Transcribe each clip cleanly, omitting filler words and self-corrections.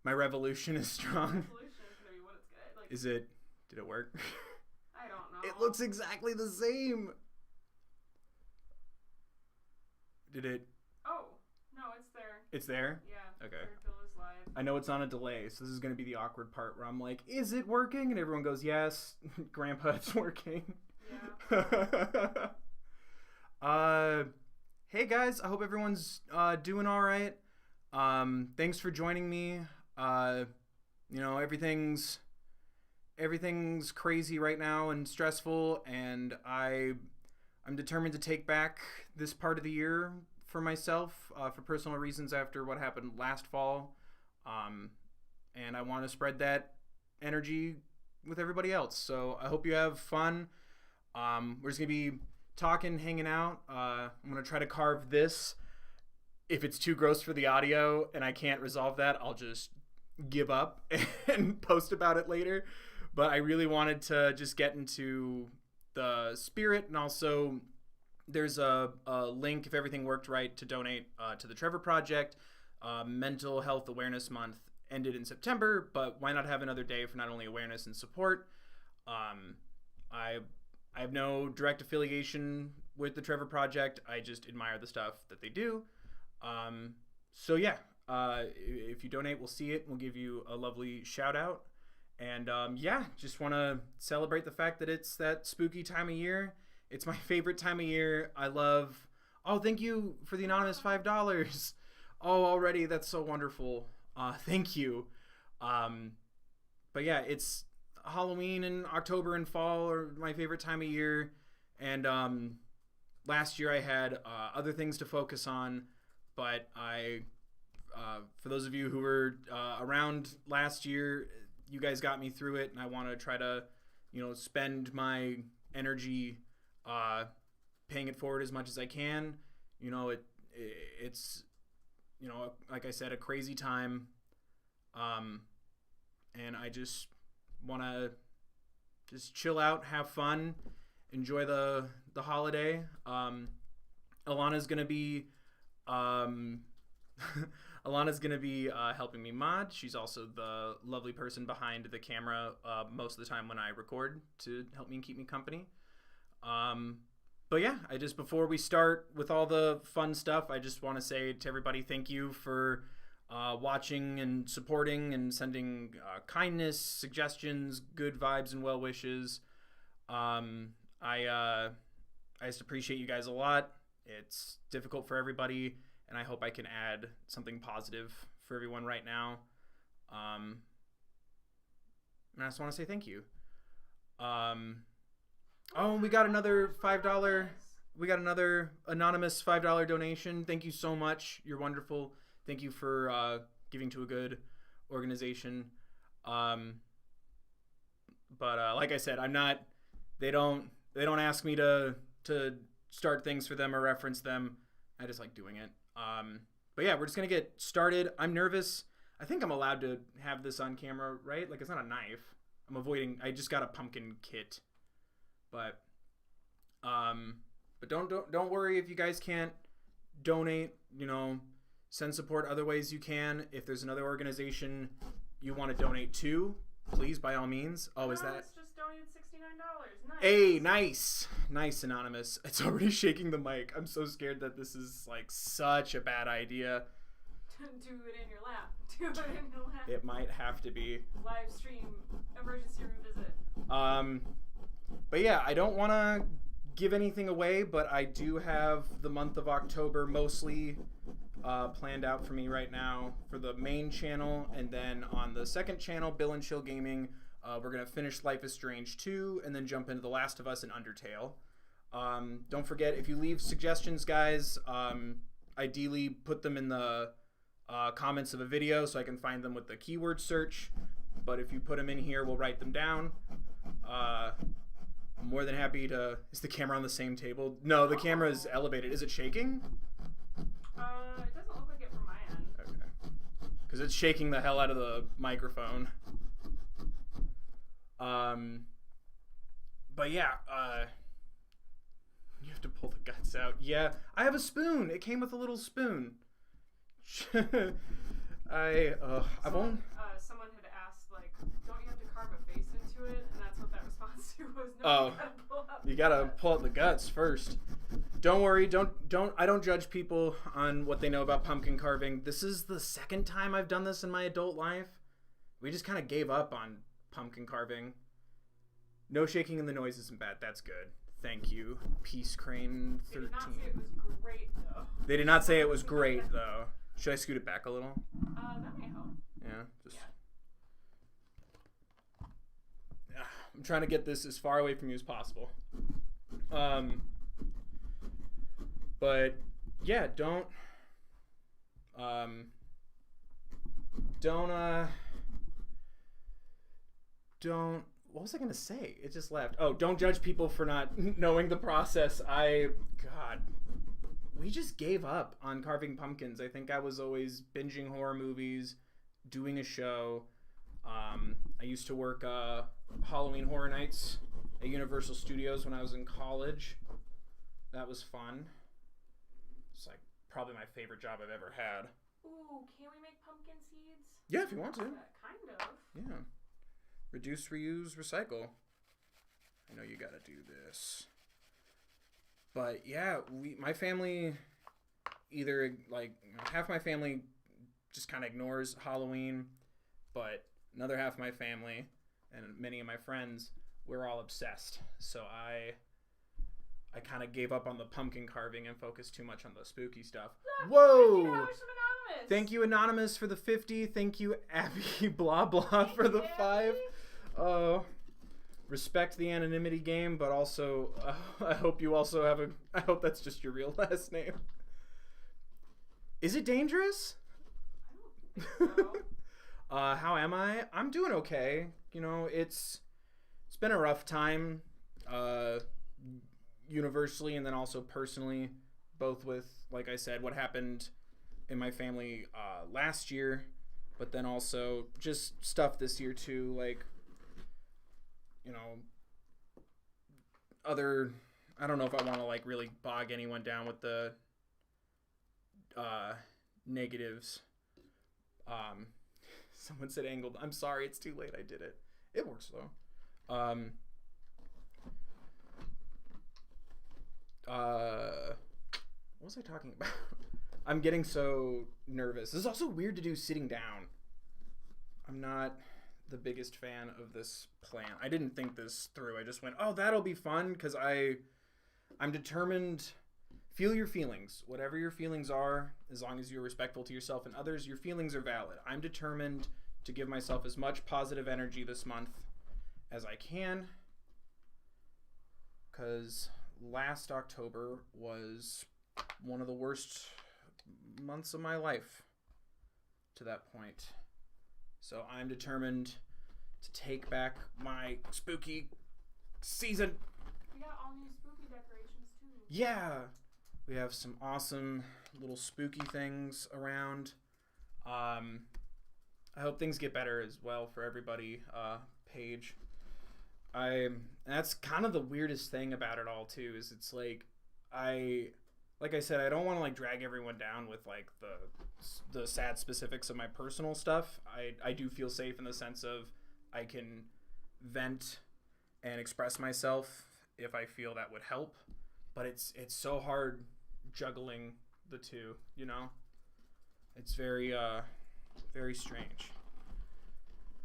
My revolution is strong. Resolution is gonna be what it's good. Like, Is it? Did it work? I don't know. It looks exactly the same. Did it? Oh no, it's there. It's there? Yeah. Okay. Third bill is live. I know it's on a delay, so this is going to be the awkward part where I'm like, is it working? And everyone goes, yes. Grandpa, it's working. Yeah. Hey guys, I hope everyone's doing all right. Thanks for joining me. Everything's crazy right now and stressful, and I'm determined to take back this part of the year for myself, for personal reasons after what happened last fall. And I want to spread that energy with everybody else. So I hope you have fun. We're just going to be talking, hanging out. I'm going to try to carve this. If it's too gross for the audio and I can't resolve that, I'll just give up and post about it later. But I really wanted to just get into the spirit, and also there's a link, if everything worked right, to donate to the Trevor Project. Mental Health Awareness Month ended in September, but why not have another day for not only awareness and support? I have no direct affiliation with the Trevor Project. I just admire the stuff that they do. So yeah, if you donate, we'll see it. We'll give you a lovely shout out. And just want to celebrate the fact that it's that spooky time of year. It's my favorite time of year. I love... Oh, thank you for the anonymous $5. Oh, already, that's so wonderful. Thank you. But yeah, it's Halloween and October and fall are my favorite time of year. And last year I had other things to focus on, but for those of you who were around last year, you guys got me through it, and I want to try to, spend my energy paying it forward as much as I can. It's like I said, a crazy time, and I just want to just chill out, have fun, enjoy the holiday. Alana's gonna be helping me mod. She's also the lovely person behind the camera most of the time when I record, to help me and keep me company. But yeah, before we start with all the fun stuff, I just want to say to everybody, thank you for watching and supporting and sending kindness, suggestions, good vibes, and well wishes. I just appreciate you guys a lot. It's difficult for everybody, and I hope I can add something positive for everyone right now. And I just want to say thank you. Oh, we got another $5. We got another anonymous $5 donation. Thank you so much. You're wonderful. Thank you for giving to a good organization. But like I said, I'm not. They don't ask me to start things for them or reference them. I just like doing it. But yeah, we're just gonna get started. I'm nervous. I think I'm allowed to have this on camera, right? Like, it's not a knife. I'm avoiding. I just got a pumpkin kit. But don't worry if you guys can't donate. Send support other ways you can. If there's another organization you want to donate to, please, by all means. Oh, is that? It's just donated $69. Nice. Hey, nice, anonymous. It's already shaking the mic. I'm so scared that this is like such a bad idea. Do it in your lap. Do it in your lap. It might have to be. Live stream emergency revisit. But yeah, I don't want to give anything away, but I do have the month of October mostly planned out for me right now for the main channel, and then on the second channel, Bill and Chill Gaming, we're going to finish Life is Strange 2 and then jump into The Last of Us and Undertale. Don't forget, if you leave suggestions, guys, ideally put them in the comments of a video so I can find them with the keyword search. But if you put them in here, we'll write them down. I'm more than happy to... Is the camera on the same table? No, the camera is elevated. Is it shaking? It doesn't look like it from my end. Okay. Because it's shaking the hell out of the microphone. But yeah, you have to pull the guts out. Yeah, I have a spoon. It came with a little spoon. I've only... to was Oh, you gotta pull out you gotta pull out the guts first. Don't worry, I don't judge people on what they know about pumpkin carving. This is the second time I've done this in my adult life. We just kind of gave up on pumpkin carving. No shaking in the noise isn't bad. That's good. Thank you, Peace Crane 13. They did not say it was great, though. They did not say it was great, though. Should I scoot it back a little? That may help. Yeah, just... Yeah. I'm trying to get this as far away from you as possible. But yeah, don't what was I gonna say? It just left. Oh, don't judge people for not knowing the process. We just gave up on carving pumpkins. I think I was always binging horror movies, doing a show. I used to work Halloween Horror Nights at Universal Studios when I was in college. That was fun. It's like probably my favorite job I've ever had. Ooh, can we make pumpkin seeds? Yeah, if you want to. Kind of. Yeah. Reduce, reuse, recycle. I know you gotta do this. But yeah, my family either like half my family just kind of ignores Halloween, but another half of my family and many of my friends, we're all obsessed. So I kind of gave up on the pumpkin carving and focused too much on the spooky stuff. Whoa! Thank you, Anonymous, for the 50. Thank you, Abby blah blah for the 5. Respect the anonymity game, but also I hope you also have I hope that's just your real last name. Is it dangerous? I don't think so. How am I? I'm doing okay. You know, it's been a rough time, universally and then also personally, both with, like I said, what happened in my family last year, but then also just stuff this year too, like, you know, I don't know if I want to like really bog anyone down with the negatives. Someone said angled. I'm sorry, it's too late. I did it. It works though. What was I talking about? I'm getting so nervous. This is also weird to do sitting down. I'm not the biggest fan of this plan. I didn't think this through. I just went, oh, that'll be fun, because I'm determined. Feel your feelings. Whatever your feelings are, as long as you're respectful to yourself and others, your feelings are valid. I'm determined to give myself as much positive energy this month as I can, because last October was one of the worst months of my life to that point. So I'm determined to take back my spooky season. We got all new spooky decorations too. Yeah. We have some awesome little spooky things around. I hope things get better as well for everybody. Paige. That's kind of the weirdest thing about it all too, is it's like I said, I don't want to like drag everyone down with like the sad specifics of my personal stuff. I do feel safe in the sense of I can vent and express myself if I feel that would help, but it's so hard juggling the two, you know? It's very very strange.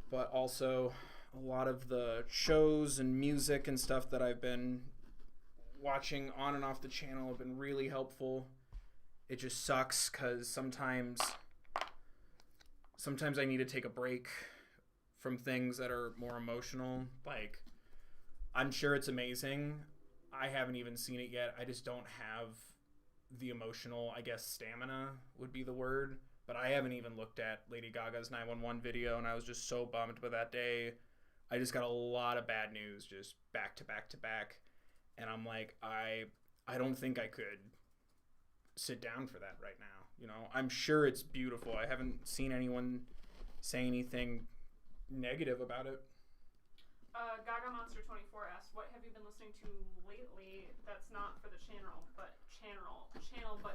But also a lot of the shows and music and stuff that I've been watching on and off the channel have been really helpful. It just sucks because sometimes I need to take a break from things that are more emotional. Like, I'm sure it's amazing. I haven't even seen it yet. I just don't have the emotional, I guess, stamina would be the word. But I haven't even looked at Lady Gaga's 911 video, and I was just so bummed. But that day, I just got a lot of bad news just back to back to back. And I'm like, I don't think I could sit down for that right now. You know, I'm sure it's beautiful. I haven't seen anyone say anything negative about it. Gaga Monster 24 asked, what have you been listening to lately that's not for the channel, but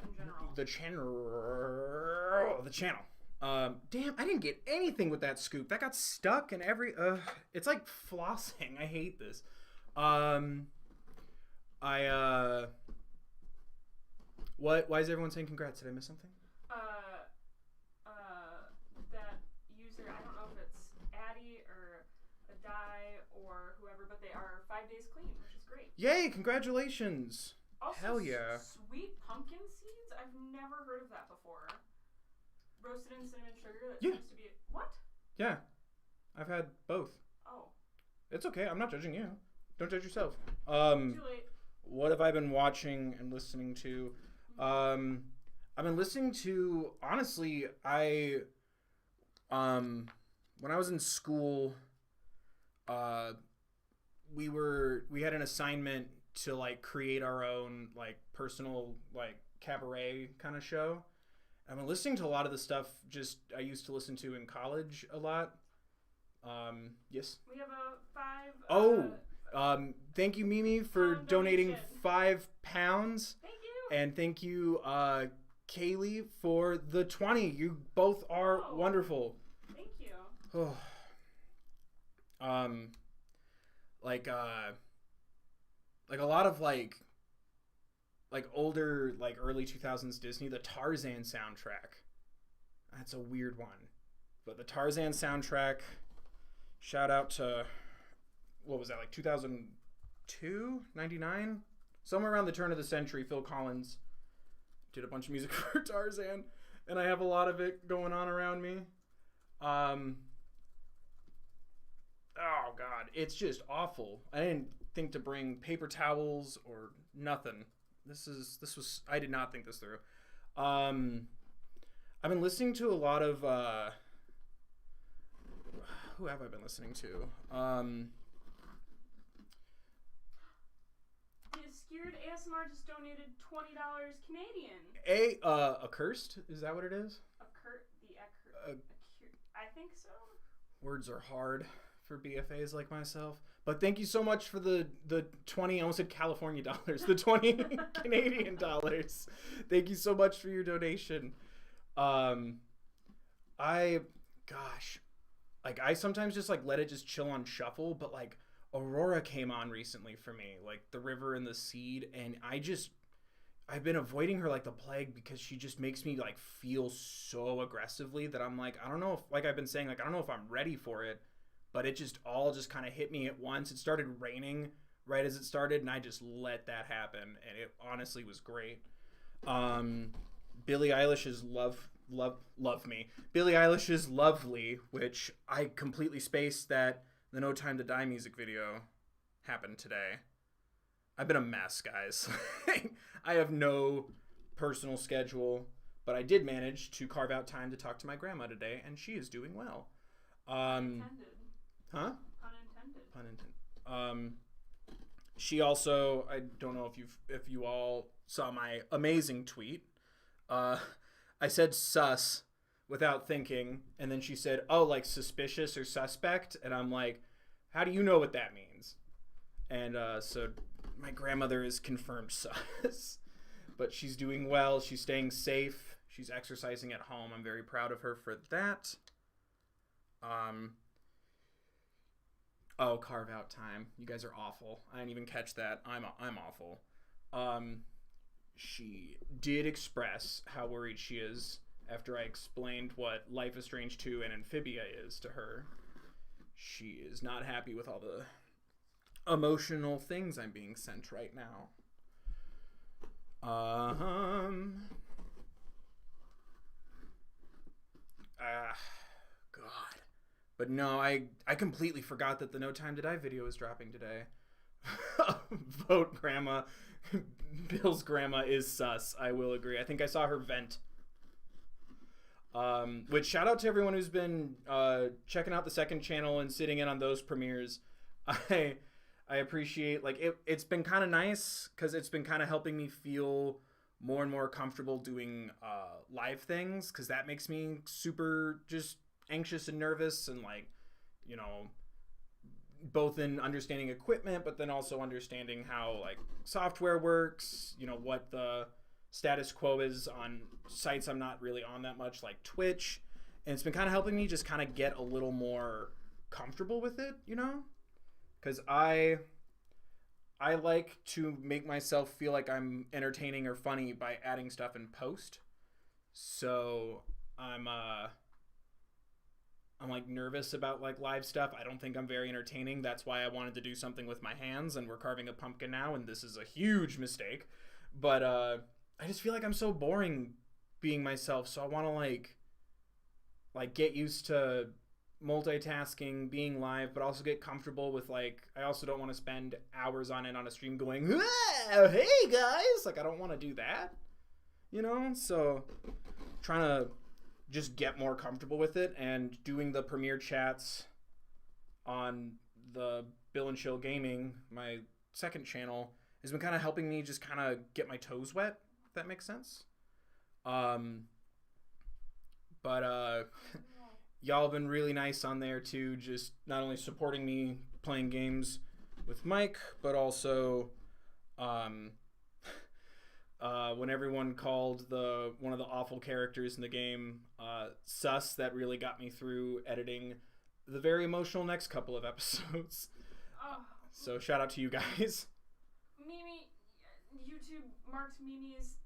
in general? The channel. Damn, I didn't get anything with that scoop. That got stuck in every, it's like flossing. I hate this. Um, I what? Why is everyone saying congrats? Did I miss something? That user, I don't know if it's Addie or Adai or whoever, but they are 5 days clean, which is great. Yay! Congratulations! Also, Hell yeah! Sweet pumpkin seeds. I've never heard of that before. Roasted in cinnamon sugar. That Yeah. seems to be what? Yeah, I've had both. Oh. It's okay. I'm not judging you. Don't judge yourself. Too late. What have I been watching and listening to? I've been listening to, honestly, when I was in school, we had an assignment to like create our own like personal like cabaret kind of show. I've been listening to a lot of the stuff I used to listen to in college a lot. Yes. We have a 5. Thank you, Mimi, for donating £5. Thank you. And thank you, Kaylee, for the 20. You both are wonderful. Thank you. Oh. Like a lot of like older, like early 2000s Disney, the Tarzan soundtrack. That's a weird one. But the Tarzan soundtrack, shout out to, what was that, like 2002, 99? Somewhere around the turn of the century, Phil Collins did a bunch of music for Tarzan, and I have a lot of it going on around me. Oh God, it's just awful. I didn't think to bring paper towels or nothing. I did not think this through. I've been listening to a lot of, who have I been listening to? Skewered ASMR just donated $20 Canadian. Accursed? Is that what it is? I think so. Words are hard for BFAs like myself. But thank you so much for the 20, I almost said California dollars, the 20 Canadian dollars. Thank you so much for your donation. I sometimes just like let it just chill on shuffle, but like Aurora came on recently for me, like The River and the Seed, and I've been avoiding her like the plague because she just makes me like feel so aggressively that I'm like, I don't know if, like I've been saying, like I don't know if I'm ready for it. But it just all kind of hit me at once. It started raining right as it started, and I just let that happen, and it honestly was great. Billie Eilish's Love Me. Billie Eilish's Lovely, which I completely spaced that the No Time to Die music video happened today. I've been a mess, guys. I have no personal schedule, but I did manage to carve out time to talk to my grandma today, and she is doing well. Huh? Pun intended. She also, I don't know if you all saw my amazing tweet. I said sus without thinking, and then she said, oh, like suspicious or suspect, and I'm like, how do you know what that means? And so my grandmother is confirmed sus. But she's doing well, she's staying safe, she's exercising at home. I'm very proud of her for that. Oh, carve out time. You guys are awful. I didn't even catch that. I'm awful. She did express how worried she is after I explained what Life is Strange 2 and Amphibia is to her. She is not happy with all the emotional things I'm being sent right now. God. But no, I completely forgot that the No Time to Die video is dropping today. Vote grandma. Bill's grandma is sus. I will agree. I think I saw her vent. Which shout out to everyone who's been checking out the second channel and sitting in on those premieres. I appreciate, like, it's been kind of nice because it's been kind of helping me feel more and more comfortable doing live things, because that makes me super just anxious and nervous, and like, you know, both in understanding equipment but then also understanding how like software works, you know, what the status quo is on sites I'm not really on that much, like Twitch. And it's been kind of helping me just kind of get a little more comfortable with it, you know, because I I like to make myself feel like I'm entertaining or funny by adding stuff in post. So I'm like nervous about like live stuff. I don't think I'm very entertaining. That's why I wanted to do something with my hands, and we're carving a pumpkin now, and this is a huge mistake. But I just feel like I'm so boring being myself. So I want to like get used to multitasking, being live, but also get comfortable with like I also don't want to spend hours on it on a stream going, ah, hey guys, like I don't want to do that, you know. So trying to just get more comfortable with it, and doing the premiere chats on the Bill and Chill Gaming, my second channel, has been kind of helping me just kind of get my toes wet, if that makes sense. But y'all have been really nice on there too, just not only supporting me playing games with Mike, but also when everyone called one of the awful characters in the game Sus, that really got me through editing the very emotional next couple of episodes. So shout out to you guys. Mimi, YouTube marked Mimi's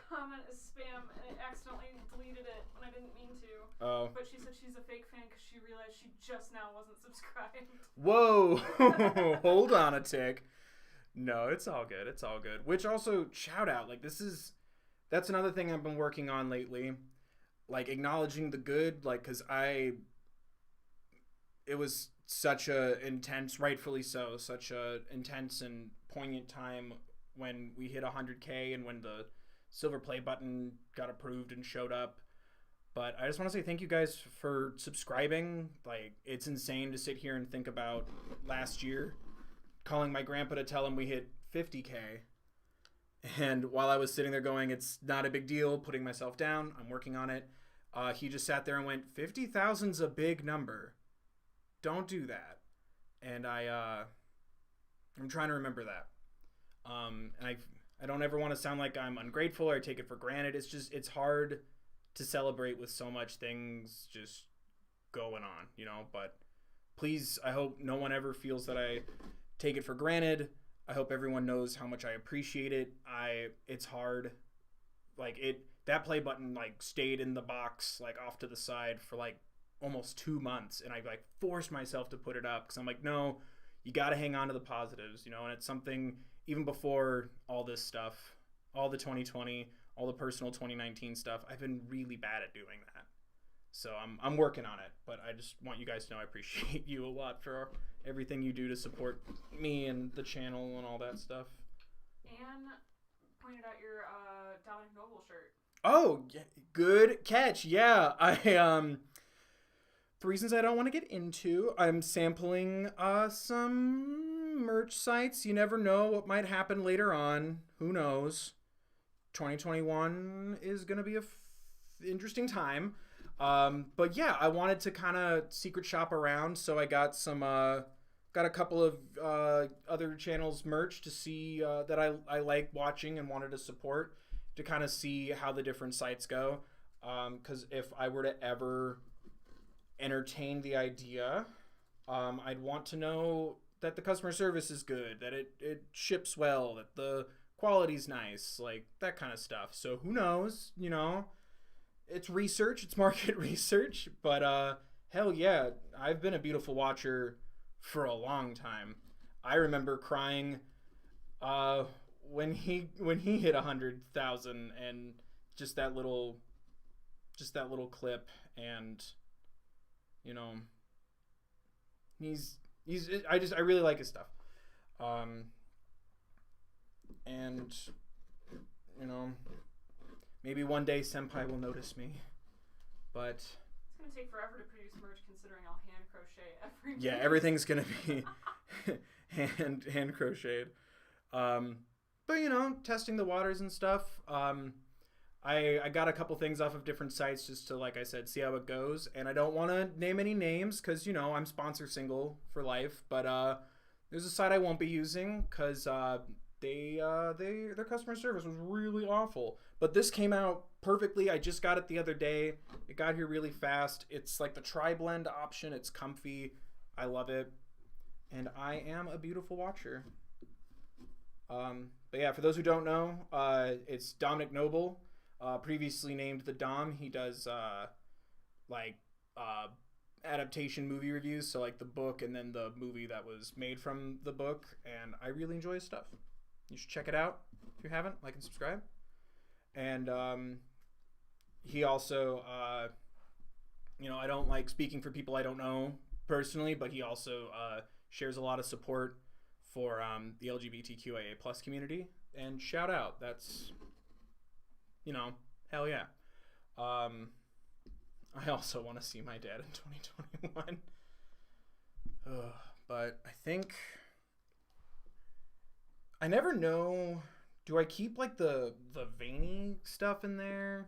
comment as spam, and it accidentally deleted it when I didn't mean to. Oh. But she said she's a fake fan because she realized she just now wasn't subscribed. Whoa. Hold on a tick. No, it's all good. It's all good. Which also, shout out. Like, that's another thing I've been working on lately. Like, acknowledging the good. Like, because it was such a intense, rightfully so, such a intense and poignant time when we hit 100K and when the silver play button got approved and showed up. But I just want to say thank you guys for subscribing. Like, it's insane to sit here and think about last year calling my grandpa to tell him we hit 50K. And while I was sitting there going, it's not a big deal, putting myself down, I'm working on it, he just sat there and went, 50,000's a big number. Don't do that. And I'm trying to remember that. And I don't ever want to sound like I'm ungrateful or take it for granted. It's hard to celebrate with so much things just going on, you know. But please, I hope no one ever feels that I take it for granted. I hope everyone knows how much I appreciate it. It's hard. Like, that play button like stayed in the box, like off to the side for like almost 2 months, and I like forced myself to put it up because I'm like, no, you got to hang on to the positives, you know. And it's something even before all this stuff, all the 2020, all the personal 2019 stuff, I've been really bad at doing that. So I'm working on it, but I just want you guys to know I appreciate you a lot for everything you do to support me and the channel and all that stuff. Anne pointed out your Dominic Noble shirt. Oh, good catch. Yeah, for reasons I don't want to get into, I'm sampling some merch sites. You never know what might happen later on. Who knows? 2021 is going to be a interesting time. But yeah, I wanted to kind of secret shop around, so I got got a couple of other channels merch to see that I like watching and wanted to support, to kind of see how the different sites go. Because if I were to ever entertain the idea, I'd want to know that the customer service is good, that it ships well, that the quality's nice, like that kind of stuff. So who knows, you know. It's research, it's market research, but hell yeah, I've been a Beautiful Watcher for a long time. I remember crying when he hit 100,000, and just that little clip, and you know, I really like his stuff. And you know, maybe one day Senpai will notice me, but it's gonna take forever to produce merch considering I'll hand crochet every piece. Yeah, everything's gonna be hand crocheted. But you know, testing the waters and stuff. I got a couple things off of different sites just to, like I said, see how it goes. And I don't want to name any names because, you know, I'm sponsor single for life. But there's a site I won't be using because their customer service was really awful. But this came out perfectly. I just got it the other day. It got here really fast. It's like the tri-blend option. It's comfy. I love it. And I am a Beautiful Watcher. But yeah, for those who don't know, it's Dominic Noble, previously named the Dom. He does like uh, adaptation movie reviews, so like the book and then the movie that was made from the book, and I really enjoy his stuff. You should check it out if you haven't. Like and subscribe. And he also, I don't like speaking for people I don't know personally, but he also shares a lot of support for the LGBTQIA plus community. And shout out, that's, hell yeah. I also want to see my dad in 2021. But I think I never know. Do I keep like the veiny stuff in there?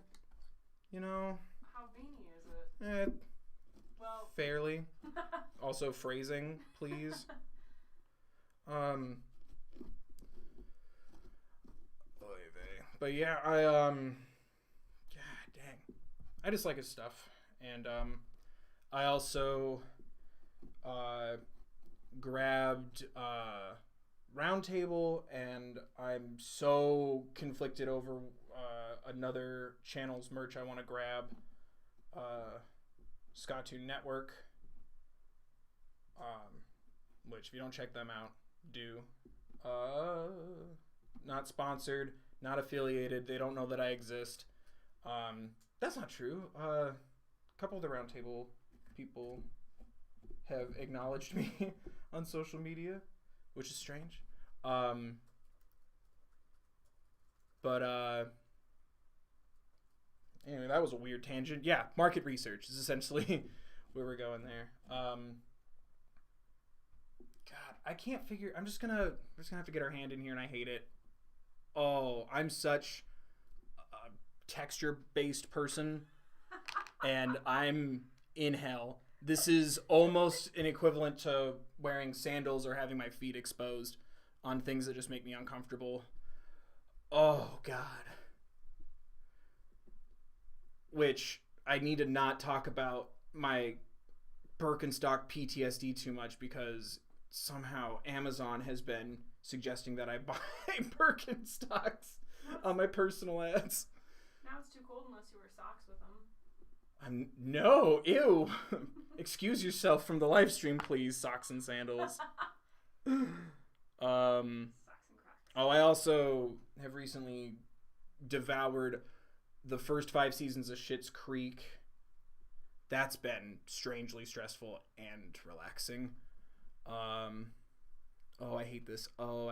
How veiny is it? Well, Fairly. Also phrasing, please. But yeah, God dang, I just like his stuff, and I also grabbed Roundtable, and I'm so conflicted over another channel's merch I want to grab, Scottoon Network, which if you don't check them out, do. Not sponsored, not affiliated. They don't know that I exist. That's not true. A couple of the Roundtable people have acknowledged me on social media, which is strange. Anyway, that was a weird tangent. Yeah, market research is essentially where we're going there. God, I can't figure. We're just gonna have to get our hand in here, and I hate it. Oh, I'm such a texture-based person, and I'm in hell. This is almost an equivalent to wearing sandals or having my feet exposed on things that just make me uncomfortable. Oh, God. Which, I need to not talk about my Birkenstock PTSD too much, because somehow Amazon has been suggesting that I buy Birkenstocks on my personal ads. Now it's too cold unless you wear socks with them. No, ew. Excuse yourself from the live stream, please. Socks and sandals. Socks and Crocs. I also have recently devoured the first 5 seasons of Schitt's Creek. That's been strangely stressful and relaxing. Oh, I hate this. Oh,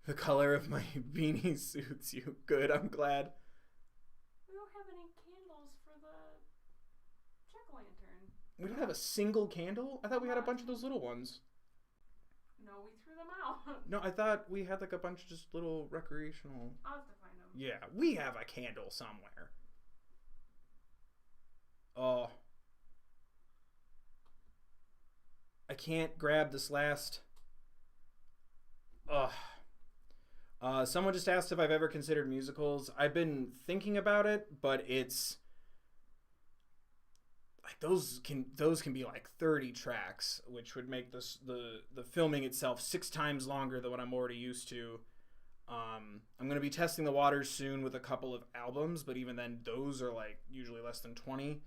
the color of my beanie suits you. Good, I'm glad. We don't have any candles for the jack-o'-lantern. We don't have a single candle? I thought we had a bunch of those little ones. No, we threw them out. No, I thought we had like a bunch of just little recreational. I'll have to find them. Yeah, we have a candle somewhere. Oh. I can't grab this last. Someone just asked if I've ever considered musicals. I've been thinking about it, but it's like those can be like 30 tracks, which would make the filming itself 6 times longer than what I'm already used to. I'm going to be testing the waters soon with a couple of albums, but even then those are like usually less than 20.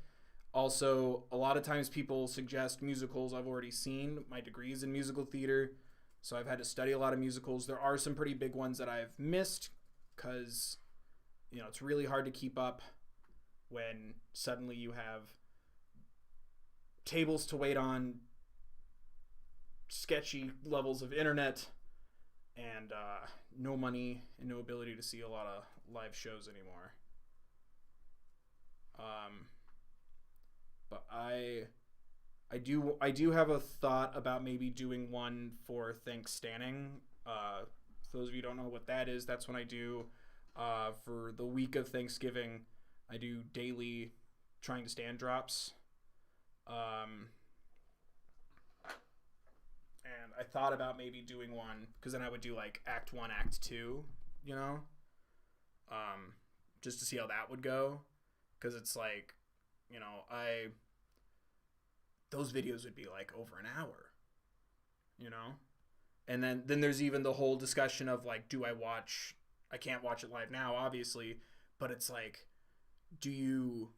Also, a lot of times people suggest musicals I've already seen. My degree is in musical theater, so I've had to study a lot of musicals. There are some pretty big ones that I've missed because, it's really hard to keep up when suddenly you have tables to wait on, sketchy levels of internet, and no money and no ability to see a lot of live shows anymore. But I do have a thought about maybe doing one for Thanksgiving. For those of you who don't know what that is, that's when I do for the week of Thanksgiving, I do daily trying to stand drops. And I thought about maybe doing one because then I would do like act 1, act 2, just to see how that would go. Because it's like, those videos would be like over an hour, you know? And then there's even the whole discussion of like, I can't watch it live now, obviously, but it's like, do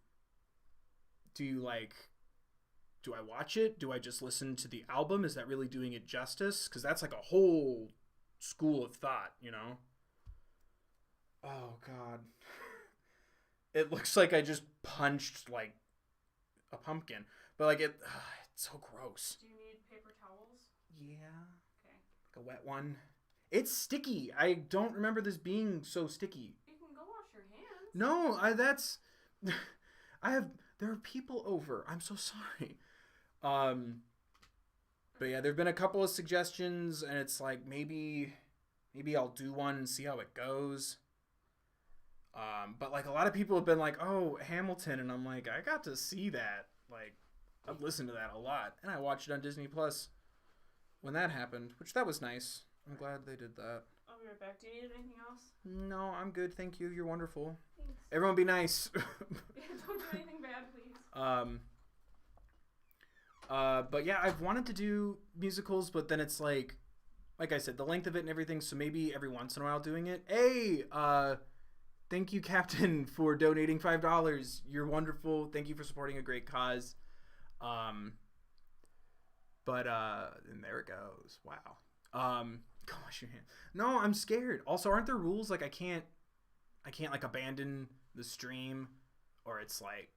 I watch it? Do I just listen to the album? Is that really doing it justice? Because that's like a whole school of thought, you know? Oh, God. It looks like I just punched, like, a pumpkin. But, like, it's so gross. Do you need paper towels? Yeah. Okay. Like a wet one. It's sticky. I don't remember this being so sticky. You can go wash your hands. No, there are people over. I'm so sorry. But yeah, there've been a couple of suggestions, and it's like maybe I'll do one and see how it goes. But like a lot of people have been like, "Oh, Hamilton," and I'm like, I got to see that. Like, I've listened to that a lot, and I watched it on Disney Plus when that happened, which that was nice. I'm glad they did that. I'll be right back. Do you need anything else? No, I'm good. Thank you. You're wonderful. Thanks. Everyone be nice. Don't do anything bad, please. But yeah, I've wanted to do musicals, but then it's like I said, the length of it and everything, so maybe every once in a while doing it. Hey, thank you, Captain, for donating $5. You're wonderful. Thank you for supporting a great cause. And there it goes. Wow. Go wash your hand. No, I'm scared. Also, aren't there rules? Like, I can't like abandon the stream, or it's like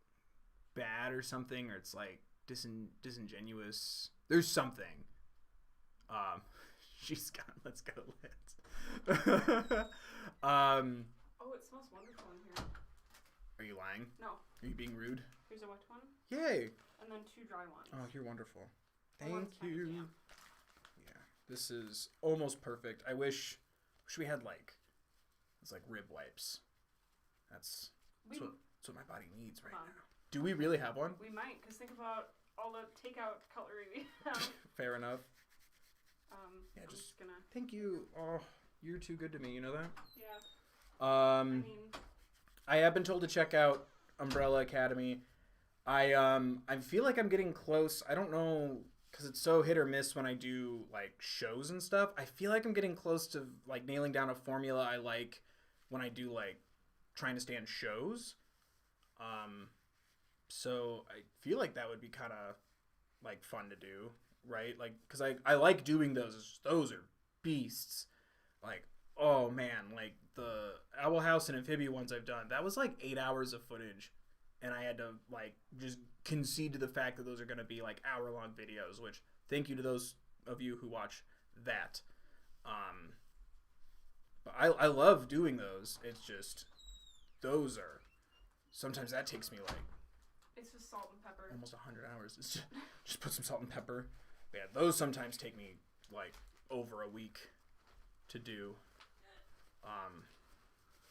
bad or something, or it's like disingenuous. There's something. She's gone. Let's go, Liz. Oh, it smells wonderful in here. Are you lying? No. Are you being rude? Here's a wet one. Yay. And then 2 dry ones. Oh, you're wonderful. One's Thank kinda you. damp. Yeah, this is almost perfect. I wish we had like rib wipes. That's what my body needs right now. Do we really have one? We might, because think about all the takeout cutlery we have. Fair enough. Yeah, just gonna. Thank you. Oh, you're too good to me. You know that? Yeah. I mean, I have been told to check out Umbrella Academy. I feel like I'm getting close. I don't know, because it's so hit or miss when I do like shows and stuff. I feel like I'm getting close to like nailing down a formula I like when I do like trying to stand shows. So I feel like that would be kind of like fun to do, right? Like, because I like doing those. Those are beasts. Like, oh man, like the Owl House and Amphibia ones I've done, that was like 8 hours of footage, and I had to like just concede to the fact that those are going to be like hour-long videos, which thank you to those of you who watch that. But I love doing those. It's just, those are, sometimes that takes me like, it's just salt and pepper. Almost 100 hours. It's just put some salt and pepper. But yeah, those sometimes take me like over a week to do.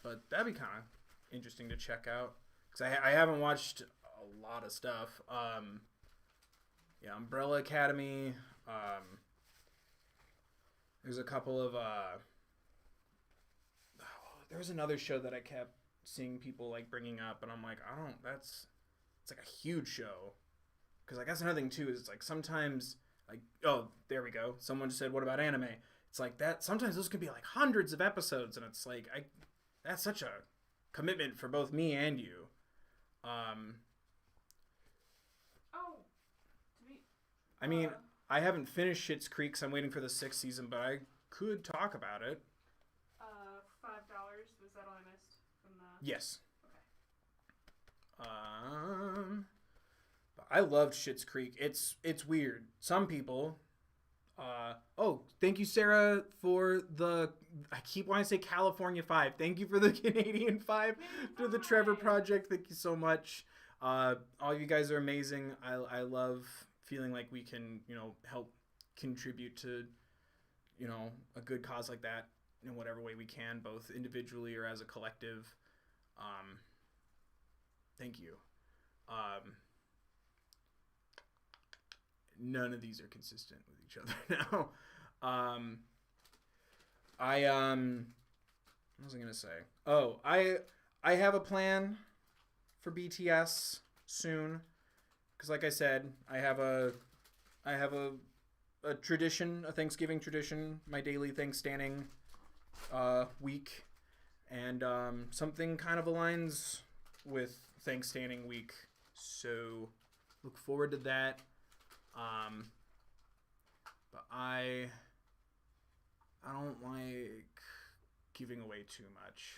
But that'd be kind of interesting to check out, because I haven't watched a lot of stuff. Yeah, Umbrella Academy. There's a couple of there was another show that I kept seeing people like bringing up, and I'm like, it's like a huge show. Because like that's another thing too, is like sometimes like, oh, there we go, someone just said, what about anime? It's like that sometimes those could be like hundreds of episodes, and it's like that's such a commitment for both me and you. I mean, I haven't finished Schitt's Creek, so I'm waiting for the 6th season, but I could talk about it. $5, was that all I missed from the... Yes. Okay. I loved Schitt's Creek. It's weird. Some people... oh, thank you, Sarah, for the... I keep wanting to say California 5. Thank you for the Canadian 5 to the Trevor Project. Thank you so much. All you guys are amazing. I love feeling like we can, help contribute to, a good cause like that in whatever way we can, both individually or as a collective. Thank you. None of these are consistent with each other now. What was I gonna say? Oh, I have a plan for BTS soon. because like I said, I have a tradition, a Thanksgiving tradition, my daily Thanksgiving week, and something kind of aligns with Thanksgiving week. So look forward to that. But I don't like giving away too much.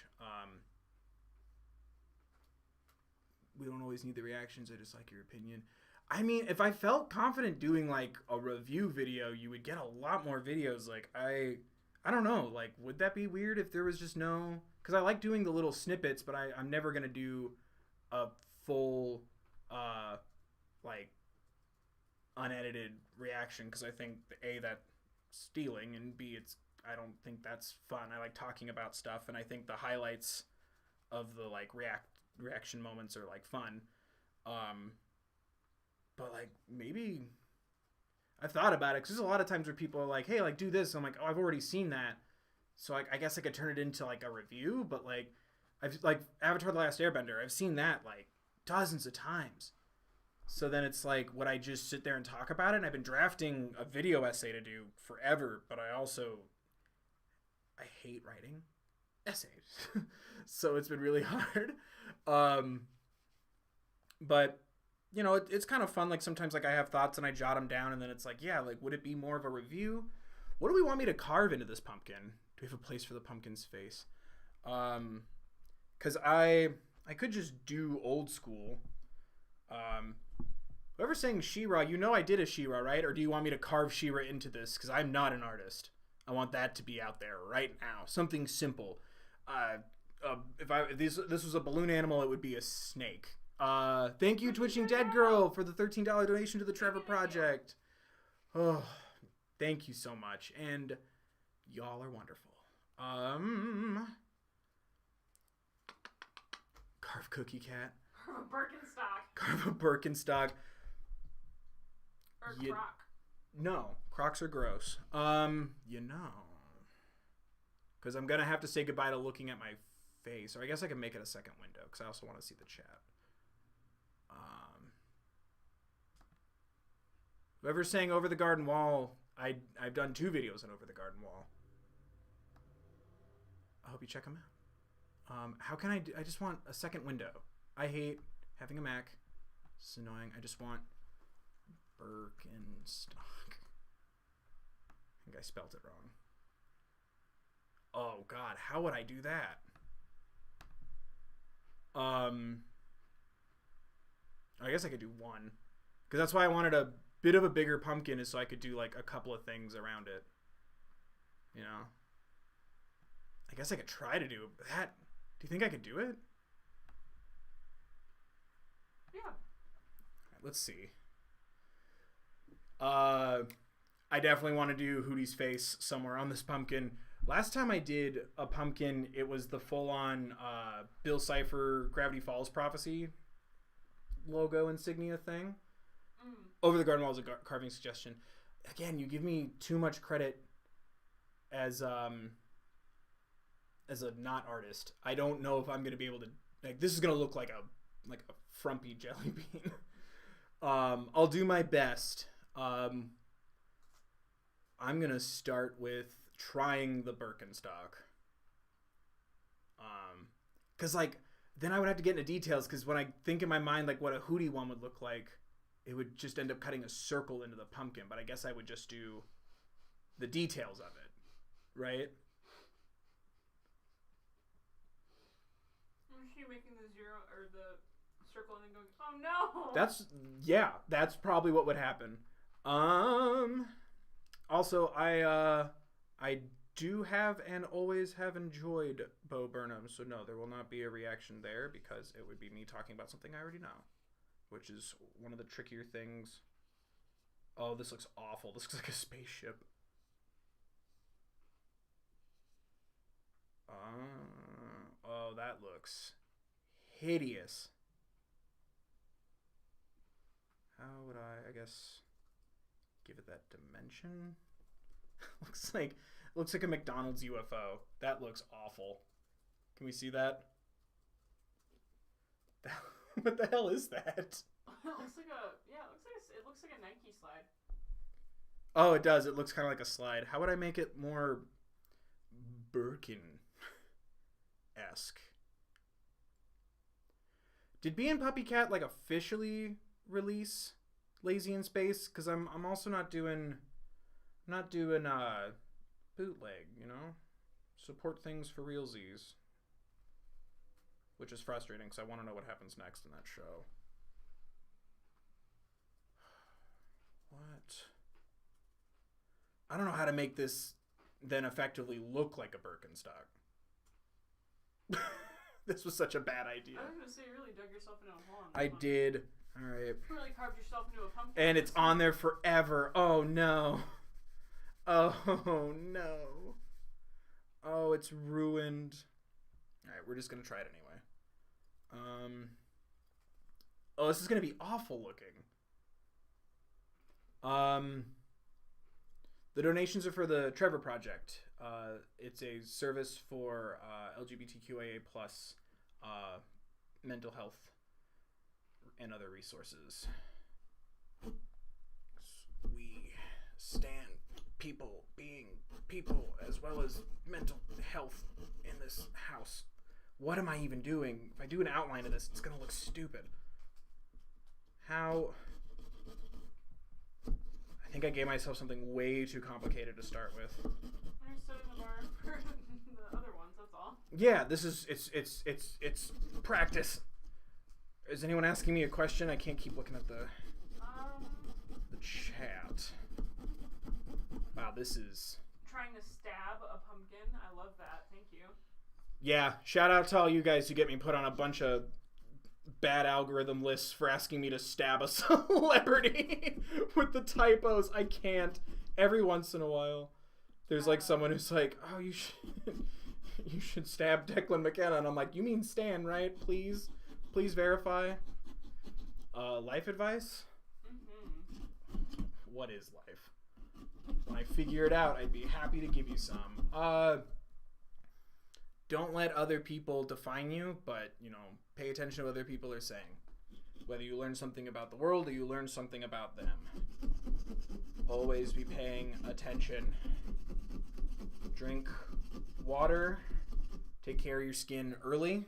We don't always need the reactions. I just like your opinion. I mean, if I felt confident doing like a review video, you would get a lot more videos. Like I don't know. Like, would that be weird if there was just no? Because I like doing the little snippets, but I'm never gonna do a full like unedited reaction because I think A, that's stealing, and B, I don't think that's fun. I like talking about stuff, and I think the highlights of the like reaction moments are like fun. But like maybe I've thought about it because there's a lot of times where people are like, hey, like do this. I'm like, oh, I've already seen that, so I guess I could turn it into like a review. But like I've like Avatar: The Last Airbender, I've seen that like dozens of times. So then it's like, would I just sit there and talk about it? And I've been drafting a video essay to do forever, but I hate writing essays. So it's been really hard. But you know, it's kind of fun. Like sometimes like I have thoughts and I jot them down, and then it's like, yeah, like would it be more of a review? What do we want me to carve into this pumpkin? Do we have a place for the pumpkin's face? Because I could just do old school. Whoever's saying She-Ra, you know I did a She-Ra, right? Or do you want me to carve She-Ra into this? Because I'm not an artist. I want that to be out there right now. Something simple. If this was a balloon animal, it would be a snake. Thank you, Twitching Dead Girl, for the $13 donation to the Trevor Project. Oh, thank you so much. And y'all are wonderful. Carve Cookie Cat. Carve a Birkenstock. Or Croc. No, Crocs are gross. You know. Because I'm going to have to say goodbye to looking at my face. Or I guess I can make it a second window because I also want to see the chat. Whoever's saying Over the Garden Wall, I've done 2 videos on Over the Garden Wall. I hope you check them out. How can I just want a second window. I hate having a Mac. It's annoying. I just want Birkenstock. I think I spelled it wrong. Oh God, how would I do that? I guess I could do one, because that's why I wanted a bit of a bigger pumpkin, is so I could do like a couple of things around it. You know. I guess I could try to do that. Do you think I could do it? Yeah. All right, let's see. I definitely want to do Hootie's face somewhere on this pumpkin. Last time I did a pumpkin, it was the full-on Bill Cipher Gravity Falls Prophecy logo insignia thing. Over the Garden Wall is a carving suggestion. Again, you give me too much credit as a not artist. I don't know if I'm gonna be able to, like, this is gonna look like a frumpy jelly bean. I'll do my best. I'm gonna start with trying the Birkenstock. Cause like then I would have to get into details, because when I think in my mind like what a Hootie one would look like, it would just end up cutting a circle into the pumpkin. But I guess I would just do the details of it, right? Was she making the zero or the circle and then going, oh no? That's probably what would happen. Also, I do have and always have enjoyed Bo Burnham, so no, there will not be a reaction there, because it would be me talking about something I already know, which is one of the trickier things. Oh, this looks awful. This looks like a spaceship. Oh, that looks hideous. How would I guess, give it that dimension? looks like a McDonald's UFO. That looks awful. Can we see that? What the hell is that? It looks like a Nike slide. Oh, it does. It looks kind of like a slide. How would I make it more Birkin-esque? Did Bee and Puppycat like officially release Lazy in Space? Because I'm also not doing bootleg, you know? Support things for realsies. Which is frustrating because I want to know what happens next in that show. What? I don't know how to make this then effectively look like a Birkenstock. This was such a bad idea. I was going to say, you really dug yourself into a hole. I did. All right. You really carved yourself into a pumpkin. And it's on there forever. Oh, no. Oh, no. Oh, it's ruined. All right, we're just going to try it anyway. Oh, this is going to be awful looking. The donations are for the Trevor Project. It's a service for LGBTQIA plus mental health and other resources. We stand people being people as well as mental health in this house. What am I even doing? If I do an outline of this, it's going to look stupid. How... I think I gave myself something way too complicated to start with. You're setting the bar for the other ones, that's all. Yeah, this is it's practice. Is anyone asking me a question? I can't keep looking at the chat. Wow, this is trying to stab a pumpkin. I love that. Thank you. Yeah, shout out to all you guys who get me put on a bunch of bad algorithm lists for asking me to stab a celebrity with the typos. I can't. Every once in a while, there's like someone who's like, "Oh, you should stab Declan McKenna," and I'm like, "You mean Stan, right? Please verify." Life advice? Mm-hmm. What is life? When I figure it out, I'd be happy to give you some. Don't let other people define you, but, you know, pay attention to what other people are saying. Whether you learn something about the world or you learn something about them. Always be paying attention. Drink water. Take care of your skin early.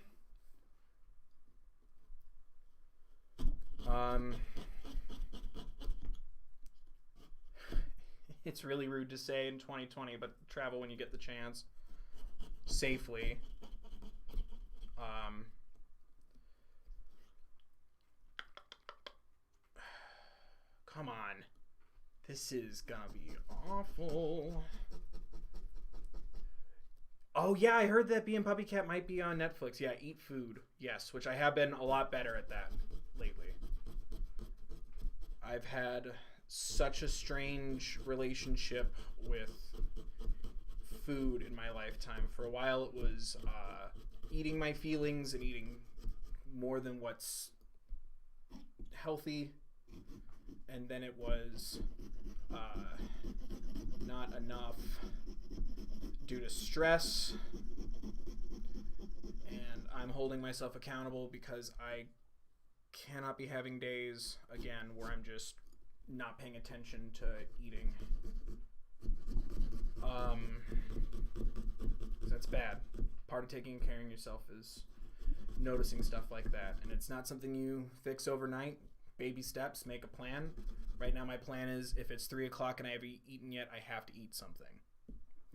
It's really rude to say in 2020, but travel when you get the chance. Safely. Come on. This is gonna be awful. Oh yeah, I heard that Bee and Puppycat might be on Netflix. Yeah, Eat Food. Yes, which I have been a lot better at that lately. I've had such a strange relationship with food in my lifetime. For a while it was eating my feelings and eating more than what's healthy, and then it was not enough due to stress, and I'm holding myself accountable because I cannot be having days again where I'm just not paying attention to eating. That's bad. Part of taking care of yourself is noticing stuff like that, and it's not something you fix overnight. Baby steps, make a plan. Right now my plan is if it's 3 o'clock and I haven't eaten yet, I have to eat something.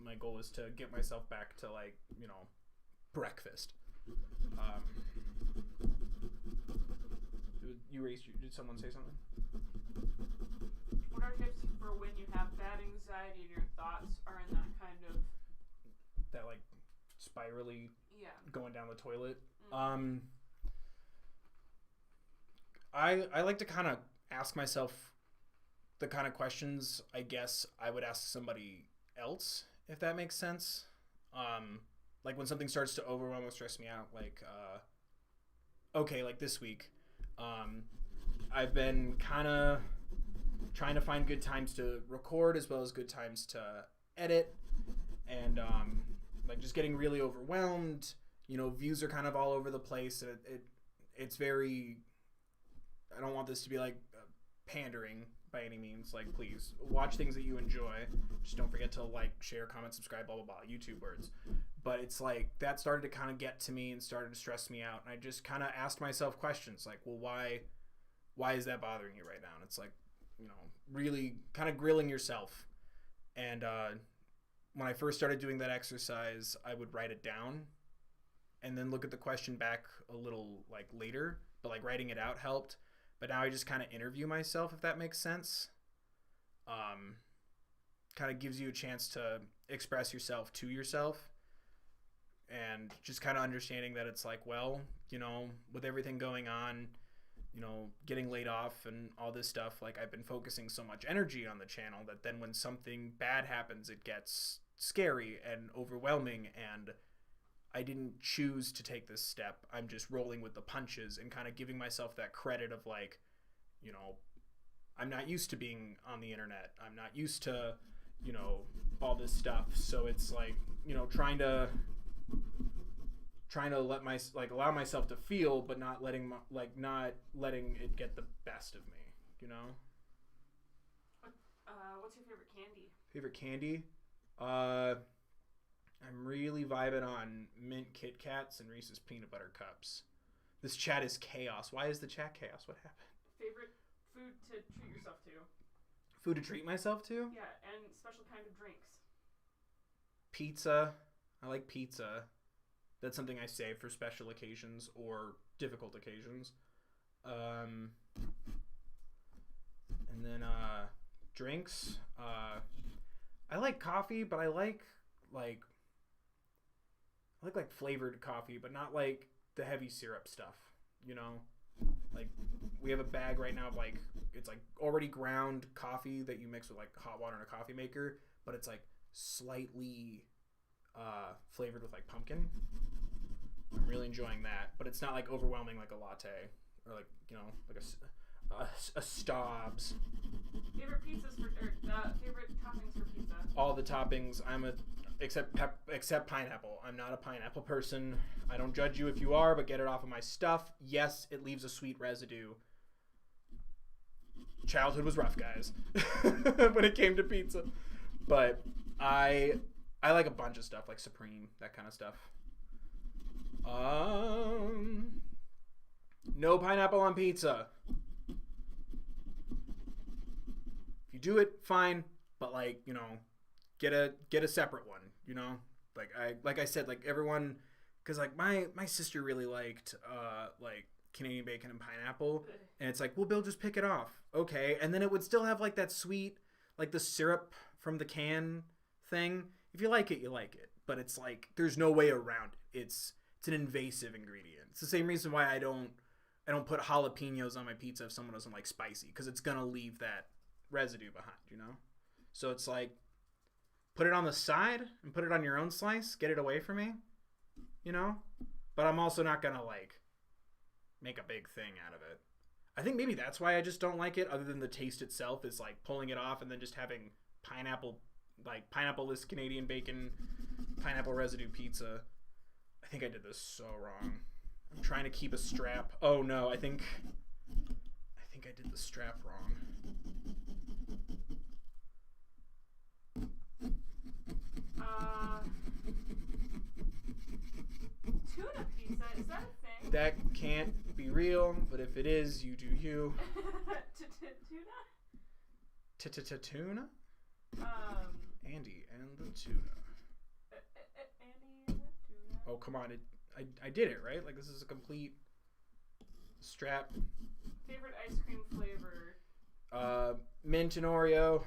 My goal is to get myself back to, like, you know, breakfast. Did someone say something? What are tips for when you have bad anxiety and your thoughts are in that kind of... That, like, spirally going down the toilet? Mm-hmm. I like to kind of ask myself the kind of questions I guess I would ask somebody else, if that makes sense. Like when something starts to overwhelm or stress me out, like, okay, like this week, I've been kind of trying to find good times to record as well as good times to edit, and like just getting really overwhelmed. You know, views are kind of all over the place, and it's very I don't want this to be like pandering by any means. Like, please watch things that you enjoy. Just don't forget to like, share, comment, subscribe, blah blah blah. YouTube words. But it's like that started to kind of get to me and started to stress me out, and I just kind of asked myself questions like, well, why is that bothering you right now? And it's like, really kind of grilling yourself. And when I first started doing that exercise, I would write it down and then look at the question back a little like later, but like writing it out helped. But now I just kind of interview myself, if that makes sense. Kind of gives you a chance to express yourself to yourself, and just kind of understanding that it's like, well, with everything going on, getting laid off and all this stuff, like I've been focusing so much energy on the channel that then when something bad happens, it gets scary and overwhelming, and I didn't choose to take this step. I'm just rolling with the punches and kind of giving myself that credit of like, I'm not used to being on the internet. I'm not used to, all this stuff. So it's like, trying to allow myself to feel, but not letting it get the best of me, What's your favorite candy? Favorite candy? I'm really vibing on mint Kit Kats and Reese's peanut butter cups. This chat is chaos. Why is the chat chaos? What happened? Favorite food to treat yourself to? Food to treat myself to? Yeah, and special kind of drinks. Pizza. I like pizza. That's something I save for special occasions or difficult occasions. And then drinks. I like coffee, but I like flavored coffee, but not like the heavy syrup stuff, Like we have a bag right now of like, it's like already ground coffee that you mix with like hot water in a coffee maker, but it's like slightly flavored with like pumpkin. I'm really enjoying that, but it's not like overwhelming like a latte or like, like a Staub's. Favorite pizzas favorite toppings for pizza? All the toppings. Except pineapple. I'm not a pineapple person. I don't judge you if you are, but get it off of my stuff. Yes, it leaves a sweet residue. Childhood was rough, guys, when it came to pizza. But I like a bunch of stuff, like Supreme, that kind of stuff. No pineapple on pizza. If you do it, fine, but like, get a separate one, like I said, like everyone, because like my sister really liked like Canadian bacon and pineapple, and it's like, well, Bill, just pick it off. Okay. And then it would still have like that sweet, like the syrup from the can thing. If you like it, you like it, but it's like there's no way around it. It's an invasive ingredient. It's the same reason why I don't put jalapenos on my pizza if someone doesn't like spicy, because it's gonna leave that residue behind, So it's like, put it on the side and put it on your own slice. Get it away from me, But I'm also not gonna like make a big thing out of it. I think maybe that's why I just don't like it, other than the taste itself is like pulling it off and then just having pineapple-less Canadian bacon, pineapple residue pizza. I think I did this so wrong. I'm trying to keep a strap. Oh no, I think I did the strap wrong. Tuna pizza, is that a thing? That can't be real, but if it is, you do you. Tuna? Tuna? Andy and the tuna. Andy and the tuna. Oh, come on. I did it, right? Like, this is a complete strap. Favorite ice cream flavor? Mint and Oreo.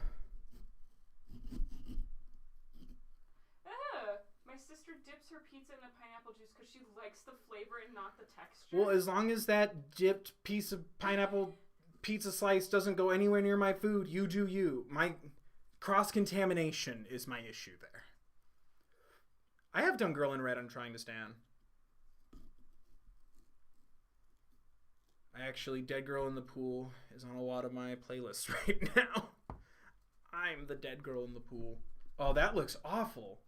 My sister dips her pizza in the pineapple juice because she likes the flavor and not the texture. Well, as long as that dipped piece of pineapple pizza slice doesn't go anywhere near my food, you do you. My cross-contamination is my issue there. I have done Girl in Red on Trying to Stand. Dead Girl in the Pool is on a lot of my playlists right now. I'm the dead girl in the pool. Oh, that looks awful.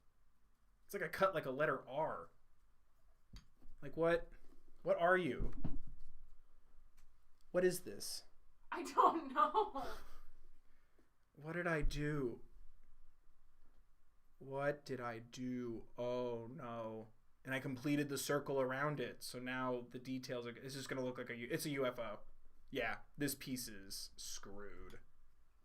It's like I cut like a letter R. Like what? What are you? What is this? I don't know. What did I do? What did I do? Oh, no. And I completed the circle around it. So now the details are... It's just going to look like it's a UFO. Yeah, this piece is screwed.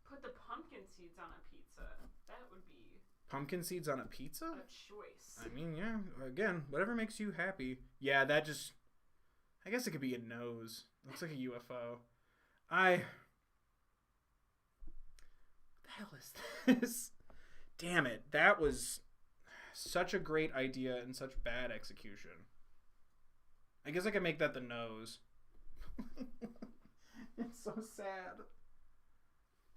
Put the pumpkin seeds on a pizza. That would be... Pumpkin seeds on a pizza? A choice. I mean, yeah. Again, whatever makes you happy. Yeah, that just... I guess it could be a nose. Looks like a UFO. What the hell is this? Damn it. That was such a great idea and such bad execution. I guess I could make that the nose. It's so sad.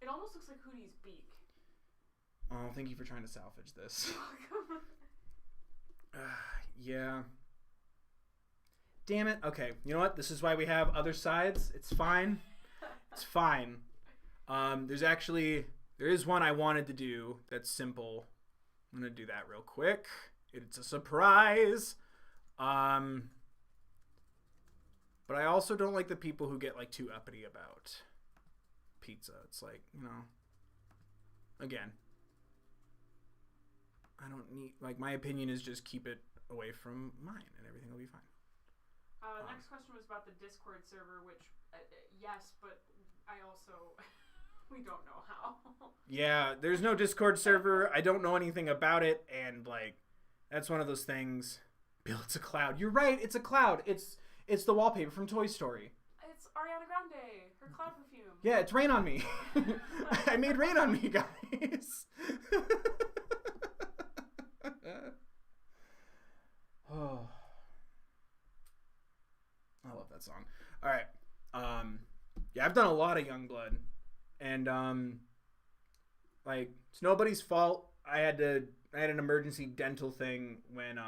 It almost looks like Hootie's beak. Oh, thank you for trying to salvage this. Yeah. Damn it. Okay, you know what? This is why we have other sides. It's fine. It's fine. There is one I wanted to do that's simple. I'm going to do that real quick. It's a surprise. But I also don't like the people who get like too uppity about pizza. It's like, again, I don't need, like, my opinion is just keep it away from mine and everything will be fine. Next question was about the Discord server, which, yes, but I also, we don't know how. Yeah, there's no Discord server. I don't know anything about it, and, like, that's one of those things. Bill, it's a cloud. You're right, it's a cloud. It's the wallpaper from Toy Story. It's Ariana Grande, her cloud perfume. Yeah, it's Rain on Me. I made Rain on Me, guys. Oh. I love that song. All right. Yeah, I've done a lot of Youngblood, and like, it's nobody's fault. I had an emergency dental thing when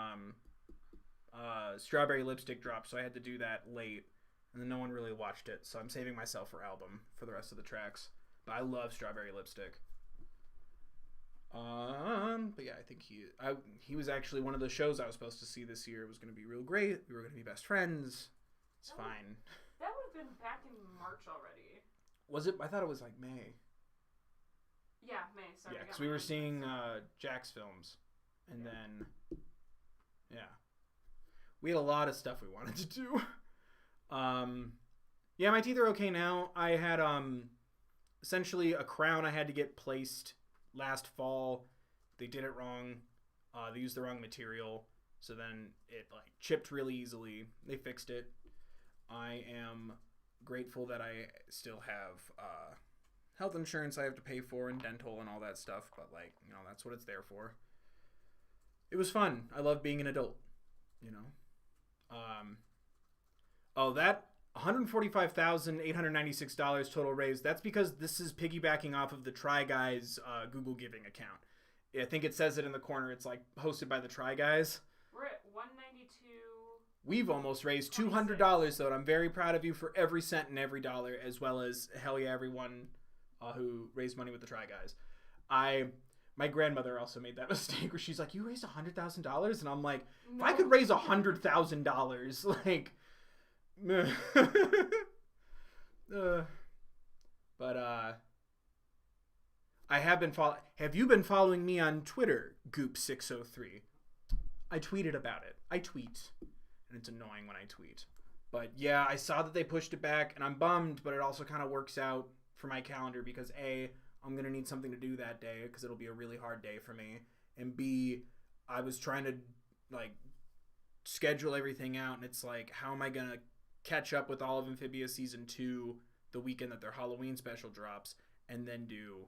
Strawberry Lipstick dropped, so I had to do that late, and then no one really watched it, so I'm saving myself for album for the rest of the tracks. But I love Strawberry Lipstick. But yeah, I think he was actually one of the shows I was supposed to see this year. It was going to be real great. We were going to be best friends. It's fine. That would have been back in March already. Was it? I thought it was like May. Yeah, May. Sorry. Yeah, because we were seeing Jack's films, and then we had a lot of stuff we wanted to do. Yeah, my teeth are okay now. I had essentially a crown I had to get placed last fall. They did it wrong. They used the wrong material, so then it like chipped really easily. They fixed it. I am grateful that I still have health insurance I have to pay for, and dental and all that stuff, but like, that's what it's there for. It was fun. I love being an adult, that $145,896 total raise, that's because this is piggybacking off of the Try Guys Google Giving account. I think it says it in the corner. It's like hosted by the Try Guys. We're at $192. We've almost raised $200, though, and I'm very proud of you for every cent and every dollar, as well as hell yeah everyone who raised money with the Try Guys. My grandmother also made that mistake where she's like, "You raised $100,000," and I'm like, "If I could raise $100,000, like." But I have been have you been following me on Twitter, Goop603? I tweeted about it. I tweet, and it's annoying when I tweet. But yeah, I saw that they pushed it back, and I'm bummed, but it also kind of works out for my calendar because A, I'm going to need something to do that day because it'll be a really hard day for me, and B, I was trying to like schedule everything out, and it's like, how am I going to catch up with all of Amphibia Season 2 the weekend that their Halloween special drops, and then do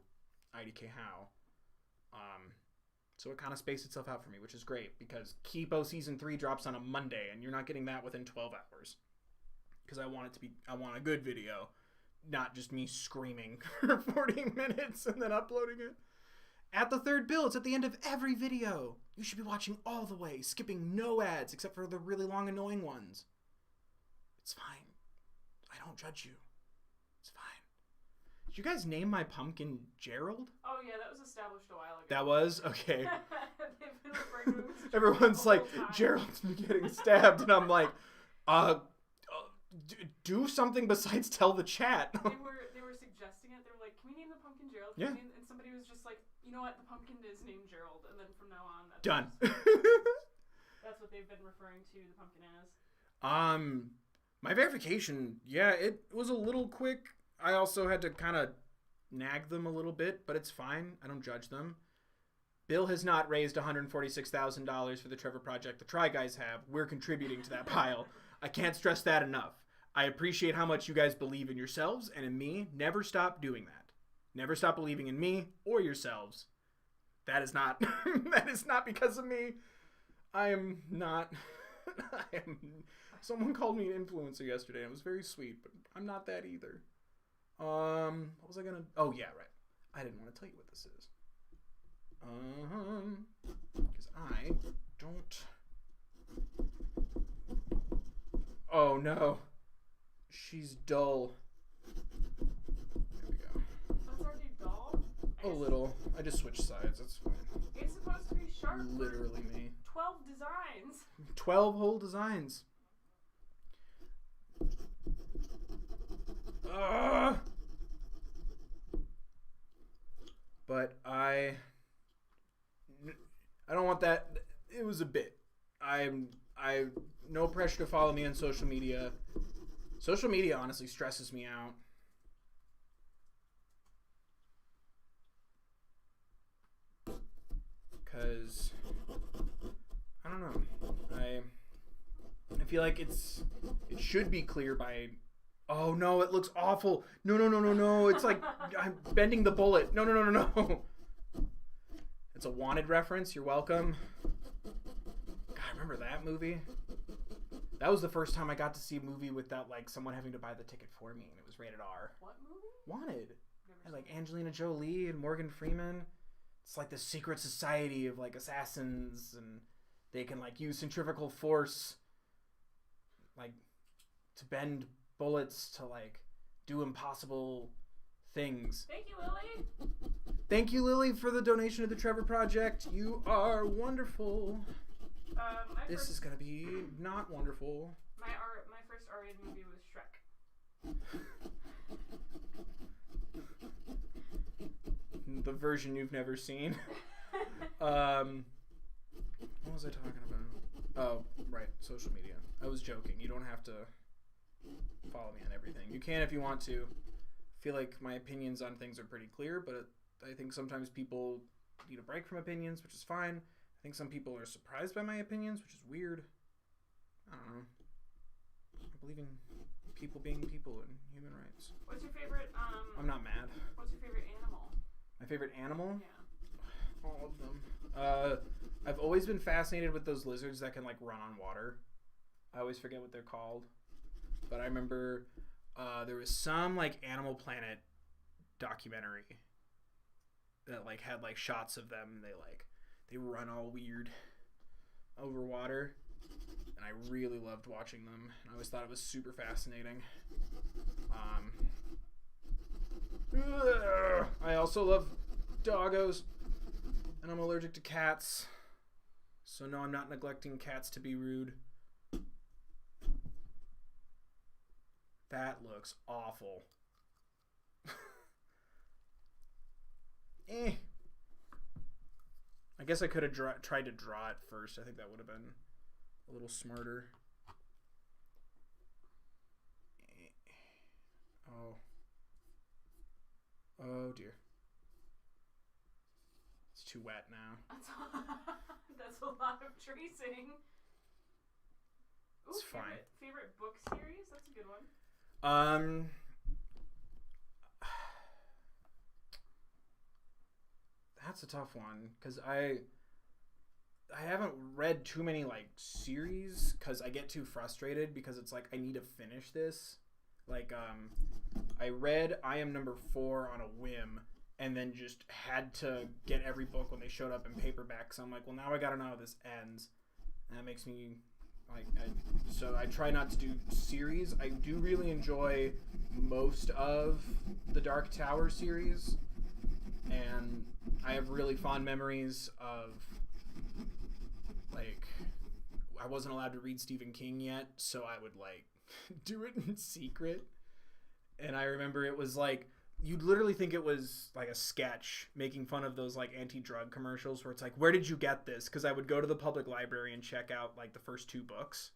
IDK How. So it kind of spaced itself out for me, which is great, because Kipo Season 3 drops on a Monday, and you're not getting that within 12 hours. Because I want a good video, not just me screaming for 40 minutes and then uploading it. At the Third Bill, it's at the end of every video. You should be watching all the way, skipping no ads, except for the really long, annoying ones. It's fine. I don't judge you. It's fine. Did you guys name my pumpkin Gerald? Oh yeah, that was established a while ago. That was? Okay. They've been referring to him as Everyone's like, the whole time. Gerald's getting stabbed, and I'm like, do something besides tell the chat. They were suggesting it. They were like, "Can we name the pumpkin Gerald?" Yeah. And somebody was just like, "You know what? The pumpkin is named Gerald." And then from now on, Done. That's what they've been referring to the pumpkin as. My verification, yeah, it was a little quick. I also had to kind of nag them a little bit, but it's fine. I don't judge them. Bill has not raised $146,000 for the Trevor Project. The Try Guys have. We're contributing to that pile. I can't stress that enough. I appreciate how much you guys believe in yourselves and in me. Never stop doing that. Never stop believing in me or yourselves. That is not that is not because of me. I am not someone called me an influencer yesterday. It was very sweet, but I'm not that either. What was I gonna? Oh yeah, right. I didn't want to tell you what this is. Because I don't. Oh no, she's dull. There we go. That's already dull. A little. I just switched sides. That's fine. It's supposed to be sharp. Literally me. 12 designs. 12 whole designs. But I don't want that. It was a bit. I no pressure to follow me on social media. Social media honestly stresses me out. Cause I don't know. I feel like it should be clear by. Oh no, it looks awful. No. It's like I'm bending the bullet. No. It's a Wanted reference. You're welcome. God, remember that movie? That was the first time I got to see a movie without like someone having to buy the ticket for me, and it was rated R. What movie? Wanted. And like Angelina Jolie and Morgan Freeman. It's like the secret society of like assassins, and they can like use centrifugal force, like, to bend bullets to like do impossible things. Thank you, Lily. Thank you, Lily, for the donation to the Trevor Project. You are wonderful. This is gonna be not wonderful. My first R-rated movie was Shrek. The version you've never seen. What was I talking about? Oh, right, social media. I was joking. You don't have to follow me on everything. You can if you want to. I feel like my opinions on things are pretty clear, but I think sometimes people need a break from opinions, which is fine. I think some people are surprised by my opinions, which is weird. I don't know. I believe in people being people and human rights. What's your favorite, I'm not mad. What's your favorite animal? My favorite animal? Yeah. All of them. I've always been fascinated with those lizards that can like run on water. I always forget what they're called. But I remember there was some like Animal Planet documentary that like had like shots of them. They run all weird over water, and I really loved watching them. I always thought it was super fascinating. I also love doggos, and I'm allergic to cats. So no, I'm not neglecting cats to be rude. That looks awful. I guess I could have tried to draw it first. I think that would have been a little smarter. Oh dear. It's too wet now. That's a lot of tracing. Ooh, It's fine. Favorite book series? That's a good one. That's a tough one because I haven't read too many like series because I get too frustrated because it's like I need to finish this. Like I read I Am Number 4 on a whim and then just had to get every book when they showed up in paperback. So I'm like, well, now I gotta know how this ends. And that makes me like so I try not to do series. I do really enjoy most of the Dark Tower series, and I have really fond memories of like I wasn't allowed to read Stephen King yet, so I would like do it in secret. And I remember it was like, you'd literally think it was like a sketch making fun of those like anti-drug commercials where it's like, where did you get this? Because I would go to the public library and check out like the first 2 books,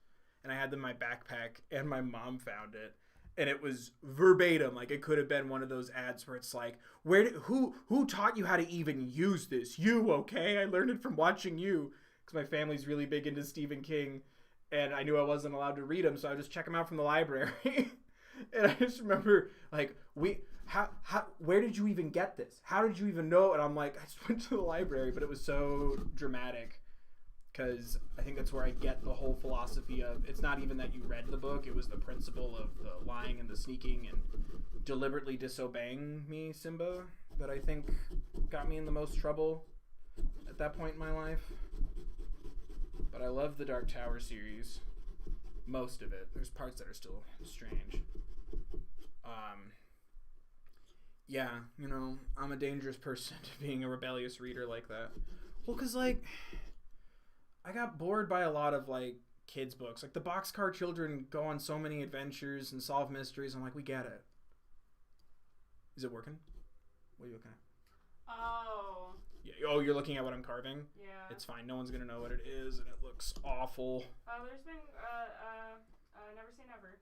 and I had them in my backpack, and my mom found it, and it was verbatim. Like, it could have been one of those ads where it's like, who taught you how to even use this? You, okay? I learned it from watching you, because my family's really big into Stephen King, and I knew I wasn't allowed to read them, so I would just check them out from the library. And I just remember, like, where did you even get this? How did you even know? And I'm like, I just went to the library, but it was so dramatic, because I think that's where I get the whole philosophy of, it's not even that you read the book, it was the principle of the lying and the sneaking and deliberately disobeying me, Simba, that I think got me in the most trouble at that point in my life. But I love the Dark Tower series. Most of it. There's parts that are still strange. Yeah, you know, I'm a dangerous person to being a rebellious reader like that. Well, because, like, I got bored by a lot of, like, kids' books. Like, the Boxcar Children go on so many adventures and solve mysteries. I'm like, we get it. Is it working? What are you looking at? Oh. Yeah. Oh, you're looking at what I'm carving? Yeah. It's fine. No one's going to know what it is, and it looks awful. There's been, Never Say Never.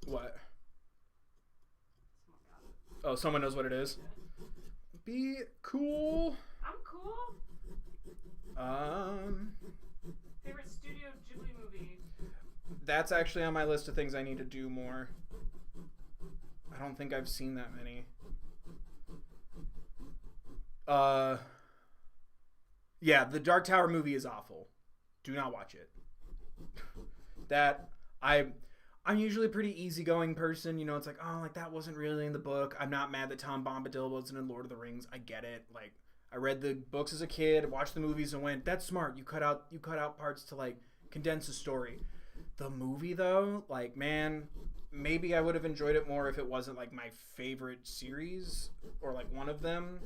What? Oh, someone knows what it is? Yeah. Be cool. I'm cool. Favorite Studio Ghibli movie? That's actually on my list of things I need to do more. I don't think I've seen that many. Yeah, the Dark Tower movie is awful. Do not watch it. I'm usually a pretty easygoing person, you know, it's like, oh, like, that wasn't really in the book. I'm not mad that Tom Bombadil wasn't in Lord of the Rings. I get it. Like, I read the books as a kid, watched the movies, and went, that's smart. You cut out parts to, like, condense a story. The movie, though, like, man, maybe I would have enjoyed it more if it wasn't, like, my favorite series, or, like, one of them,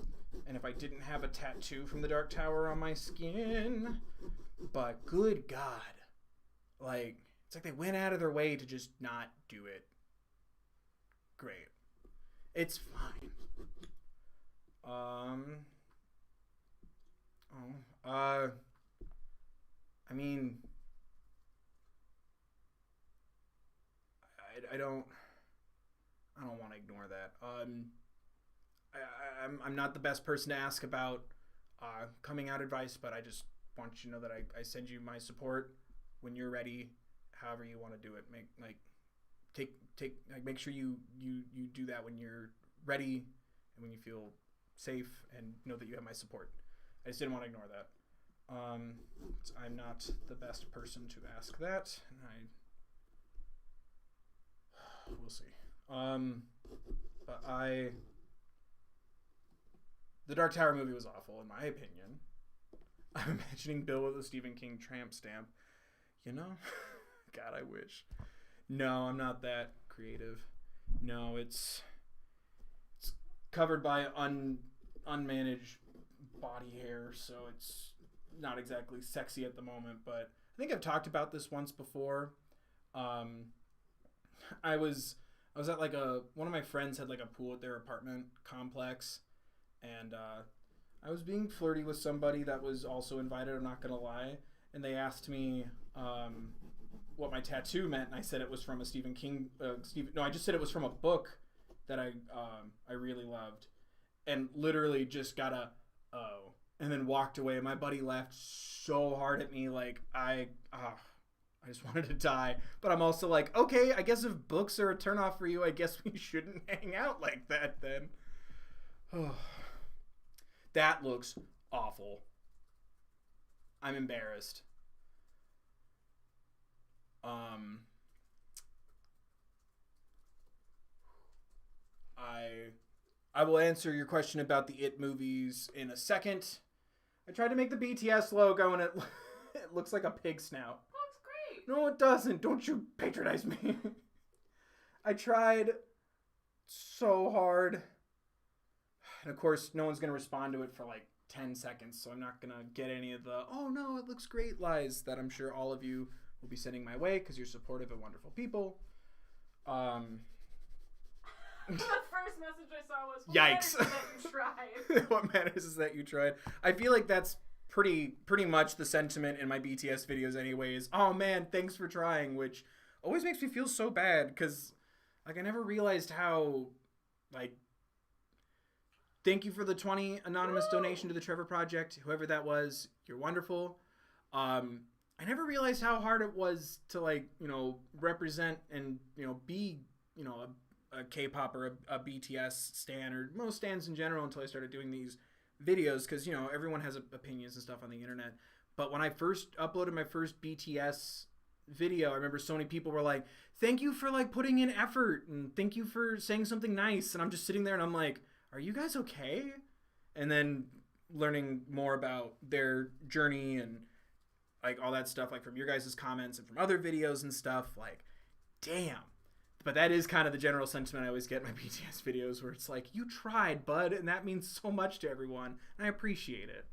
and if I didn't have a tattoo from the Dark Tower on my skin. But good God. Like, it's like they went out of their way to just not do it great. It's fine. I mean, I don't want to ignore that. I'm not the best person to ask about coming out advice, but I just want you to know that I send you my support when you're ready. However you want to do it, make sure you do that when you're ready and when you feel safe, and know that you have my support. I just didn't want to ignore that. I'm not the best person to ask that, and we'll see. But the Dark Tower movie was awful in my opinion. I'm imagining Bill with a Stephen King tramp stamp. You know? God, I wish. No, I'm not that creative. No, it's covered by unmanaged body hair, so it's not exactly sexy at the moment. But I think I've talked about this once before. I was at like one of my friends had like a pool at their apartment complex, and I was being flirty with somebody that was also invited. I'm not gonna lie, and they asked me what my tattoo meant, and I said it was from a Stephen King. I just said it was from a book that I really loved, and literally just got a oh, and then walked away. My buddy laughed so hard at me, like I just wanted to die. But I'm also like, okay, I guess if books are a turnoff for you, I guess we shouldn't hang out like that then. Oh, that looks awful. I'm embarrassed. I will answer your question about the It movies in a second. I tried to make the BTS logo and it looks like a pig snout. Looks great. No, it doesn't. Don't you patronize me. I tried so hard. And of course, no one's going to respond to it for like 10 seconds, so I'm not going to get any of the, oh no, it looks great lies that I'm sure all of you will be sending my way because you're supportive and wonderful people. The first message I saw was, yikes. What matters is that you tried. What matters is that you tried. I feel like that's pretty much the sentiment in my BTS videos anyways. Oh man, thanks for trying, which always makes me feel so bad because like I never realized how like thank you for the 20 anonymous donation to the Trevor Project, whoever that was. You're wonderful. I never realized how hard it was to like, you know, represent and, you know, be, you know, a K-pop or a BTS stan or most stans in general until I started doing these videos because, you know, everyone has opinions and stuff on the internet. But when I first uploaded my first BTS video, I remember so many people were like, thank you for like putting in effort and thank you for saying something nice. And I'm just sitting there and I'm like, are you guys okay? And then learning more about their journey and like all that stuff, like from your guys' comments and from other videos and stuff, like, damn. But that is kind of the general sentiment I always get in my BTS videos where it's like, you tried, bud, and that means so much to everyone, and I appreciate it.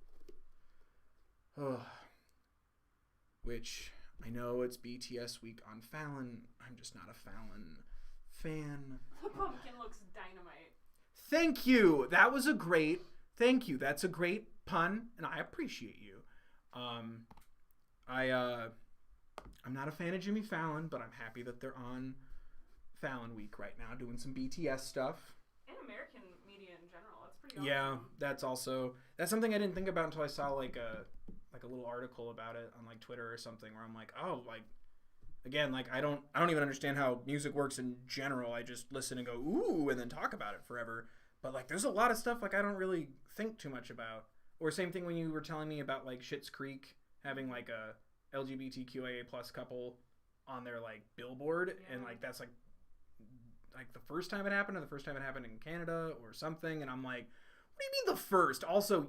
Which, I know it's BTS week on Fallon. I'm just not a Fallon fan. The pumpkin looks dynamite. Thank you! That was a great... Thank you. That's a great pun, and I appreciate you. I'm not a fan of Jimmy Fallon, but I'm happy that they're on Fallon week right now doing some BTS stuff. And American media in general. That's pretty awesome. Yeah, that's something I didn't think about until I saw like a little article about it on like Twitter or something where I'm like, oh, like again, like I don't even understand how music works in general. I just listen and go ooh and then talk about it forever. But like there's a lot of stuff like I don't really think too much about. Or same thing when you were telling me about like Schitt's Creek having like a LGBTQIA plus couple on their like billboard, and like that's like the first time it happened or the first time it happened in Canada or something, and I'm like, what do you mean the first? Also,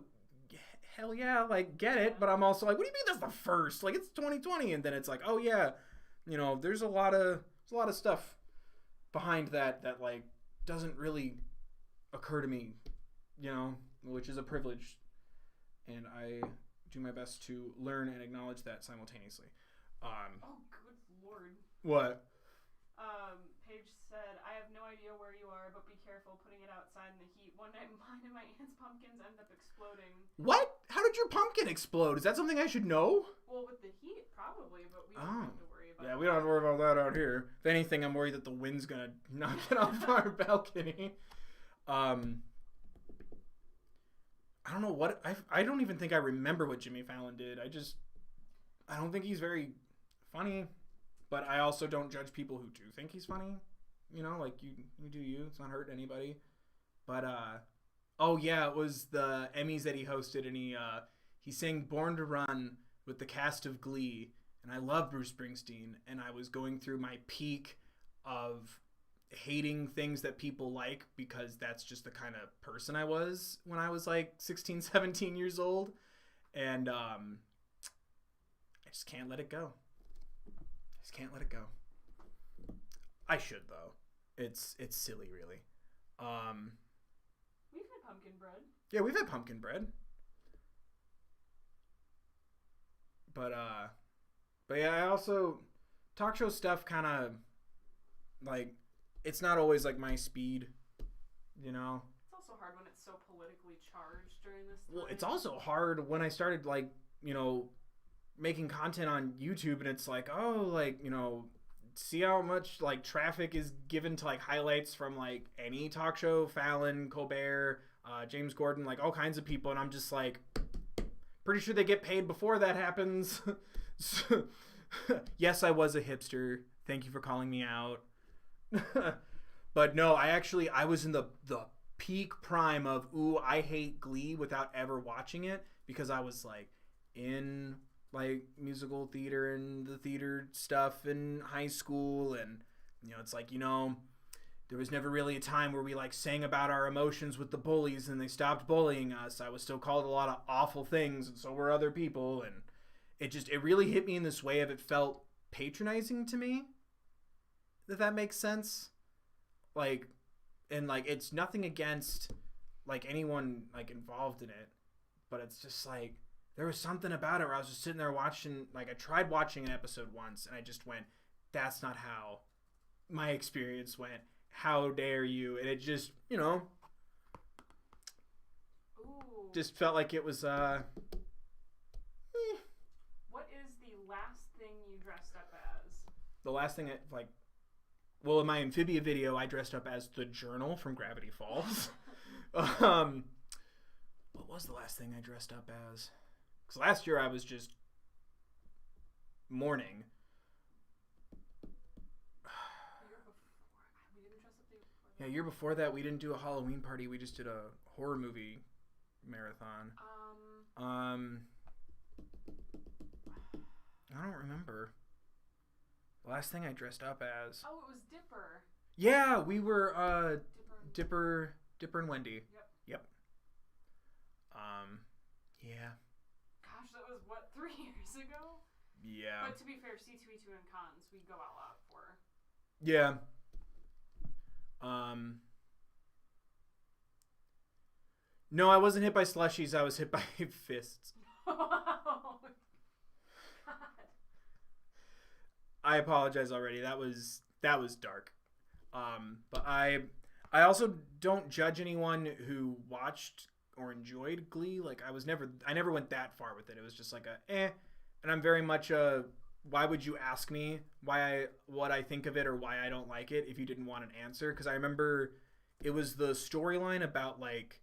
hell yeah, like get it, but I'm also like, what do you mean that's the first? Like it's 2020, and then it's like, oh yeah, you know, there's a lot of stuff behind that like doesn't really occur to me, you know, which is a privilege, and I do my best to learn and acknowledge that simultaneously. Oh, good lord. What? Paige said, I have no idea where you are, but be careful putting it outside in the heat. One night mine and my aunt's pumpkins ended up exploding. What? How did your pumpkin explode? Is that something I should know? Well, with the heat, probably, but we don't have to worry about it. Yeah, we don't have to worry about that out here. If anything, I'm worried that the wind's gonna knock it off our balcony. I don't know what... I don't even think I remember what Jimmy Fallon did. I don't think he's very funny. But I also don't judge people who do think he's funny. You know, like, you do you. It's not hurting anybody. But, oh, yeah, it was the Emmys that he hosted, and he sang Born to Run with the cast of Glee. And I love Bruce Springsteen, and I was going through my peak of hating things that people like because that's just the kind of person I was when I was, like, 16, 17 years old. And I just can't let it go. Can't let it go. I should though. It's silly, really. We've had pumpkin bread. Yeah, we've had pumpkin bread. But yeah, I also talk show stuff kind of like it's not always like my speed, you know. It's also hard when it's so politically charged during this time. Well, it's also hard when I started like, you know, making content on YouTube, and it's like, oh, like, you know, see how much like traffic is given to like highlights from like any talk show, Fallon, Colbert, James Gordon, like all kinds of people, and I'm just like, pretty sure they get paid before that happens. Yes, I was a hipster. Thank you for calling me out. But no, I was in the peak prime of ooh, I hate Glee without ever watching it because I was like in like musical theater and the theater stuff in high school, and you know, it's like, you know, there was never really a time where we like sang about our emotions with the bullies and they stopped bullying us. I was still called a lot of awful things, and so were other people, and it really hit me in this way of it felt patronizing to me, if that makes sense. Like, and like it's nothing against like anyone like involved in it, but it's just like there was something about it where I was just sitting there watching, like I tried watching an episode once and I just went, that's not how my experience went. How dare you? And it just, Ooh. just felt like it was, What is the last thing you dressed up as? the last thing well, in my Amphibia video, I dressed up as the Journal from Gravity Falls. What was the last thing I dressed up as? Because last year I was just mourning. Year before that we didn't do a Halloween party. We just did a horror movie marathon. I don't remember. The last thing I dressed up as. Oh, it was Dipper. Yeah, we were Dipper and Wendy. Yep. Yeah. Gosh, that was what, 3 years ago? Yeah. But to be fair, C2E2 and cons we go all out for. Yeah. No, I wasn't hit by slushies. I was hit by fists. Oh, God. I apologize already. That was dark. But I also don't judge anyone who watched or enjoyed Glee. Like I never went that far with it. It was just like and I'm very much why would you ask me what I think of it or why I don't like it if you didn't want an answer? Because I remember it was the storyline about like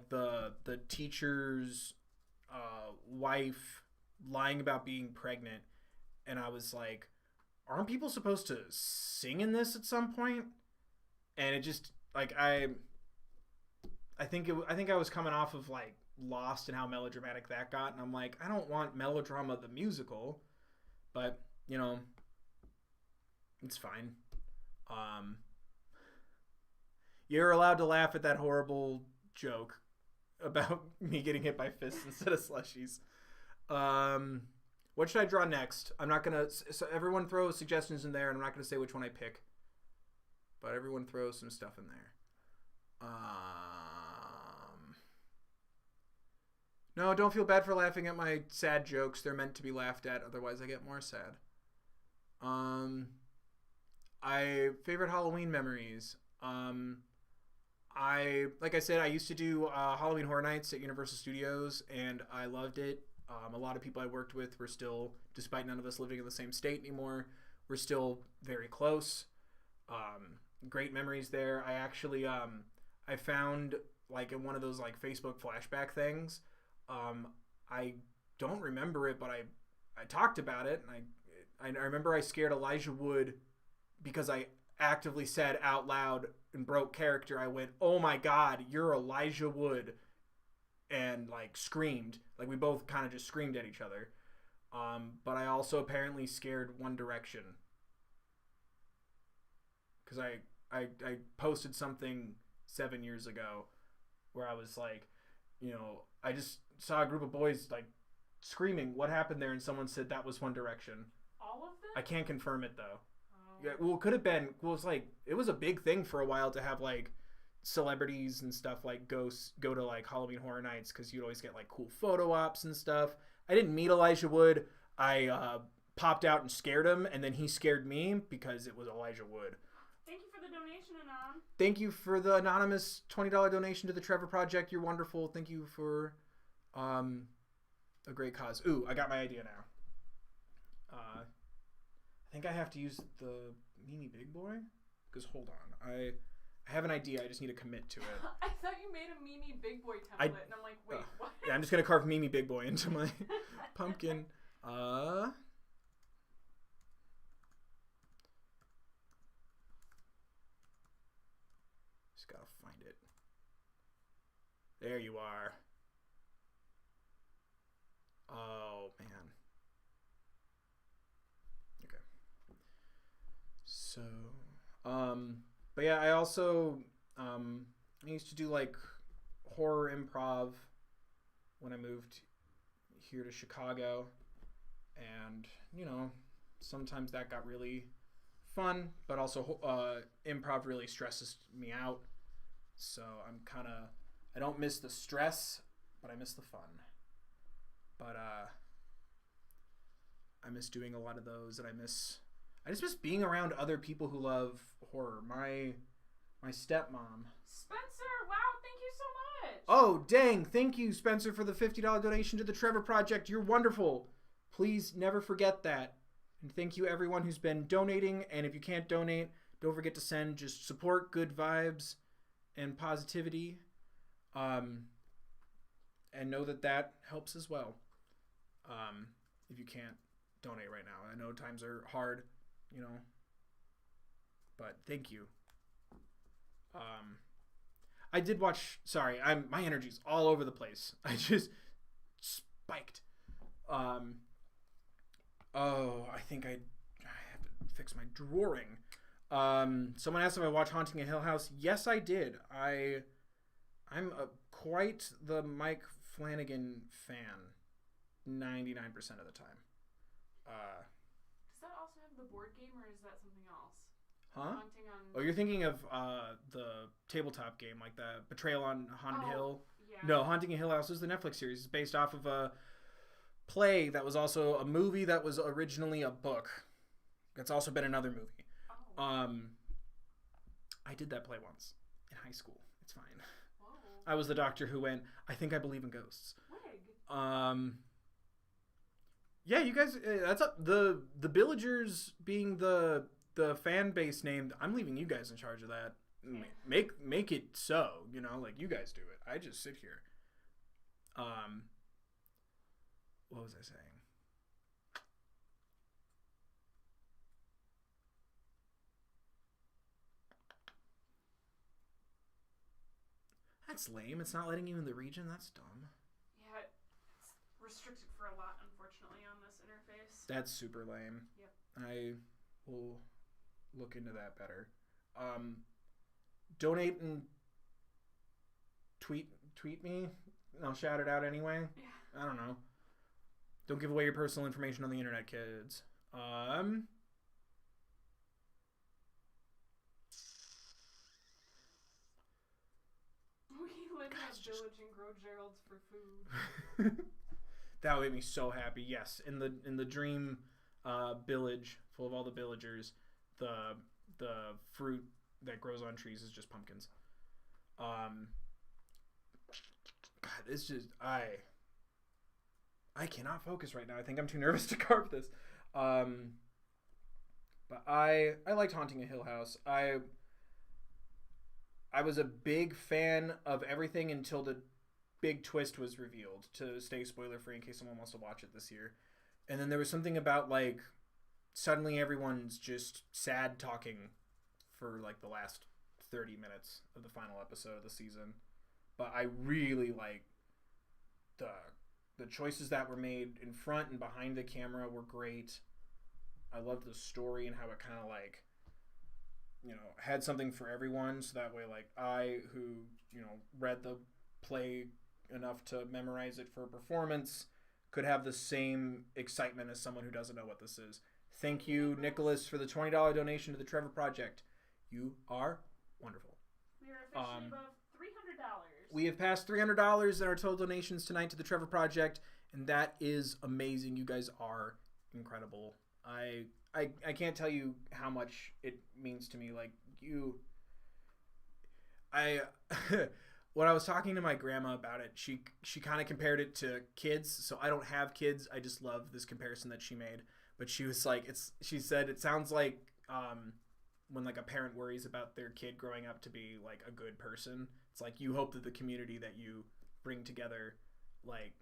the teacher's wife lying about being pregnant, and I was like, aren't people supposed to sing in this at some point? And it just like I think I was coming off of like Lost and how melodramatic that got, and I'm like, I don't want melodrama the musical, but you know, it's fine. You're allowed to laugh at that horrible joke about me getting hit by fists instead of slushies. What should I draw next? I'm not gonna. So everyone throw suggestions in there, and I'm not gonna say which one I pick, but everyone throw some stuff in there. No, don't feel bad for laughing at my sad jokes. They're meant to be laughed at. Otherwise, I get more sad. Favorite Halloween memories. Like I said, I used to do Halloween Horror Nights at Universal Studios, and I loved it. A lot of people I worked with were still, despite none of us living in the same state anymore, we're still very close. Great memories there. I actually, I found like in one of those like Facebook flashback things. I don't remember it, but I talked about it, and I remember I scared Elijah Wood because I actively said out loud and broke character. I went, "Oh my God, you're Elijah Wood," and like screamed. Like we both kind of just screamed at each other. But I also apparently scared One Direction because I posted something 7 years ago where I was like, you know, I just saw a group of boys like screaming, "What happened there?" And someone said that was One Direction. All of them? I can't confirm it though. Oh. Yeah, well, it could have been. Well, it was a big thing for a while to have like celebrities and stuff like go to like Halloween Horror Nights because you'd always get like cool photo ops and stuff. I didn't meet Elijah Wood. I popped out and scared him, and then he scared me because it was Elijah Wood. Thank you for the donation, Anon. Thank you for the anonymous $20 donation to the Trevor Project. You're wonderful. Thank you for a great cause. Ooh, I got my idea now. I think I have to use the Mimi Big Boy because hold on, I have an idea. I just need to commit to it. I thought you made a Mimi Big Boy template, and I'm like, wait, what? Yeah, I'm just gonna carve Mimi Big Boy into my pumpkin. Just gotta find it. There you are. Oh man. Okay. So, but yeah, I also I used to do like horror improv when I moved here to Chicago, and you know, sometimes that got really fun, but also improv really stresses me out. So I don't miss the stress, but I miss the fun. But I miss doing a lot of those, and I just miss being around other people who love horror. My stepmom. Spencer, wow, thank you so much. Oh, dang. Thank you, Spencer, for the $50 donation to the Trevor Project. You're wonderful. Please never forget that. And thank you, everyone who's been donating. And if you can't donate, don't forget to send. Just support good vibes and positivity. And know that helps as well. If you can't donate right now. I know times are hard, but thank you. I did watch. Sorry, my energy's all over the place. I just spiked. I think I have to fix my drawing. Someone asked if I watched Haunting a Hill House. Yes, I did. I'm quite the Mike Flanagan fan. 99% of the time. Does that also have the board game, or is that something else? Huh? Haunting on... Oh, you're thinking of the tabletop game, like the Betrayal on Haunted Hill? Yeah. No, Haunting a Hill House is the Netflix series. It's based off of a play that was also a movie that was originally a book. It's also been another movie. Oh. I did that play once in high school. It's fine. Whoa. I was the doctor who went, I think I believe in ghosts. Wig. Yeah, you guys, that's up. The Billagers being the fan base name, I'm leaving you guys in charge of that. Make it so, like you guys do it. I just sit here. What was I saying? That's lame. It's not letting you in the region. That's dumb. Yeah, it's restricted for a lot, unfortunately, on this interface. That's super lame. Yep. I will look into that better. Donate and tweet me. And I'll shout it out anyway. Yeah. I don't know. Don't give away your personal information on the internet, kids. We live in a village and grow Geralds for food. That would make me so happy. Yes, in the dream village full of all the villagers, the fruit that grows on trees is just pumpkins. God, it's just I cannot focus right now. I think I'm too nervous to carve this. But I liked Haunting a Hill House. I was a big fan of everything until the big twist was revealed, to stay spoiler free in case someone wants to watch it this year. And then there was something about like suddenly everyone's just sad talking for like the last 30 minutes of the final episode of the season. But I really like the choices that were made in front and behind the camera were great. I loved the story and how it kind of like, had something for everyone. So that way, like I, who, read the play enough to memorize it for a performance, could have the same excitement as someone who doesn't know what this is. Thank you, Nicholas, for the $20 donation to the Trevor Project. You are wonderful. We are officially above $300. We have passed $300 in our total donations tonight to the Trevor Project, and that is amazing. You guys are incredible. I can't tell you how much it means to me. Like when I was talking to my grandma about it, she kind of compared it to kids. So I don't have kids. I just love this comparison that she made. But she was like, she said it sounds like when like a parent worries about their kid growing up to be like a good person. It's like you hope that the community that you bring together like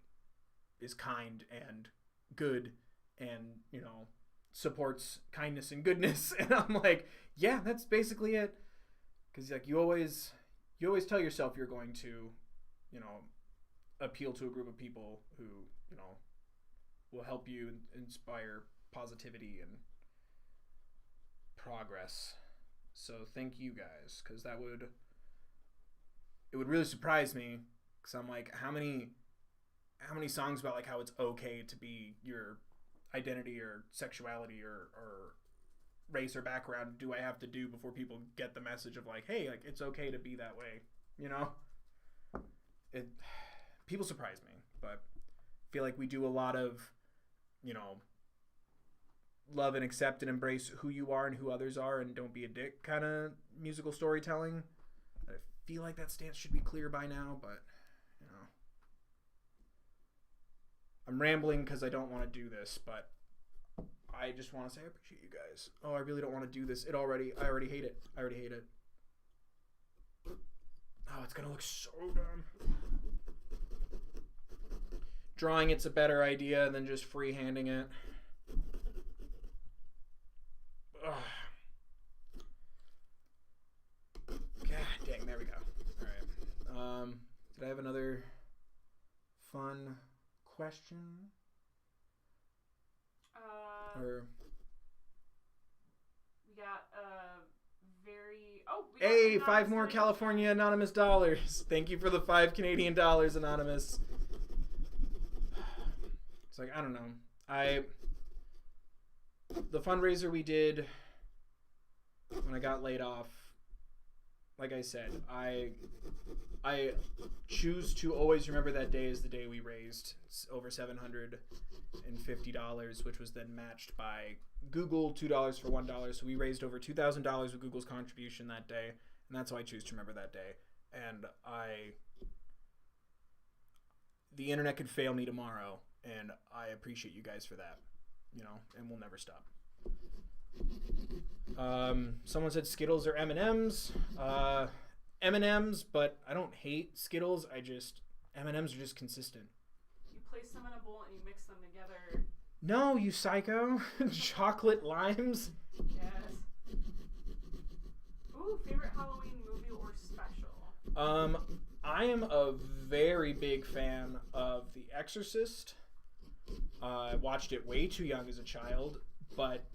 is kind and good and supports kindness and goodness. And I'm like, yeah, that's basically it. Because like you always tell yourself you're going to appeal to a group of people who will help you inspire positivity and progress. So thank you guys, because it would really surprise me, because I'm like, how many songs about like how it's okay to be your identity or sexuality or race or background do I have to do before people get the message of like, hey, like it's okay to be that way, People surprise me, but feel like we do a lot of, love and accept and embrace who you are and who others are and don't be a dick kind of musical storytelling. I feel like that stance should be clear by now, but, I'm rambling because I don't want to do this, but I just want to say I appreciate you guys. Oh, I really don't want to do this. I already hate it. Oh, it's going to look so dumb. Drawing it's a better idea than just freehanding it. Ugh. God dang, there we go. All right. Did I have another fun question? Or we got hey, 5 more California Anonymous dollars. Thank you for the 5 Canadian dollars, Anonymous. It's like, I don't know. The fundraiser we did when I got laid off, like I said, I choose to always remember that day as the day we raised over $750, which was then matched by Google, $2 for $1. So we raised over $2,000 with Google's contribution that day, and that's how I choose to remember that day. And the internet could fail me tomorrow, and I appreciate you guys for that, and we'll never stop. Someone said Skittles or M&Ms. M&Ms, but I don't hate Skittles. M&Ms are just consistent. You place them in a bowl and you mix them together. No, you psycho. Chocolate limes. Yes. Ooh, favorite Halloween movie or special? I am a very big fan of The Exorcist. I watched it way too young as a child, but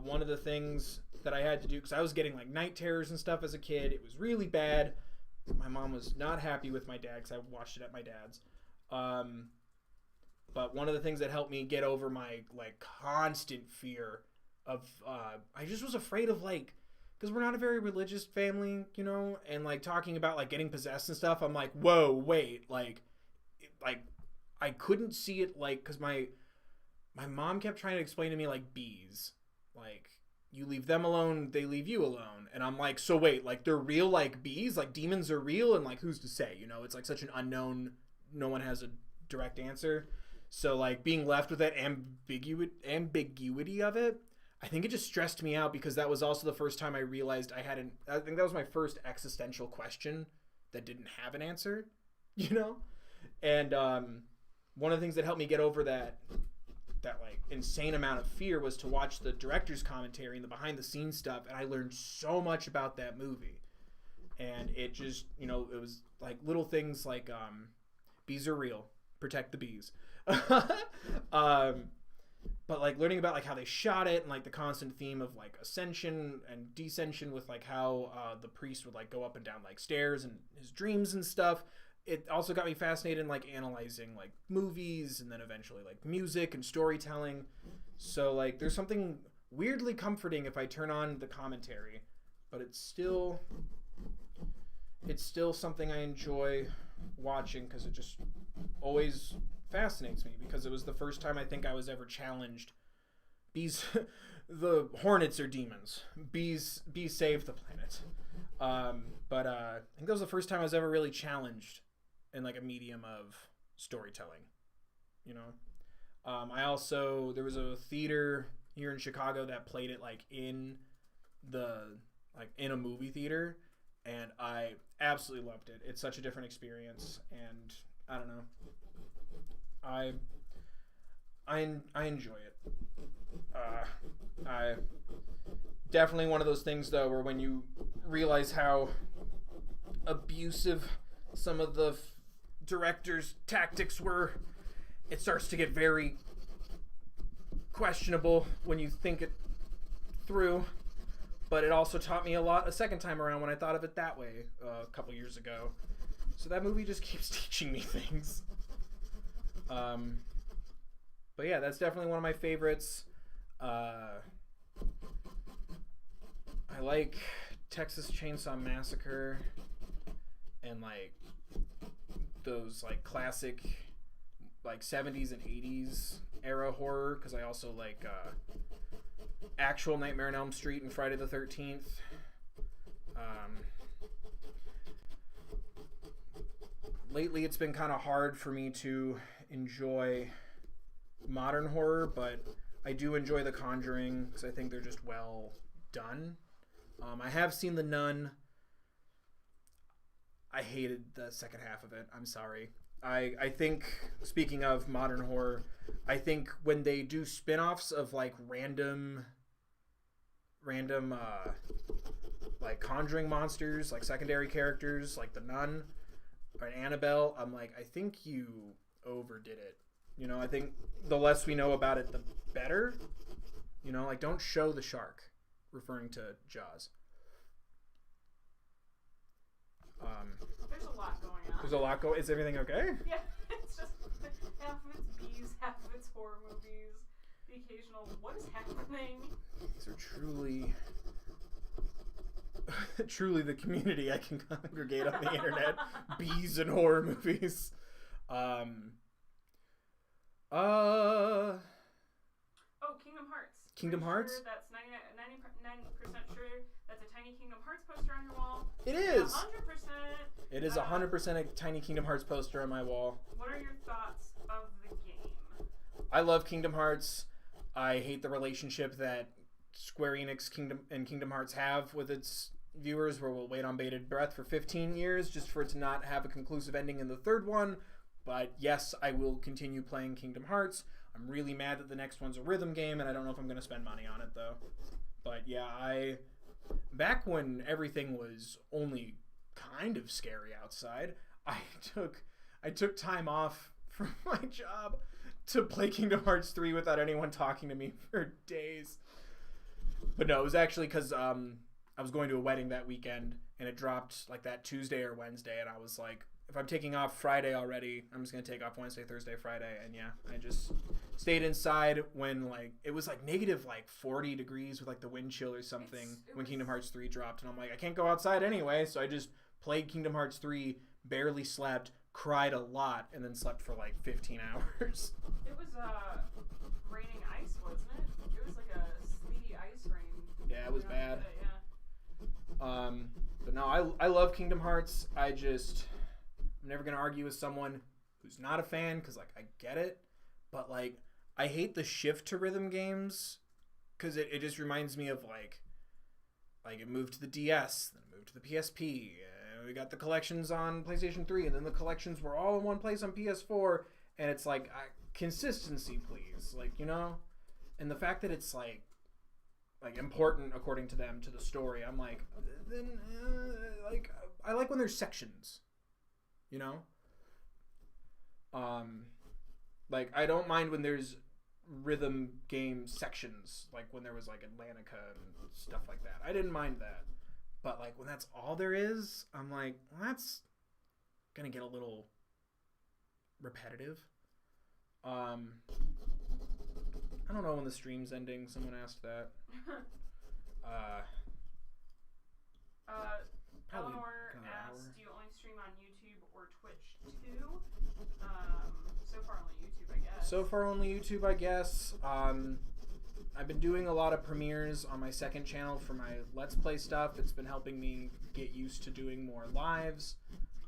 one of the things that I had to do, because I was getting like night terrors and stuff as a kid, it was really bad. My mom was not happy with my dad because I watched it at my dad's. But one of the things that helped me get over my like constant fear of, I just was afraid of because we're not a very religious family, and like talking about like getting possessed and stuff. I'm like, whoa, wait, like I couldn't see it because my mom kept trying to explain to me like bees, like you leave them alone, they leave you alone. And I'm like, so wait, like they're real like bees, like demons are real, and like who's to say, it's like such an unknown, no one has a direct answer. So like being left with that ambiguity of it, I think it just stressed me out because that was also the first time I realized I think that was my first existential question that didn't have an answer, And one of the things that helped me get over that like insane amount of fear was to watch the director's commentary and the behind the scenes stuff, and I learned so much about that movie. And it just, it was like little things like bees are real, protect the bees. But like learning about like how they shot it and like the constant theme of like ascension and descension with like how the priest would like go up and down like stairs and his dreams and stuff. It also got me fascinated in like analyzing like movies and then eventually like music and storytelling. So like there's something weirdly comforting if I turn on the commentary, but it's still something I enjoy watching because it just always fascinates me, because it was the first time I think I was ever challenged. Bees, the hornets are demons. Bees save the planet. But I think that was the first time I was ever really challenged in like a medium of storytelling, there was a theater here in Chicago that played it like in a movie theater, and I absolutely loved it. It's such a different experience, and I don't know, I enjoy it. I definitely one of those things though where when you realize how abusive some of the director's tactics were, it starts to get very questionable when you think it through. But it also taught me a lot a second time around when I thought of it that way a couple years ago. So that movie just keeps teaching me things. But yeah, that's definitely one of my favorites. I like Texas Chainsaw Massacre and like those like classic like 70s and 80s era horror, because I also like actual Nightmare on Elm Street and Friday the 13th. Lately it's been kind of hard for me to enjoy modern horror, but I do enjoy The Conjuring because I think they're just well done. I have seen The Nun. I hated the second half of it. I'm sorry. I think, speaking of modern horror, I think when they do spin-offs of like random like Conjuring monsters, like secondary characters, like The Nun or Annabelle, I'm like, I think you overdid it. You know, I think the less we know about it, the better. You know, like, don't show the shark, referring to Jaws. There's a lot going on. There's a lot going. Is everything okay? Yeah, it's just half of it's bees, half of it's horror movies. The occasional, what is happening? These are truly the community I can congregate on the internet. Bees and horror movies. Oh, Kingdom Hearts. Kingdom Pretty Hearts? Sure that's 99% sure that's a tiny Kingdom Hearts poster on your wall. It is. 100%. It is 100% a tiny Kingdom Hearts poster on my wall. What are your thoughts of the game? I love Kingdom Hearts. I hate the relationship that Square Enix Kingdom Hearts have with its viewers, where we'll wait on bated breath for 15 years just for it to not have a conclusive ending in the third one. But yes, I will continue playing Kingdom Hearts. I'm really mad that the next one's a rhythm game, and I don't know if I'm going to spend money on it, though. But yeah, back when everything was only kind of scary outside, I took time off from my job to play Kingdom Hearts 3 without anyone talking to me for days. But no, it was actually because I was going to a wedding that weekend, and it dropped like that Tuesday or Wednesday, and I was like, if I'm taking off Friday already, I'm just going to take off Wednesday, Thursday, Friday. And yeah, I just stayed inside when like it was like negative like 40 degrees with like the wind chill or something when Kingdom Hearts 3 dropped. And I'm like, I can't go outside anyway. So I just played Kingdom Hearts 3, barely slept, cried a lot, and then slept for like 15 hours. It was raining ice, wasn't it? It was like a sleety ice rain. Yeah, it was bad. Yeah. But no, I love Kingdom Hearts. I'm never going to argue with someone who's not a fan, because, like, I get it. But, like, I hate the shift to rhythm games, because it just reminds me of, like it moved to the DS, then it moved to the PSP. We got the collections on PlayStation 3, and then the collections were all in one place on PS4. And it's like, consistency, please. Like, you know? And the fact that it's, like important, according to them, to the story, I'm like, then, I like when there's sections. You know? Like, I don't mind when there's rhythm game sections, like when there was, like, Atlantica and stuff like that. I didn't mind that. But, like, when that's all there is, I'm like, well, that's gonna get a little repetitive. I don't know when the stream's ending. Someone asked that. Eleanor asked, do you only stream on YouTube or Twitch too? So far only YouTube, I guess. So far only YouTube, I guess. I've been doing a lot of premieres on my second channel for my Let's Play stuff. It's been helping me get used to doing more lives.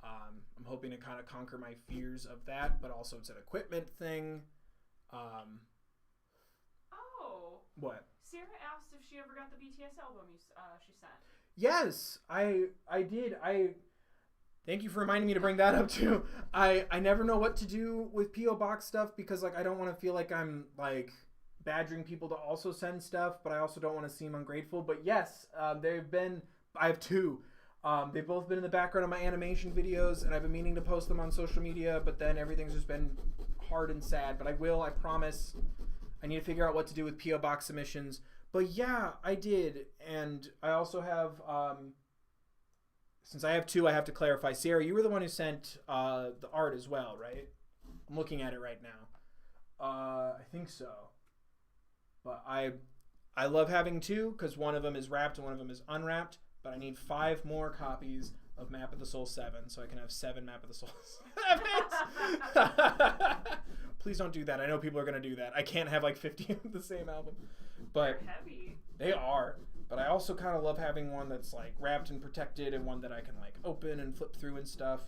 I'm hoping to kind of conquer my fears of that, but also it's an equipment thing. Oh. What? Sarah asked if she ever got the BTS album she sent. Yes, I did. Thank you for reminding me to bring that up too. I never know what to do with P.O. Box stuff, because like I don't want to feel like I'm like badgering people to also send stuff, but I also don't want to seem ungrateful. But yes, I have two. They've both been in the background of my animation videos, and I've been meaning to post them on social media, but then everything's just been hard and sad. But I will, I promise. I need to figure out what to do with P.O. Box submissions. But yeah, I did. And I also have, since I have two, I have to clarify. Sierra, you were the one who sent the art as well, right? I'm looking at it right now. I think so. But I love having two, because one of them is wrapped and one of them is unwrapped. But I need 5 more copies of Map of the Soul 7, so I can have 7 Map of the Soul 7s. Please don't do that. I know people are going to do that. I can't have like 50 of the same album. But They're heavy. they are. But I also kind of love having one that's like wrapped and protected and one that I can like open and flip through and stuff.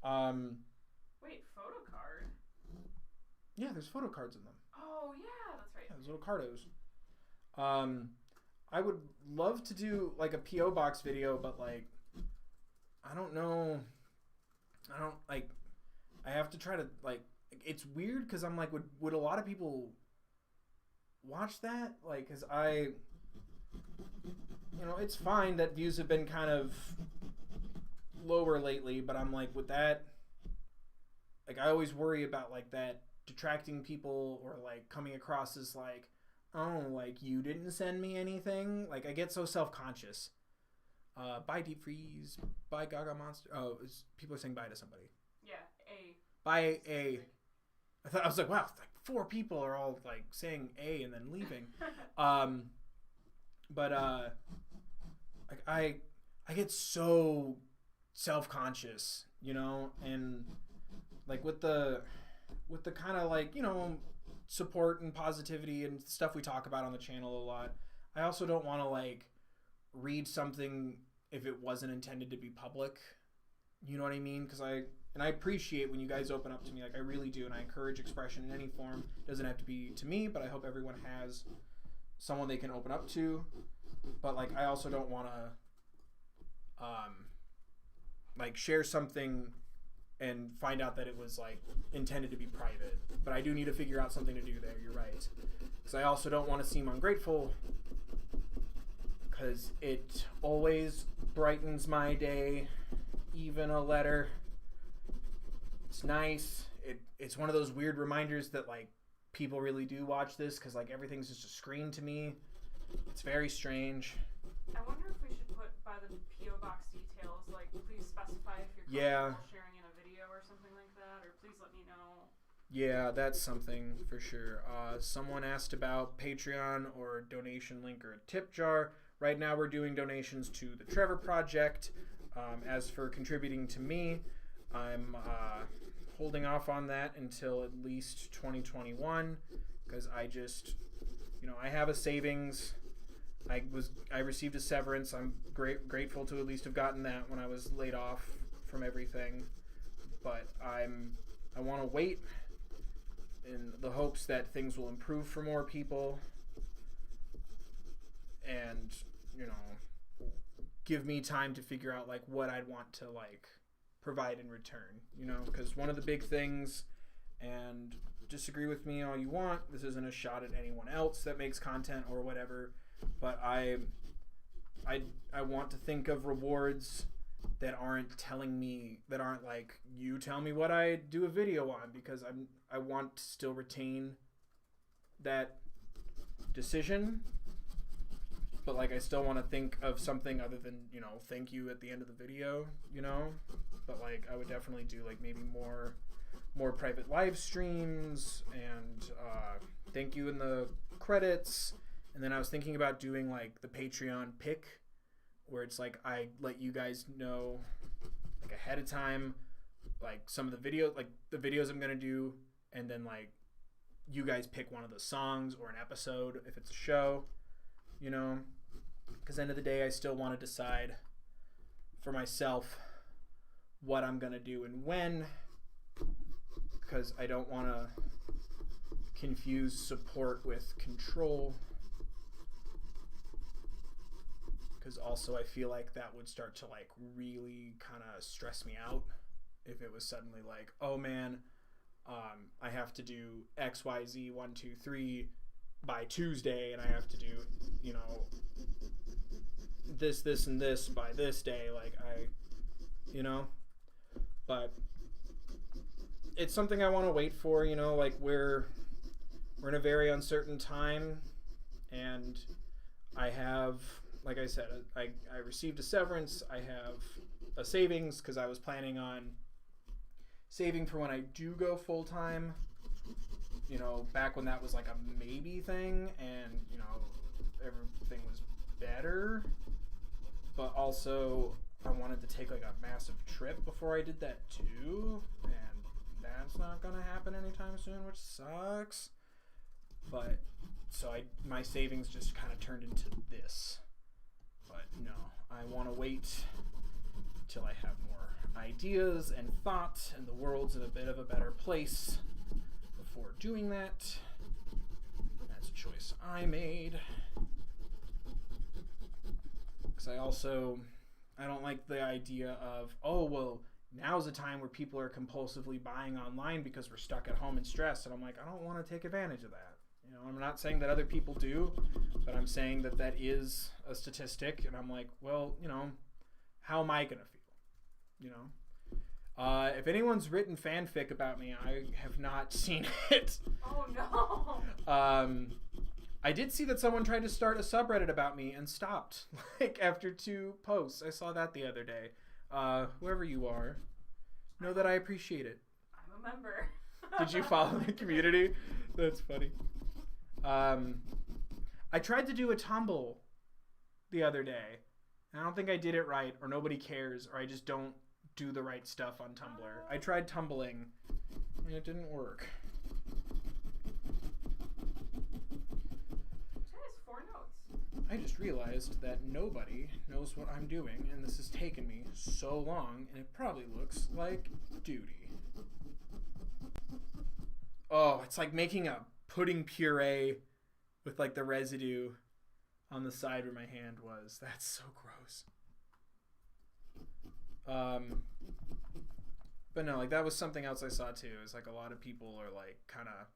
Wait, photo card? Yeah, there's photo cards in them. Oh, yeah, that's right. Yeah, those little cardos. I would love to do like a P.O. box video, but like, I don't know. I have to try to like, it's weird because I'm like, would a lot of people watch that? Like, because it's fine that views have been kind of lower lately, but I'm like, with that, like, I always worry about like that detracting people or like coming across as like, oh, like you didn't send me anything. Like I get so self-conscious. Bye Deep Freeze, bye Gaga Monster. Oh, people are saying bye to somebody. Yeah, A. Bye A. I was like, wow, like 4 people are all like saying A and then leaving. But like I get so self-conscious, and like with the kind of like, support and positivity and stuff we talk about on the channel a lot. I also don't want to like read something if it wasn't intended to be public. You know what I mean? Because I appreciate when you guys open up to me, like I really do, and I encourage expression in any form. It doesn't have to be to me, but I hope everyone has someone they can open up to. But like I also don't want to like share something and find out that it was like intended to be private. But I do need to figure out something to do there. You're right. Because I also don't want to seem ungrateful, because it always brightens my day. Even a letter. It's nice. It's one of those weird reminders that like people really do watch this, because like everything's just a screen to me. It's very strange. I wonder if we should put by the P.O. box details, like please specify if you're comfortable sharing in a video or something like that, or please let me know. Yeah, that's something for sure. Someone asked about Patreon or donation link or a tip jar. Right now we're doing donations to the Trevor Project. As for contributing to me, I'm holding off on that until at least 2021, because I just, I have a savings. I received a severance. I'm grateful to at least have gotten that when I was laid off from everything. But I want to wait in the hopes that things will improve for more people, and give me time to figure out like what I'd want to like provide in return, because one of the big things, and disagree with me all you want, this isn't a shot at anyone else that makes content or whatever, but I want to think of rewards that aren't like, you tell me what I do a video on, because I want to still retain that decision. But like I still want to think of something other than, thank you at the end of the video, But like I would definitely do like maybe more private live streams and thank you in the credits. And then I was thinking about doing like the Patreon pick, where it's like I let you guys know like ahead of time, like some of the videos I'm gonna do, and then like you guys pick one of the songs or an episode if it's a show, because end of the day I still want to decide for myself what I'm gonna do and when, because I don't want to confuse support with control, because also I feel like that would start to like really kind of stress me out if it was suddenly like, oh man, I have to do XYZ 1 2 3 by Tuesday, and I have to do this and this by this day, like but it's something I want to wait for, like we're in a very uncertain time, and I have, like I said, I received a severance. I have a savings because I was planning on saving for when I do go full time, back when that was like a maybe thing, and everything was better. But also I wanted to take like a massive trip before I did that too, and that's not gonna happen anytime soon, which sucks. But so my savings just kind of turned into this. But no, I want to wait till I have more ideas and thought, and the world's in a bit of a better place before doing that. That's a choice I made. Because I don't like the idea of, oh, well, now's a time where people are compulsively buying online because we're stuck at home and stressed. And I'm like, I don't want to take advantage of that. You know, I'm not saying that other people do, but I'm saying that that is a statistic. And I'm like, well, you know, how am I going to feel? You know? If anyone's written fanfic about me, I have not seen it. Oh, no. I did see that someone tried to start a subreddit about me and stopped, like, after 2 posts. I saw that the other day. Whoever you are, know that I appreciate it. I'm a member. Did you follow the community? That's funny. I tried to do a tumble the other day. I don't think I did it right, or nobody cares, or I just don't do the right stuff on Tumblr. I tried tumbling, and it didn't work. That has 4 notes. I just realized that nobody knows what I'm doing, and this has taken me so long, and it probably looks like duty. Oh, it's like making a pudding puree with like the residue on the side where my hand was. That's so gross. But no, like that was something else I saw too. It's like a lot of people are like kind of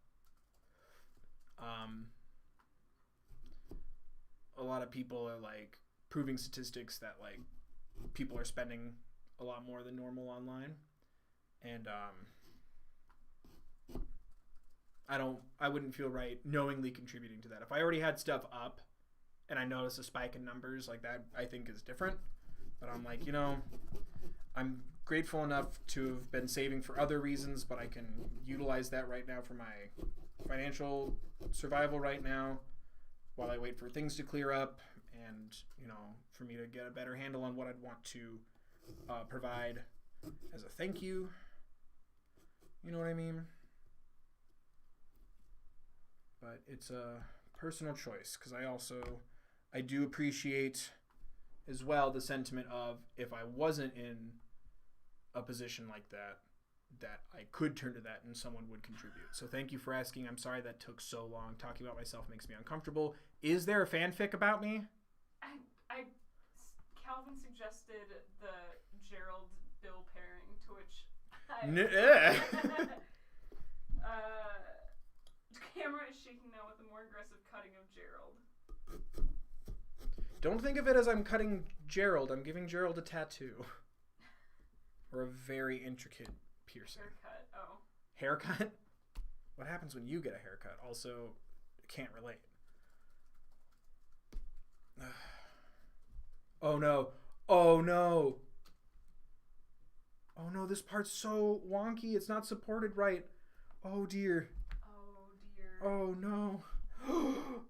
a lot of people are like proving statistics that like people are spending a lot more than normal online. And I wouldn't feel right knowingly contributing to that. If I already had stuff up and I notice a spike in numbers, like that I think is different. But I'm like, you know, I'm grateful enough to have been saving for other reasons, but I can utilize that right now for my financial survival right now while I wait for things to clear up and, you know, for me to get a better handle on what I'd want to provide as a thank you. You know what I mean? But it's a personal choice, because I do appreciate as well the sentiment of, if I wasn't in a position like that I could turn to that and someone would contribute. So thank you for asking. I'm sorry that took so long. Talking about myself makes me uncomfortable. Is there a fanfic about me? Calvin suggested the Gerald Bill pairing, to which camera is shaking now with a more aggressive cutting of Gerald. Don't think of it as I'm cutting Gerald. I'm giving Gerald a tattoo. Or a very intricate piercing. Haircut. Oh. Haircut? What happens when you get a haircut? Also, can't relate. Oh no. Oh no. Oh no, this part's so wonky. It's not supported right. Oh dear. Oh dear. Oh no.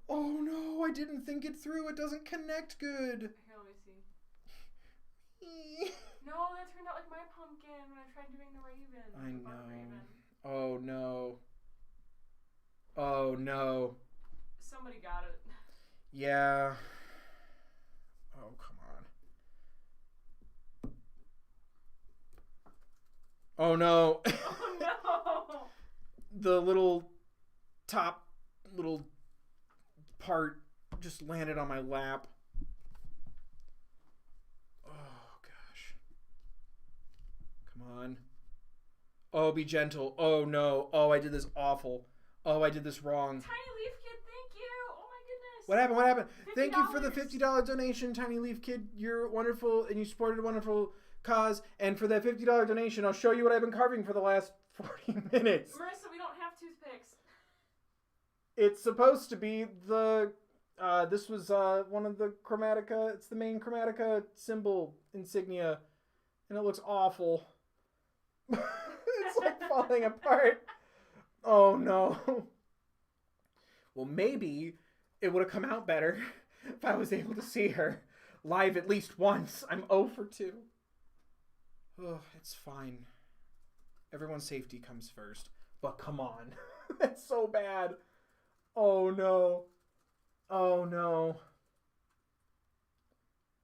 Oh no, I didn't think it through. It doesn't connect good. Here, let me see. No, that turned out like my pumpkin when I tried doing the raven. I the know. Raven. Oh no. Oh no. Somebody got it. Yeah. Oh, come on. Oh no. Oh no. The little top little part just landed on my lap. Oh gosh. Come on. Oh, be gentle. Oh no. Oh, I did this awful. Oh, I did this wrong. Tiny Leaf Kid, thank you. Oh my goodness. What happened? What happened? $50. Thank you for the $50 donation, Tiny Leaf Kid. You're wonderful and you supported a wonderful cause. And for that $50 donation, I'll show you what I've been carving for the last 40 minutes. Marissa, we don't have toothpicks. It's supposed to be the this was one of the Chromatica. It's the main Chromatica symbol insignia, and it looks awful. It's like falling apart. Oh no. Well, maybe it would have come out better if I was able to see her live at least once. I'm 0 for 2. Oh, it's fine. Everyone's safety comes first. But come on. That's so bad. Oh, no. Oh, no.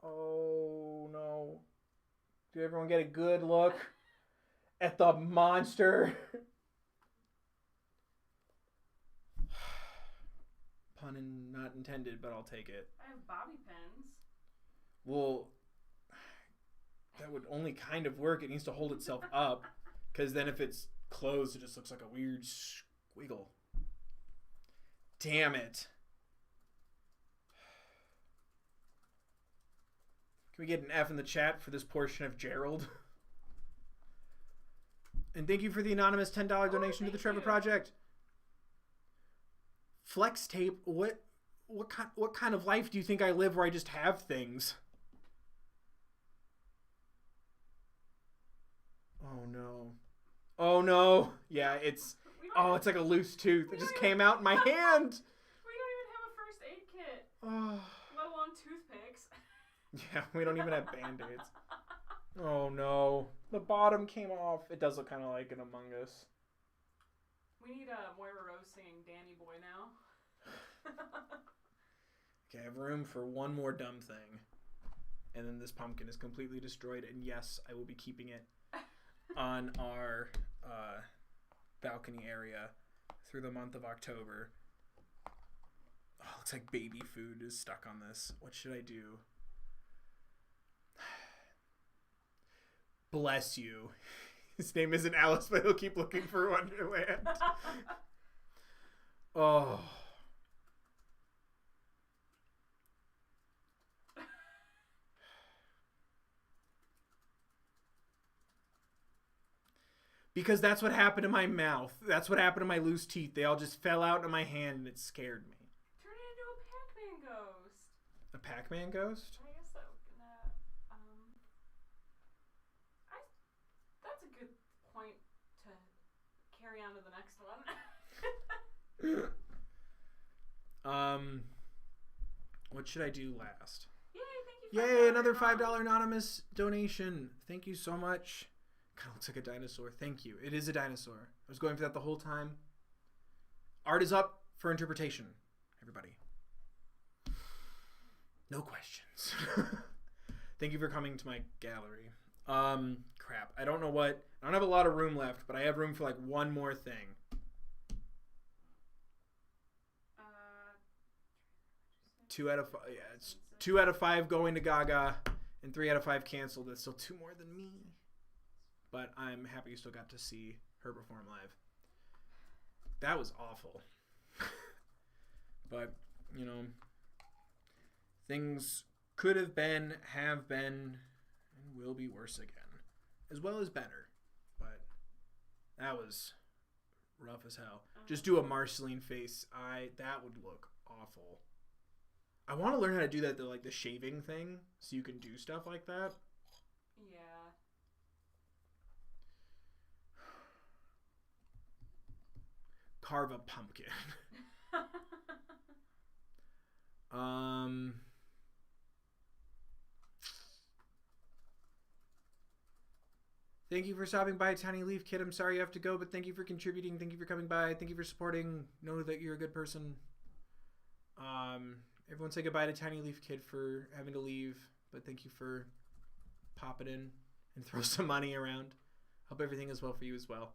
Oh, no. Did everyone get a good look at the monster? Pun not intended, but I'll take it. I have bobby pins. Well, that would only kind of work. It needs to hold itself up, because then if it's closed, it just looks like a weird squiggle. Damn it. Can we get an F in the chat for this portion of Gerald? And thank you for the anonymous $10 donation to the Trevor Project. Flex tape, what kind of life do you think I live where I just have things? Oh no. Oh no. Yeah, it's like a loose tooth. It just came out in my hand. We don't even have a first aid kit. Oh. Let alone toothpicks. Yeah, we don't even have Band-Aids. Oh no. The bottom came off. It does look kind of like an Among Us. We need Moira Rose singing Danny Boy now. Okay, I have room for one more dumb thing. And then this pumpkin is completely destroyed. And yes, I will be keeping it on our balcony area through the month of October. Oh, looks like baby food is stuck on this. What should I do? Bless you. His name isn't Alice, but he'll keep looking for Wonderland. Oh. Because that's what happened to my mouth. That's what happened to my loose teeth. They all just fell out into my hand and it scared me. Turn it into a Pac-Man ghost. A Pac-Man ghost? I guess that's a good point to carry on to the next one. What should I do last? Yay, thank you. Yay, another $5 anonymous donation. Thank you so much. Kind of looks like a dinosaur. Thank you. It is a dinosaur. I was going for that the whole time. Art is up for interpretation, everybody. No questions. Thank you for coming to my gallery. Crap. I don't have a lot of room left, but I have room for like one more thing. Two out of 5. Yeah, it's 2 out of 5 going to Gaga, and 3 out of 5 canceled. That's still 2 more than me. But I'm happy you still got to see her perform live. That was awful. But, things could have been, have been, and will be worse again. As well as better. But that was rough as hell. Just do a Marceline face. That would look awful. I want to learn how to do that, the shaving thing, so you can do stuff like that. Yeah. Carve a pumpkin. Thank you for stopping by, Tiny Leaf Kid. I'm sorry you have to go, but thank you for contributing. Thank you for coming by. Thank you for supporting. Know that you're a good person. Everyone say goodbye to Tiny Leaf Kid for having to leave, but thank you for popping in and throw some money around. Hope everything is well for you as well.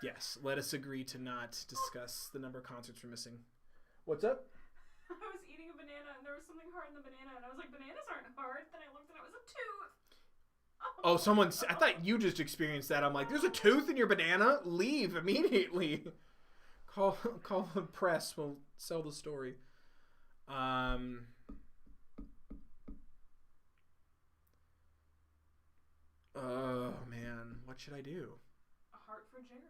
Yes, let us agree to not discuss the number of concerts we're missing. What's up? I was eating a banana and there was something hard in the banana and I was like, bananas aren't hard. Then I looked and it was a tooth. Oh, I thought you just experienced that. I'm like, there's a tooth in your banana? Leave immediately. Call the press. We'll sell the story. Oh, man. What should I do? A heart for Gerald.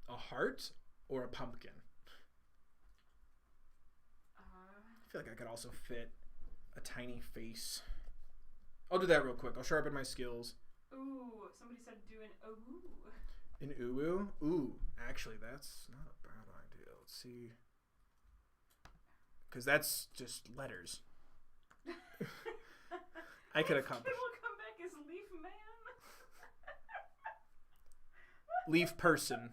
A heart or a pumpkin? I feel like I could also fit a tiny face. I'll do that real quick. I'll sharpen my skills. Ooh, somebody said do an ooh. An ooh? Ooh, actually, that's not a bad idea. Let's see. Because that's just letters. I could accomplish. It will come back as Leaf person.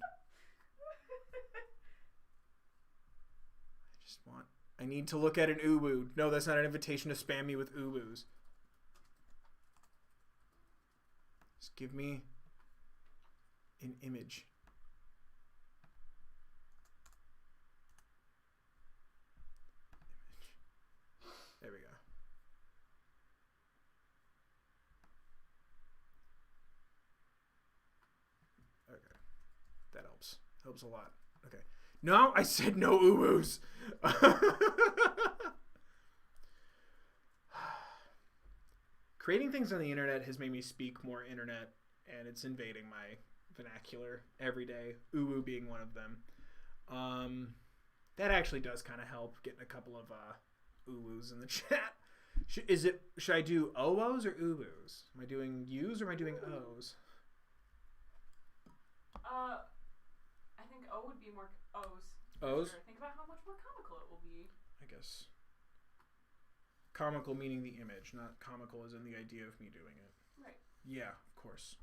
I need to look at an uwu. No, that's not an invitation to spam me with uwus. Just give me an image. There we go. Okay. That helps. Helps a lot. Okay. No, I said no uwus. Creating things on the internet has made me speak more internet, and it's invading my vernacular every day. Uwu being one of them. That actually does kind of help, getting a couple of uwus in the chat. Should I do owos or uwus? Am I doing U's or am I doing O's? I think O would be more O's. O's? Sure. Think about how much more comical it will be. I guess. Comical meaning the image, not comical as in the idea of me doing it. Right. Yeah, of course.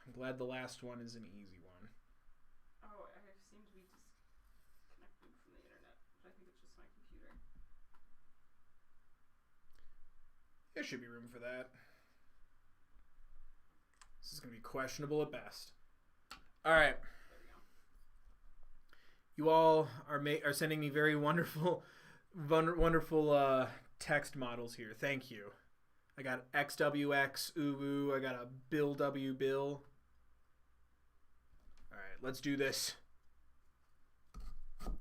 I'm glad the last one is an easy one. Oh, I seem to be disconnected from the internet, but I think it's just my computer. There should be room for that. This is going to be questionable at best. All right. There we go. You all are sending me very wonderful text models here. Thank you. I got XWX Uwu. I got a Bill W Bill. All right, let's do this. All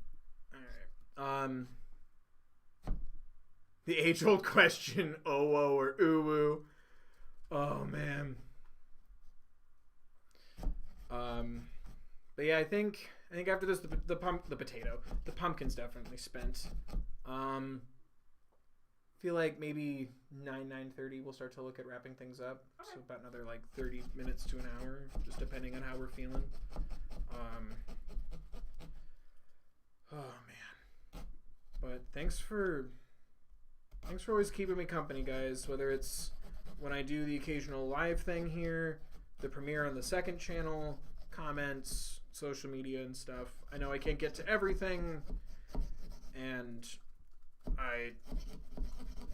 right. The age-old question: Owo or Uwu? Oh man. But yeah, I think after this, the pumpkin's definitely spent. Feel like maybe 9:30 we'll start to look at wrapping things up. Okay. So about another like 30 minutes to an hour, just depending on how we're feeling. Oh man. But thanks for always keeping me company, guys. Whether it's when I do the occasional live thing here, the premiere on the second channel, comments, social media and stuff. I know I can't get to everything, and I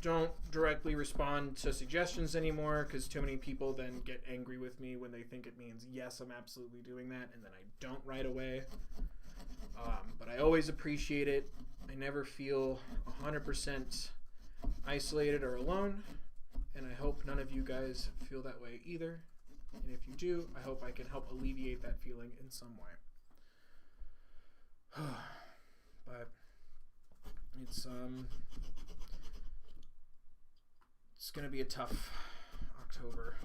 don't directly respond to suggestions anymore because too many people then get angry with me when they think it means yes, I'm absolutely doing that, and then I don't right away. But I always appreciate it. I never feel 100% isolated or alone, and I hope none of you guys feel that way either. And if you do, I hope I can help alleviate that feeling in some way. But it's gonna be a tough October.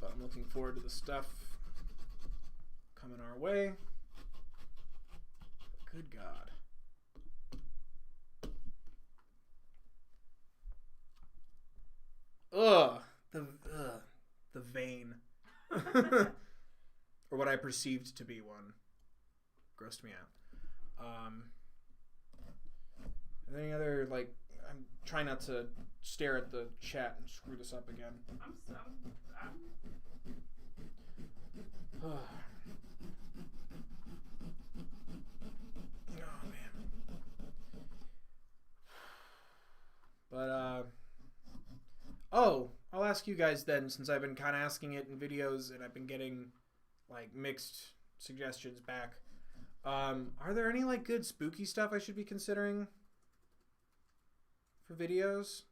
But I'm looking forward to the stuff coming our way. Good God. The vein. Or what I perceived to be one. Grossed me out. Any other, like, I'm trying not to stare at the chat and screw this up again. Oh, man. But, I'll ask you guys then, since I've been kind of asking it in videos and I've been getting, like, mixed suggestions back. Are there any, like, good spooky stuff I should be considering for videos?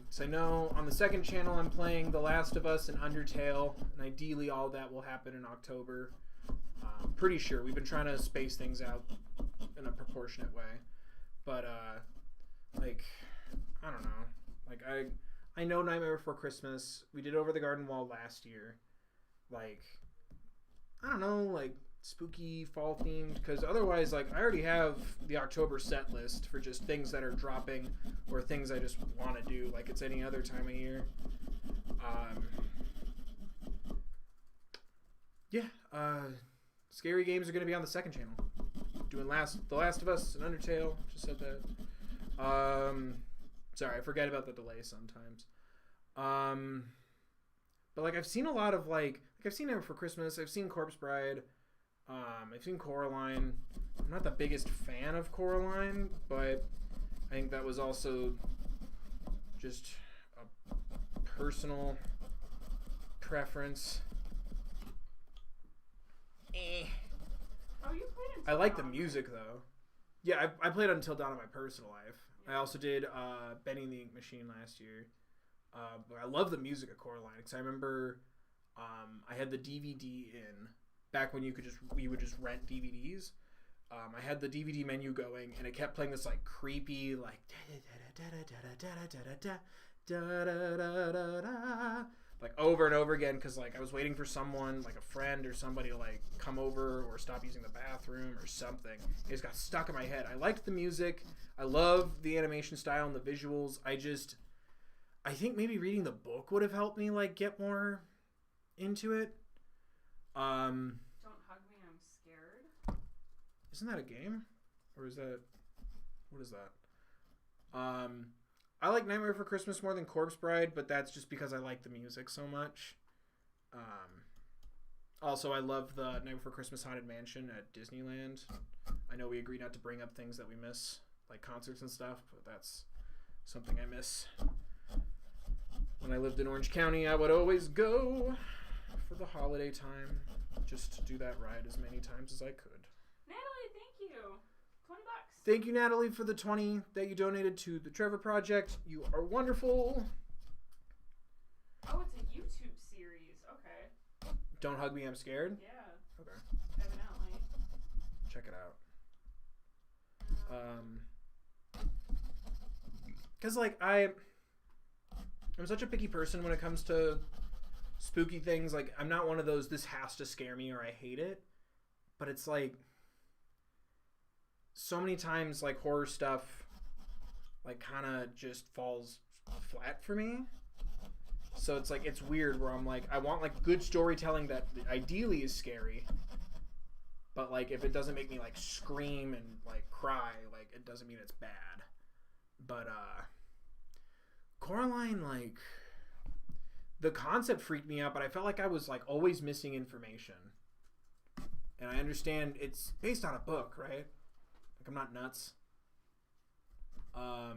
So I know on the second channel I'm playing The Last of Us and Undertale, and ideally all that will happen in October. Pretty sure. We've been trying to space things out in a proportionate way. But, like, I don't know. Like, I know Nightmare Before Christmas. We did Over the Garden Wall last year. Like, I don't know, like, spooky, fall-themed. Because otherwise, like, I already have the October set list for just things that are dropping or things I just want to do. Like, it's any other time of year. Yeah, scary games are going to be on the second channel. doing The Last of Us and Undertale. Just said that. Sorry, I forget about the delay sometimes. But like I've seen a lot of like I've seen Nightmare Before Christmas. I've seen Corpse Bride. I've seen Coraline. I'm not the biggest fan of Coraline, but I think that was also just a personal preference. Oh, you played Until I like the Dawn, music though. Yeah, I played Until Dawn in my personal life. I also did Benny and the Ink Machine last year. But I love the music of Coraline because I remember I had the DVD in back when you would just rent DVDs. I had the DVD menu going and it kept playing this like creepy like like over and over again because like I was waiting for someone like a friend or somebody to like come over or stop using the bathroom or something. It just got stuck in my head. I liked the music. I love the animation style and the visuals. I think maybe reading the book would have helped me like get more into it. Don't Hug Me, I'm Scared. Isn't that a game? Or is that what is that? I like Nightmare Before Christmas more than Corpse Bride, but that's just because I like the music so much. Also, I love the Nightmare Before Christmas Haunted Mansion at Disneyland. I know we agreed not to bring up things that we miss, like concerts and stuff, but that's something I miss. When I lived in Orange County, I would always go for the holiday time just to do that ride as many times as I could. Natalie, thank you. $20. Thank you, Natalie, for the 20 that you donated to the Trevor Project. You are wonderful. Oh, it's a YouTube series. Okay. Don't Hug Me, I'm Scared? Yeah. Okay. Evidently. Check it out. Because, like, I'm such a picky person when it comes to spooky things. Like, I'm not one of those, this has to scare me or I hate it. But it's like, so many times, like, horror stuff, like, kind of just falls flat for me. So it's like, it's weird where I'm like, I want, like, good storytelling that ideally is scary. But, like, if it doesn't make me, like, scream and, like, cry, like, it doesn't mean it's bad. But, Coraline, like, the concept freaked me out, but I felt like I was, like, always missing information. And I understand it's based on a book, right? Like, I'm not nuts. I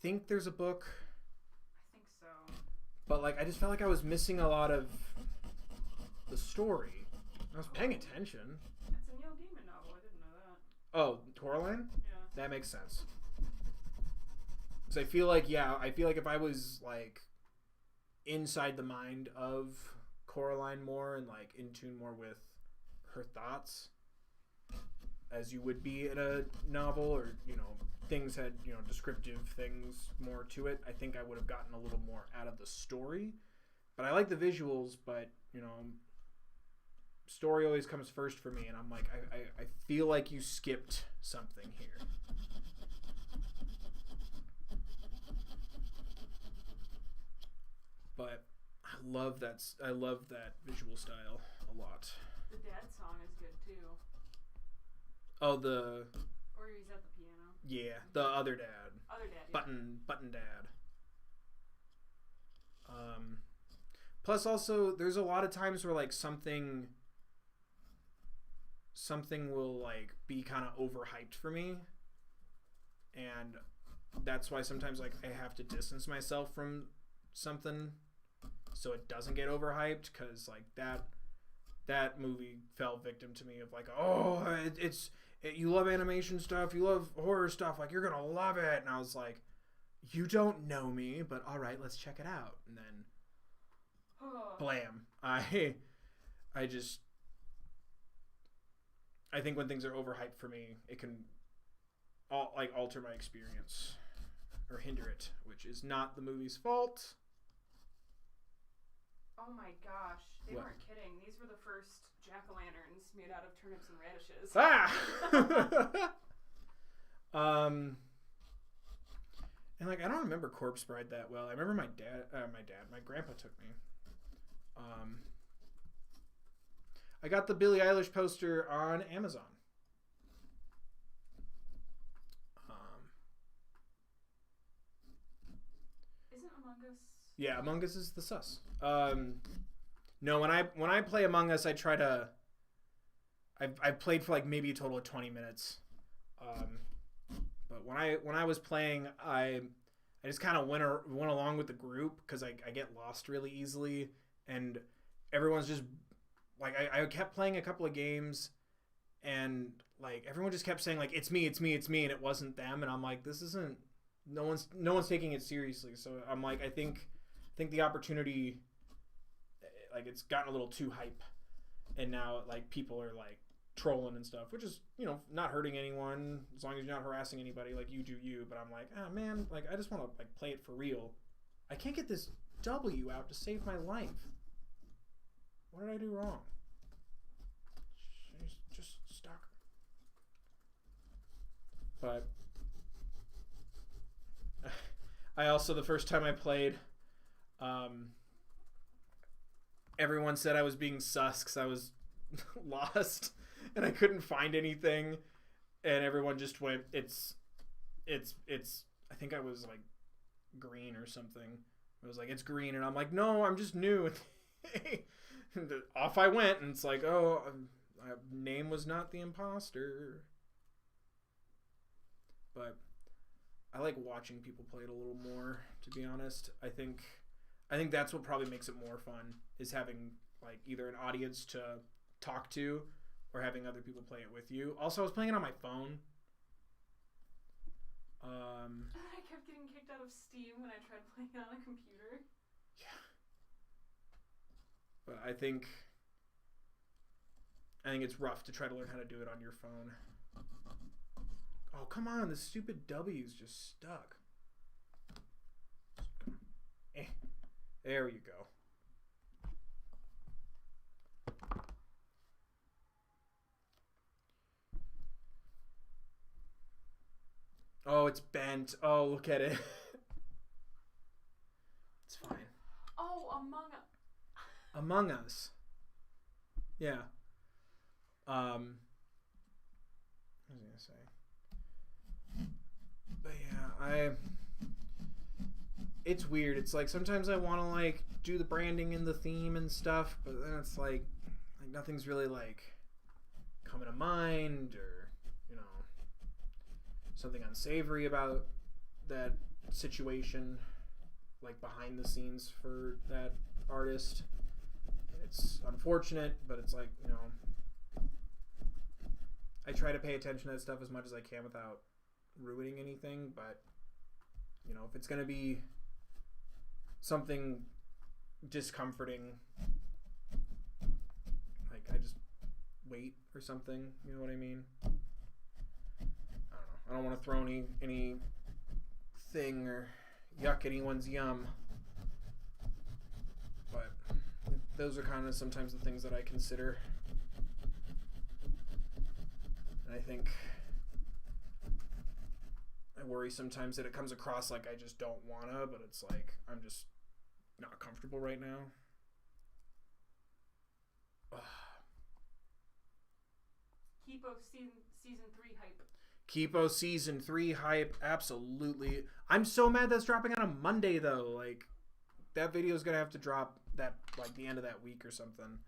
think there's a book. I think so. But, like, I just felt like I was missing a lot of the story. I was paying attention. It's a Neil Gaiman novel. I didn't know that. Oh, Coraline? Yeah. That makes sense. So I feel like if I was, like, inside the mind of Coraline more and, like, in tune more with her thoughts, as you would be in a novel, or, you know, things had, you know, descriptive things more to it, I think I would have gotten a little more out of the story. But I like the visuals, but, you know, story always comes first for me, and I'm like, I feel like you skipped something here. But I love that visual style a lot. The dad song is good too. Oh, the Or he's at the piano. yeah, the other dad. Other dad. Yeah. Button dad. Plus also there's a lot of times where like something will like be kind of overhyped for me. And that's why sometimes like I have to distance myself from something so it doesn't get overhyped, cuz like that movie fell victim to me of like, oh, you love animation stuff, you love horror stuff, like you're gonna love it. And I was like, you don't know me, but all right, let's check it out. And then blam, I think when things are overhyped for me, it can alter my experience or hinder it, which is not the movie's fault. Oh my gosh, they What? weren't kidding. These were the first jack-o'-lanterns made out of turnips and radishes. And like I don't remember Corpse Bride that well. I remember my grandpa took me. I got the Billie Eilish poster on Amazon. Isn't Among Us? Yeah, Among Us is the sus. No, when I play Among Us, I try to. I've played for like maybe a total of 20 minutes. But when I was playing, I just kind of went along with the group because I get lost really easily, and everyone's just like I kept playing a couple of games, and like everyone just kept saying like it's me, and it wasn't them, and I'm like, this isn't. No one's taking it seriously, so I'm like, I think the opportunity, like, it's gotten a little too hype, and now like people are like trolling and stuff, which is, you know, not hurting anyone as long as you're not harassing anybody. Like, you do you. But I'm like, ah, man, like, I just want to like play it for real. I can't get this W out to save my life. What did I do wrong? Just stuck. But I also, the first time I played, everyone said I was being sus because I was lost and I couldn't find anything, and everyone just went, it's I think I was like green or something. It was like, it's green, and I'm like, no, I'm just new. And off I went, and it's like, oh, name was not the imposter. But I like watching people play it a little more, to be honest. I think that's what probably makes it more fun, is having like either an audience to talk to or having other people play it with you. Also, I was playing it on my phone. I kept getting kicked out of Steam when I tried playing it on a computer. Yeah. But I think it's rough to try to learn how to do it on your phone. Oh, come on, the stupid W's just stuck. There you go. Oh, it's bent. Oh, look at it. It's fine. Oh, Among Us. Among Us. Yeah. What was I gonna say? But yeah, it's weird. It's like sometimes I want to like do the branding and the theme and stuff, but then it's like nothing's really like coming to mind, or, you know, something unsavory about that situation, like behind the scenes for that artist. It's unfortunate, but it's like, you know, I try to pay attention to that stuff as much as I can without ruining anything. But, you know, if it's going to be something discomforting, like, I just wait or something, you know what I mean? I don't know. I don't want to throw any thing or yuck anyone's yum. But those are kind of sometimes the things that I consider. And I think I worry sometimes that it comes across like I just don't wanna, but it's like I'm just not comfortable right now. Keepo season 3 hype. Keepo season 3 hype, absolutely. I'm so mad that's dropping on a Monday though. Like, that video is gonna have to drop that like the end of that week or something.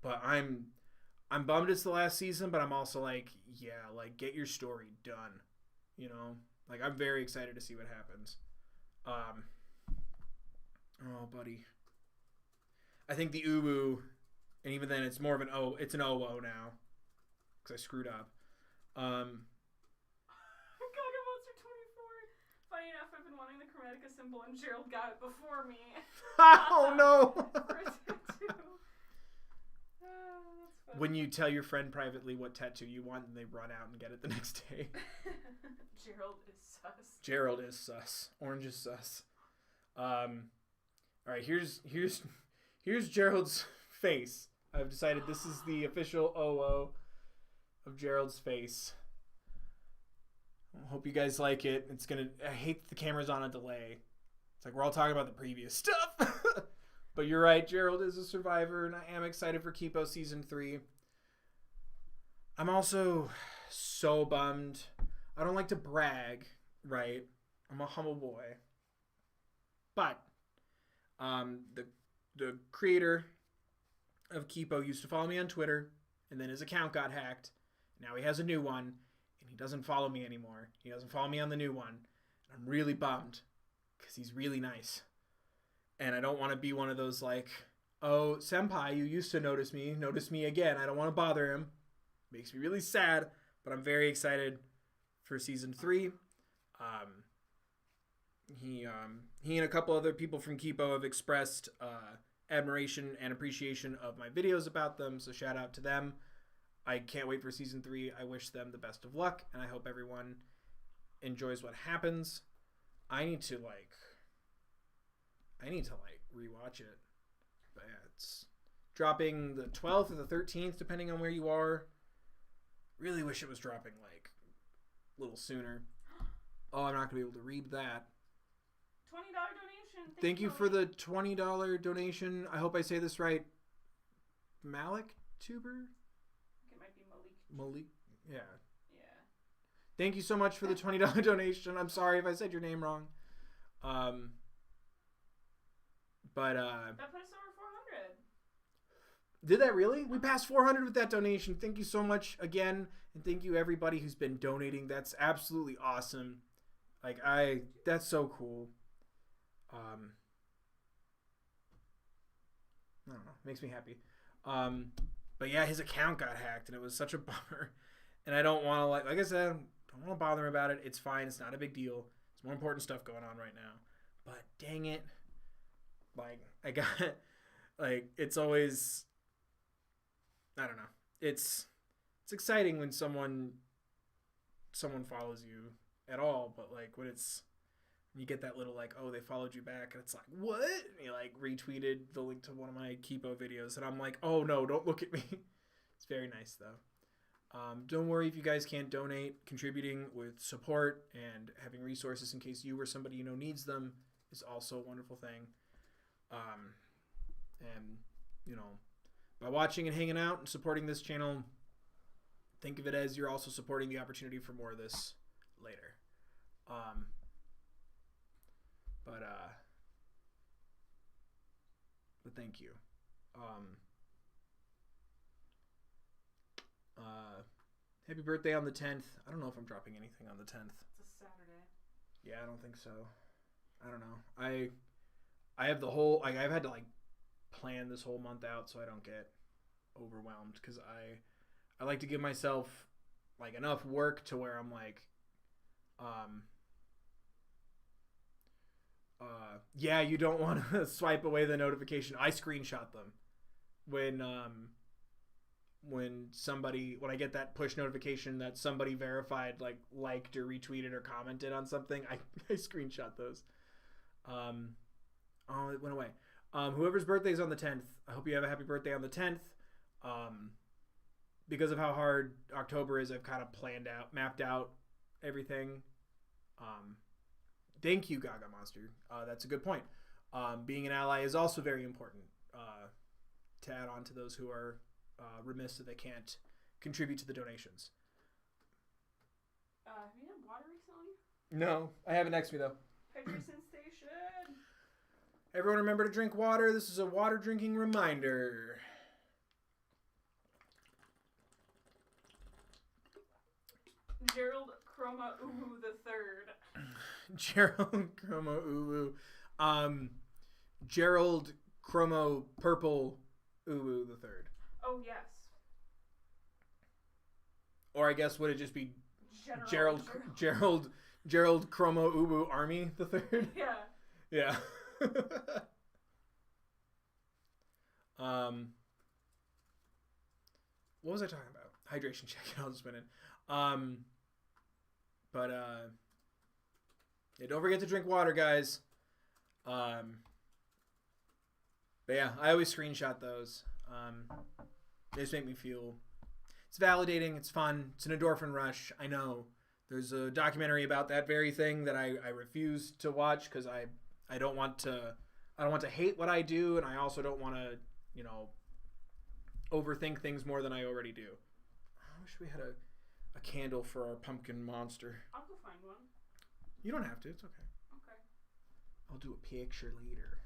But I'm bummed it's the last season, but I'm also like, yeah, like, get your story done. You know? Like, I'm very excited to see what happens. Oh, buddy. I think the Ubu, and even then it's more of an O, it's an OO now. Because I screwed up. Gaga Monster 24. Funny enough, I've been wanting the Chromatica symbol, and Gerald got it before me. Oh, no! For a tattoo. That's funny. When you tell your friend privately what tattoo you want, and they run out and get it the next day. Gerald is sus. Gerald is sus. Orange is sus. Alright, here's Gerald's face. I've decided this is the official OO of Gerald's face. I hope you guys like it. I hate the camera's on a delay. It's like we're all talking about the previous stuff. But you're right, Gerald is a survivor, and I am excited for Kipo Season 3. I'm also so bummed. I don't like to brag, right? I'm a humble boy. But the creator of Kipo used to follow me on Twitter, and then his account got hacked. Now he has a new one, and he doesn't follow me anymore. He doesn't follow me on the new one. And I'm really bummed, because he's really nice. And I don't want to be one of those like, oh, senpai, you used to notice me again. I don't want to bother him. Makes me really sad, but I'm very excited for Season 3. He and a couple other people from Kipo have expressed admiration and appreciation of my videos about them, so shout out to them. I can't wait for Season 3. I wish them the best of luck, and I hope everyone enjoys what happens. I need to rewatch it. But yeah, it's dropping the 12th or the 13th, depending on where you are. Really wish it was dropping like a little sooner. Oh, I'm not going to be able to read that. $20 donation. Thank you for the $20 donation. I hope I say this right. Malik Tuber? It might be Malik. Yeah. Yeah. Thank you so much for the $20 donation. I'm sorry if I said your name wrong. But that put us over 400. Did that really? We passed 400 with that donation. Thank you so much again, and thank you everybody who's been donating. That's absolutely awesome. That's so cool. I don't know. Makes me happy. But yeah, his account got hacked, and it was such a bummer. And I don't want to like I said, I don't want to bother him about it. It's fine. It's not a big deal. There's more important stuff going on right now. But dang it. I got, it's always, I don't know. It's exciting when someone follows you at all, but when you get that little oh, they followed you back, and it's like, what? And you retweeted the link to one of my Kipo videos, and I'm like, oh no, don't look at me. It's very nice though. Don't worry if you guys can't donate. Contributing with support and having resources in case you or somebody you know needs them is also a wonderful thing. And by watching and hanging out and supporting this channel, think of it as you're also supporting the opportunity for more of this later. But thank you. Happy birthday on the 10th. I don't know if I'm dropping anything on the 10th. It's a Saturday. Yeah, I don't think so. I don't know. I have the whole I've had to plan this whole month out so I don't get overwhelmed, because I like to give myself enough work to where I'm yeah, you don't want to swipe away the notification. I screenshot them when I get that push notification that somebody verified liked or retweeted or commented on something. I screenshot those. Oh, it went away. Whoever's birthday is on the 10th, I hope you have a happy birthday on the 10th. Because of how hard October is, I've kind of mapped out everything. Thank you, Gaga Monster. That's a good point. Being an ally is also very important, to add on to those who are remiss that they can't contribute to the donations. Have you had water recently? No, I have it next to me, though. Hydration station. Everyone remember to drink water. This is a water drinking reminder. Gerald Chroma Uwu the Third. Gerald Chromo Uwu. Gerald Chromo Purple Uwu the Third. Oh, yes. Or I guess would it just be Gerald Chromo Uwu Army the Third? Yeah. Yeah. What was I talking about? Hydration check. I'll just went in. Yeah, don't forget to drink water, guys. But yeah, I always screenshot those. They just make me feel, it's validating, it's fun, it's an endorphin rush. I know there's a documentary about that very thing that I refuse to watch because I don't want to I don't want to hate what I do, and I also don't want to, you know, overthink things more than I already do. I wish we had a candle for our pumpkin monster. I'll go find one. You don't have to. It's okay. Okay. I'll do a picture later.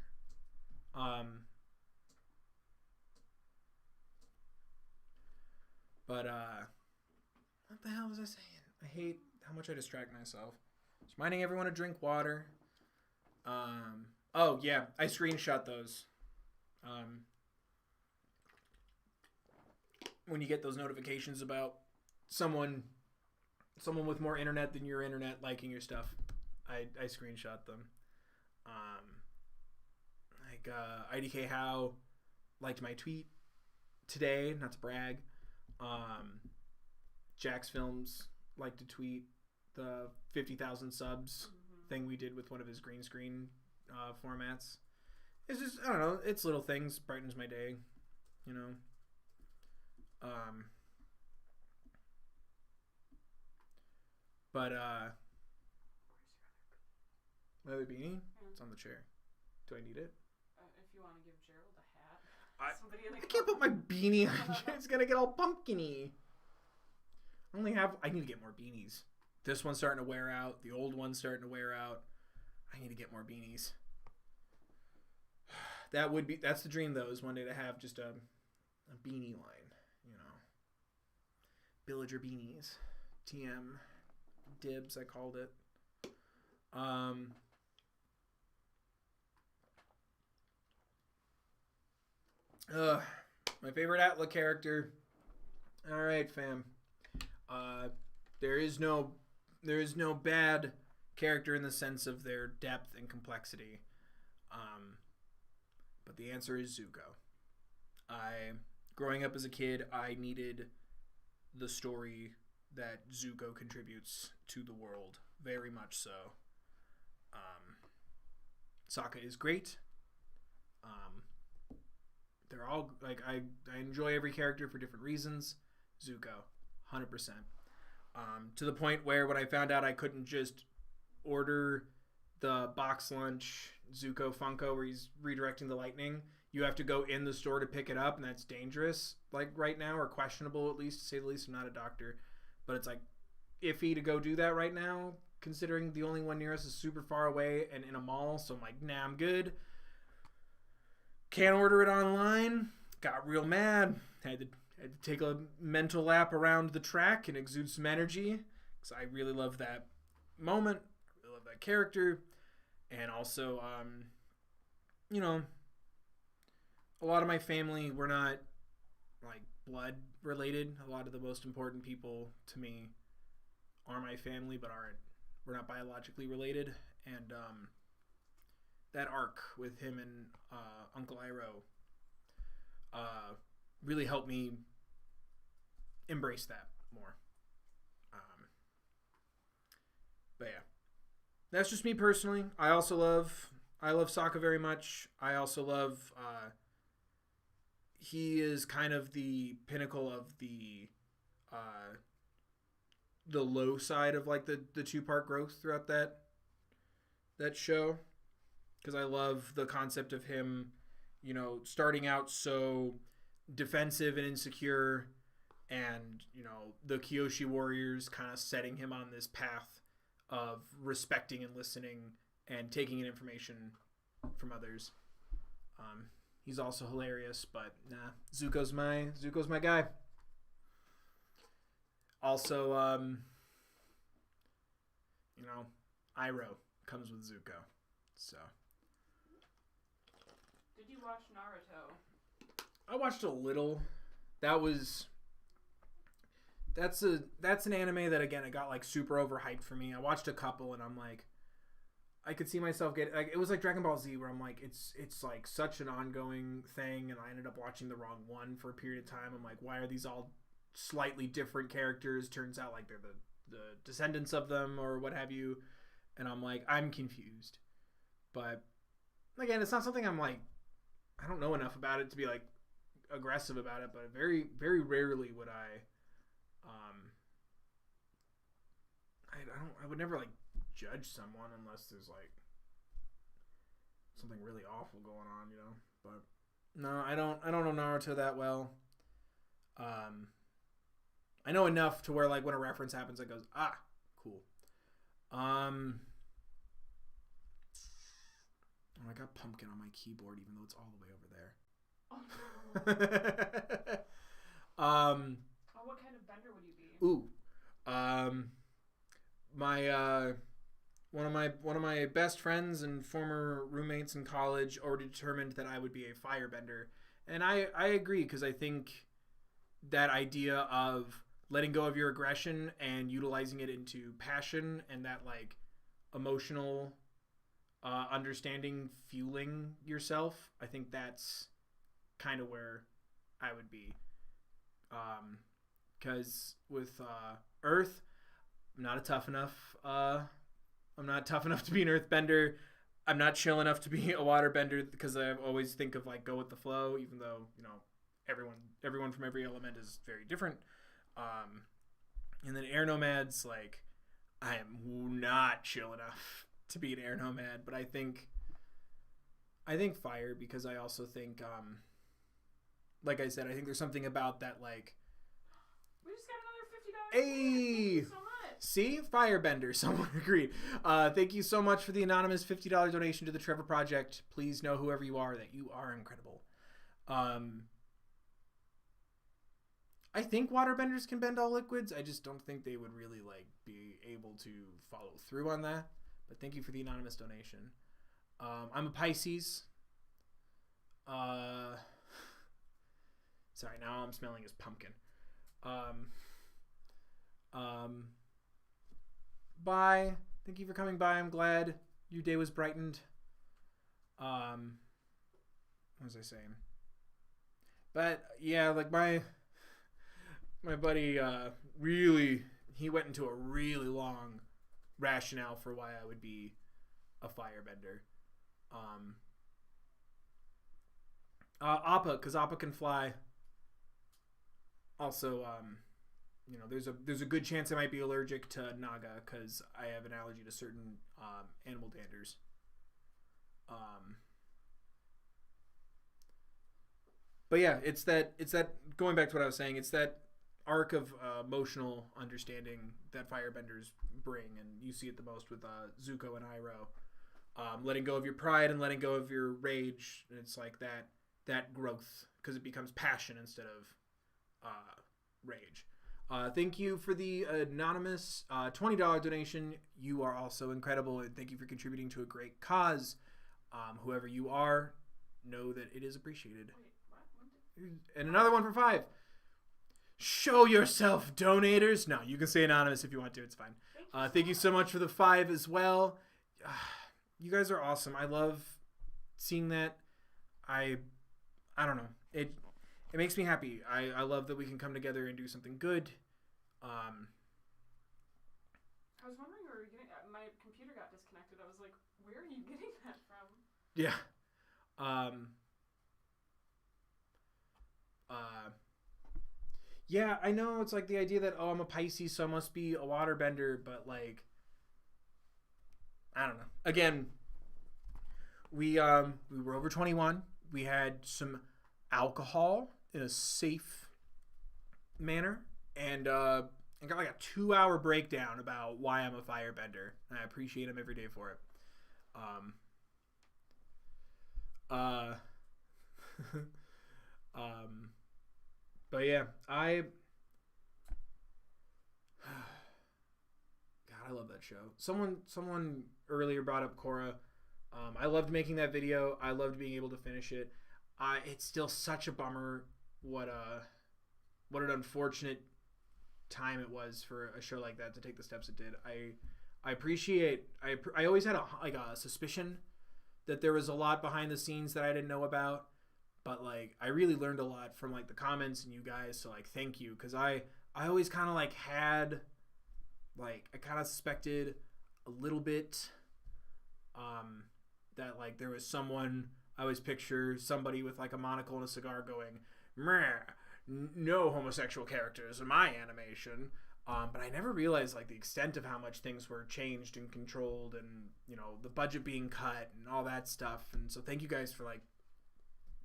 But what the hell was I saying? I hate how much I distract myself. Just reminding everyone to drink water. Oh yeah, I screenshot those. When you get those notifications about someone with more internet than your internet liking your stuff, I screenshot them. Like IDK How liked my tweet today, not to brag. Jax Films liked to tweet the 50,000 subs thing we did with one of his green screen formats. It's just, I don't know, it's little things, brightens my day, you know. But my other beanie? Yeah. It's on the chair. Do I need it? If you want to give Gerald a hat. I can't put my beanie on. It's gonna get all pumpkin-y. I need to get more beanies. This one's starting to wear out. The old one's starting to wear out. I need to get more beanies. That's the dream, though, is one day to have just a beanie line, you know. Villager beanies. TM. Dibs, I called it. My favorite Atla character. All right, fam. There is no bad character in the sense of their depth and complexity. But the answer is Zuko. Growing up as a kid, I needed the story that Zuko contributes to the world, very much so. Sokka is great. They're all like I enjoy every character for different reasons. Zuko, 100%. To the point where when I found out I couldn't just order the box lunch Zuko Funko where he's redirecting the lightning, you have to go in the store to pick it up, and that's dangerous, like right now, or questionable at least, to say the least. I'm not a doctor, but it's like iffy to go do that right now, considering the only one near us is super far away and in a mall. So I'm like, nah, I'm good. Can't order it online. Got real mad. Had to take a mental lap around the track and exude some energy, because I really love that moment. I really love that character. And also, you know, a lot of my family, we're not like blood related. A lot of the most important people to me are my family, but we're not biologically related. And that arc with him and Uncle Iroh really helped me embrace that more. But yeah, that's just me personally. I love Sokka very much. I also love he is kind of the pinnacle of the low side of like the 2-part growth throughout that show, because I love the concept of him, you know, starting out so defensive and insecure, and, you know, the Kyoshi warriors kind of setting him on this path of respecting and listening and taking in information from others. He's also hilarious, but nah, Zuko's my guy. Also, you know, Iroh comes with Zuko, so. Did you watch Naruto? I watched a little. That's an anime that, again, it got like super overhyped for me. I watched a couple and I'm like, I could see myself get like, it was like Dragon Ball Z, where I'm like, it's like such an ongoing thing, and I ended up watching the wrong one for a period of time. I'm like, why are these all slightly different characters? Turns out like they're the descendants of them or what have you, and I'm like, I'm confused. But again, it's not something I'm like, I don't know enough about it to be like aggressive about it, but very, very rarely would I would never like judge someone unless there's like something really awful going on, you know. But no, I don't know Naruto that well. I know enough to where like when a reference happens, it goes, ah, cool. Oh, I got pumpkin on my keyboard, even though it's all the way over there. Oh, what kind of bender would you be? My one of my best friends and former roommates in college already determined that I would be a firebender, and I agree, because I think that idea of letting go of your aggression and utilizing it into passion and that like emotional understanding, fueling yourself, I think that's kind of where I would be. Because with Earth, I'm not tough enough to be an earthbender. I'm not chill enough to be a waterbender, because I always think of like go with the flow, even though, you know, everyone from every element is very different. And then air nomads, like, I am not chill enough to be an air nomad, but I think fire, because I also think, like I said, I think there's something about that, like, we just got another $50. Hey! Thank you so much. See? Firebender. Someone agreed. Thank you so much for the anonymous $50 donation to the Trevor Project. Please know, whoever you are, that you are incredible. I think waterbenders can bend all liquids. I just don't think they would really like be able to follow through on that. But thank you for the anonymous donation. I'm a Pisces. Sorry, now all I'm smelling is pumpkin. Bye. Thank you for coming by. I'm glad your day was brightened. What was I saying? But yeah, like my buddy really, he went into a really long rationale for why I would be a firebender. Appa, because Appa can fly. Also, you know, there's a good chance I might be allergic to Naga, because I have an allergy to certain animal danders. But yeah, it's that going back to what I was saying, it's that arc of emotional understanding that firebenders bring, and you see it the most with Zuko and Iroh. Letting go of your pride and letting go of your rage, and it's like that growth, because it becomes passion instead of rage. Thank you for the anonymous $20 donation. You are also incredible, and thank you for contributing to a great cause. Whoever you are, know that it is appreciated. Wait, what? And another one for $5. Show yourself, donators. No, you can say anonymous if you want to. It's fine. Thank you so much for the $5 as well. You guys are awesome. I love seeing that. I don't know. It makes me happy. I love that we can come together and do something good. I was wondering where you were getting. My computer got disconnected. I was like, where are you getting that from? Yeah. Yeah, I know it's like the idea that, oh, I'm a Pisces, so I must be a waterbender, but like, I don't know. Again, we were over 21. We had some alcohol in a safe manner, and I got like a 2-hour breakdown about why I'm a firebender. I appreciate him every day for it. But yeah, God, I love that show. Someone earlier brought up Korra. I loved making that video. I loved being able to finish it. It's still such a bummer what an unfortunate time it was for a show like that to take the steps it did. I appreciate. I always had a suspicion that there was a lot behind the scenes that I didn't know about, but like I really learned a lot from like the comments and you guys. So like thank you, because I always kind of like had like I kind of suspected a little bit that like there was someone. I always picture somebody with like a monocle and a cigar going, meh, no homosexual characters in my animation. But I never realized like the extent of how much things were changed and controlled, and the budget being cut and all that stuff. And so thank you guys for like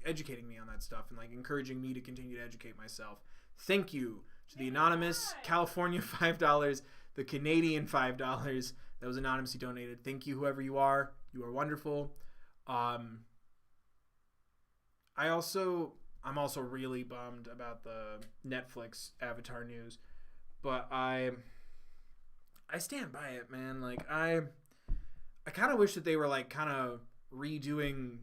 educating me on that stuff and like encouraging me to continue to educate myself. Thank you to the anonymous California $5, the Canadian $5 that was anonymously donated. Thank you, whoever you are. You are wonderful. I'm also really bummed about the Netflix Avatar news, but I stand by it, man. Like I kind of wish that they were like kind of redoing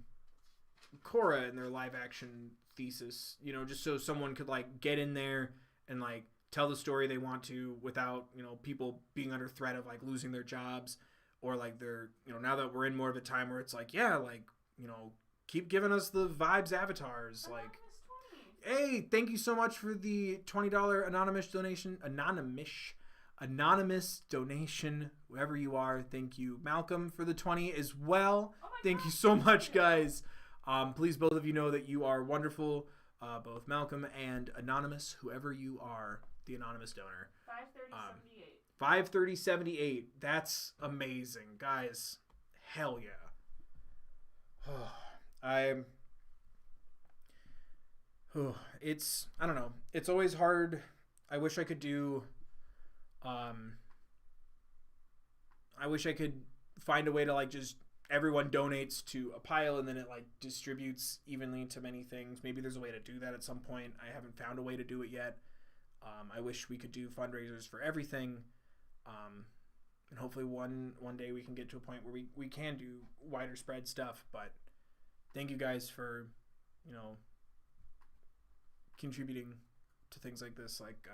Korra in their live action thesis, just so someone could like get in there and like tell the story they want to without, people being under threat of like losing their jobs, or like they're, now that we're in more of a time where it's like, yeah, like, keep giving us the vibes avatars. Like, hey, thank you so much for the $20 anonymous donation. Anonymous donation, whoever you are. Thank you, Malcolm, for the 20 as well. Thank you so much, guys. Please, both of you know that you are wonderful, both Malcolm and Anonymous, whoever you are, the anonymous donor. 530.78. That's amazing, guys. Hell yeah. I don't know. It's always hard. I wish I could do. I wish I could find a way to like just everyone donates to a pile and then it like distributes evenly to many things. Maybe there's a way to do that at some point. I haven't found a way to do it yet. I wish we could do fundraisers for everything. And hopefully one day we can get to a point where we can do wider spread stuff. But thank you guys for, contributing to things like this. Like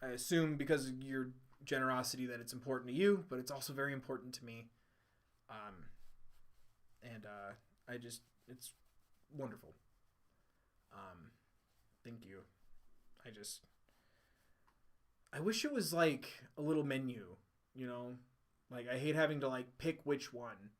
I assume because of your generosity that it's important to you, but it's also very important to me. It's wonderful. Thank you. I wish it was like a little menu, like I hate having to like pick which one,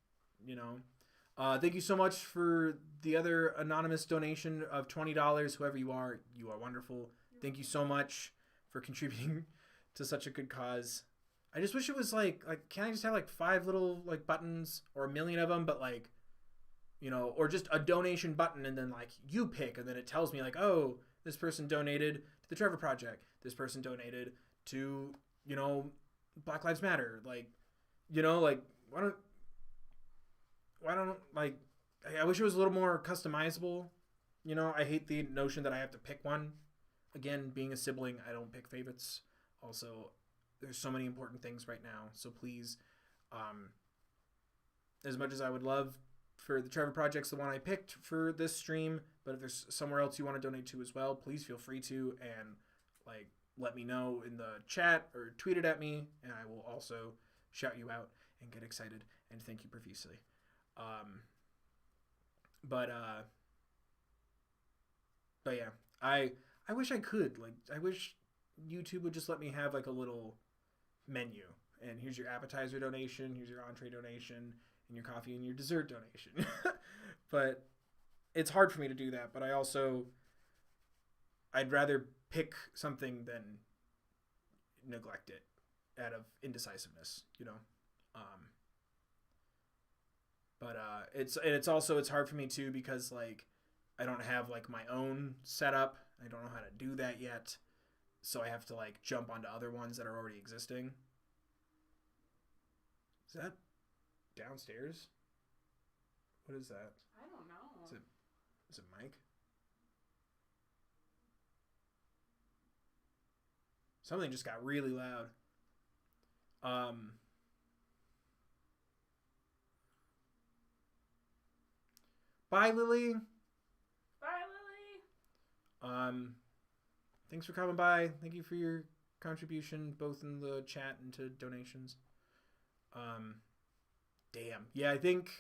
thank you so much for the other anonymous donation of $20. Whoever you are wonderful. Thank you so much for contributing to such a good cause. I just wish it was like can I just have like 5 little like buttons or 1 million of them, but like, or just a donation button and then like you pick and then it tells me like, oh, this person donated to the Trevor Project. This person donated to, Black Lives Matter. Like, like why don't like I wish it was a little more customizable. I hate the notion that I have to pick one. Again, being a sibling, I don't pick favorites. Also, there's so many important things right now. So please, as much as I would love for the Trevor Project's the one I picked for this stream, but if there's somewhere else you want to donate to as well, please feel free to, and like let me know in the chat or tweet it at me, and I will also shout you out and get excited and thank you profusely. But yeah, I wish I could, like, I wish YouTube would just let me have like a little menu, and here's your appetizer donation, here's your entree donation, and your coffee and your dessert donation. But it's hard for me to do that, but I'd rather pick something than neglect it out of indecisiveness, but it's hard for me too, because like I don't have like my own setup. I don't know how to do that yet, so I have to like jump onto other ones that are already existing. Is that downstairs? What is that? I don't know. Is it Mike? Something just got really loud. Bye, Lily. Bye, Lily. Thanks for coming by. Thank you for your contribution, both in the chat and to donations. Damn. Yeah, I think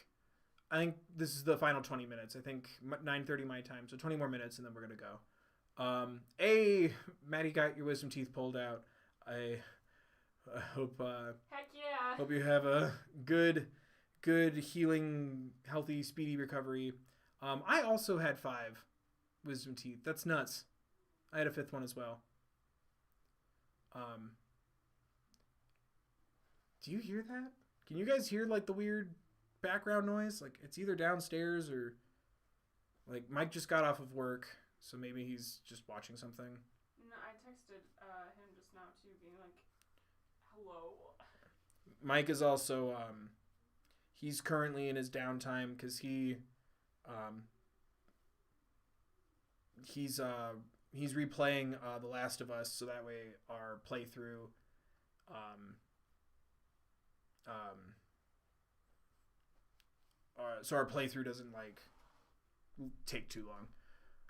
this is the final 20 minutes. I think 9:30 my time, so 20 more minutes, and then we're gonna go. Hey, Maddie got your wisdom teeth pulled out. I hope. Heck yeah. Hope you have a good healing, healthy, speedy recovery. I also had 5 wisdom teeth. That's nuts. I had a 5th one as well. Do you hear that? Can you guys hear like the weird background noise? Like it's either downstairs or like Mike just got off of work, so maybe he's just watching something. No, I texted him just now too, being like, "Hello." Mike is also he's currently in his downtime because he's replaying The Last of Us, so that way our playthrough so our playthrough doesn't like take too long.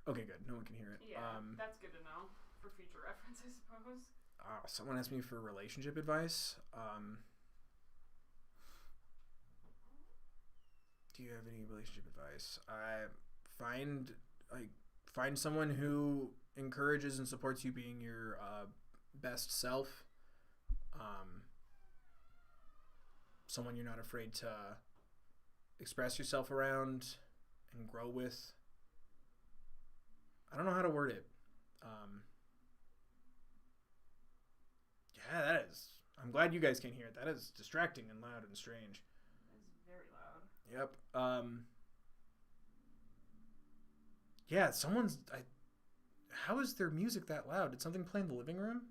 Okay, good. No one can hear it. Yeah, that's good to know for future reference, I suppose. Someone asked me for relationship advice. Do you have any relationship advice? Find someone who encourages and supports you being your best self. Someone you're not afraid to express yourself around and grow with. I don't know how to word it. Yeah, that is. I'm glad you guys can hear it. That is distracting and loud and strange. It's very loud. Yep. Yeah, how is their music that loud? Did something play in the living room?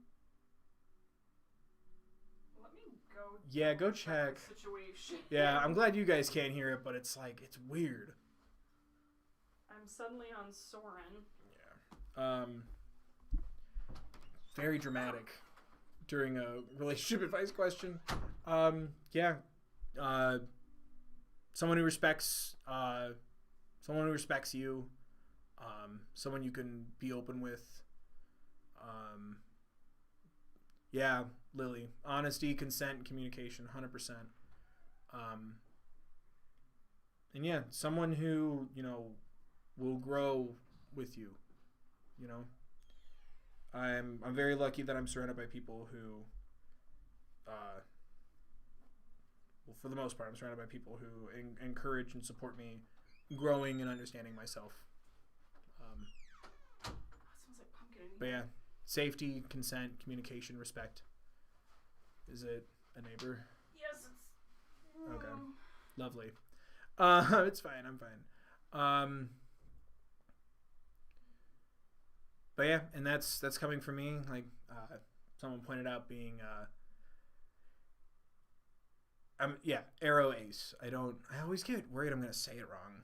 Let me go. Yeah, go check. Situation. Yeah, I'm glad you guys can't hear it, but it's like it's weird. I'm suddenly on Soren. Yeah. Very dramatic during a relationship advice question. Yeah. Someone who respects you. Someone you can be open with. Yeah, Lily. Honesty, consent, communication, 100%. And yeah, someone who, will grow with you. I'm very lucky that I'm surrounded by people who, well, for the most part, I'm surrounded by people who encourage and support me growing and understanding myself. That smells like pumpkin. But yeah, safety, consent, communication, respect. Is it a neighbor? Yes, it's... Okay. Lovely. It's fine. I'm fine. But yeah, and that's coming from me. Like someone pointed out, being Arrow Ace. I always get worried I'm gonna say it wrong.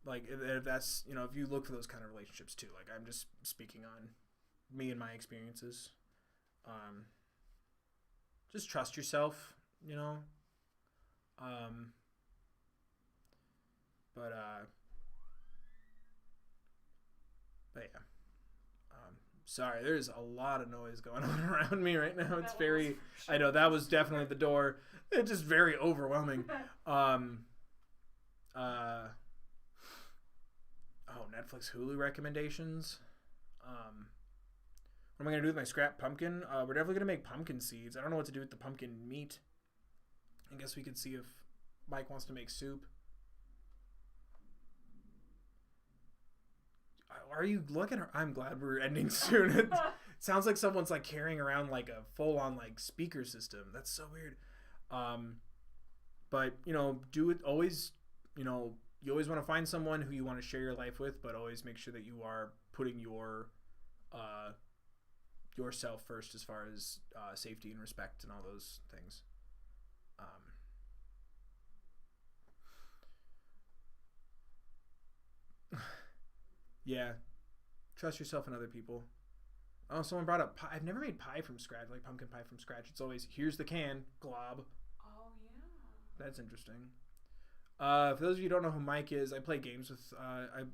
Like if that's if you look for those kind of relationships too. Like I'm just speaking on me and my experiences. Just trust yourself. But yeah. Sorry, there's a lot of noise going on around me right now. It's very, I know that was definitely the door. It's just very overwhelming. Netflix, Hulu recommendations. What am I gonna do with my scrap pumpkin? We're definitely gonna make pumpkin seeds. I don't know what to do with the pumpkin meat. I guess we could see if Mike wants to make soup. Are you looking? I'm glad we're ending soon. It sounds like someone's like carrying around like a full-on like speaker system. That's so weird. But do it always. You always want to find someone who you want to share your life with, but always make sure that you are putting yourself first as far as safety and respect and all those things. Yeah, trust yourself and other people. Oh, someone brought up pie. I've never made pie from scratch, like pumpkin pie from scratch. It's always, here's the can, glob. Oh, yeah. That's interesting. For those of you who don't know who Mike is, I play games with.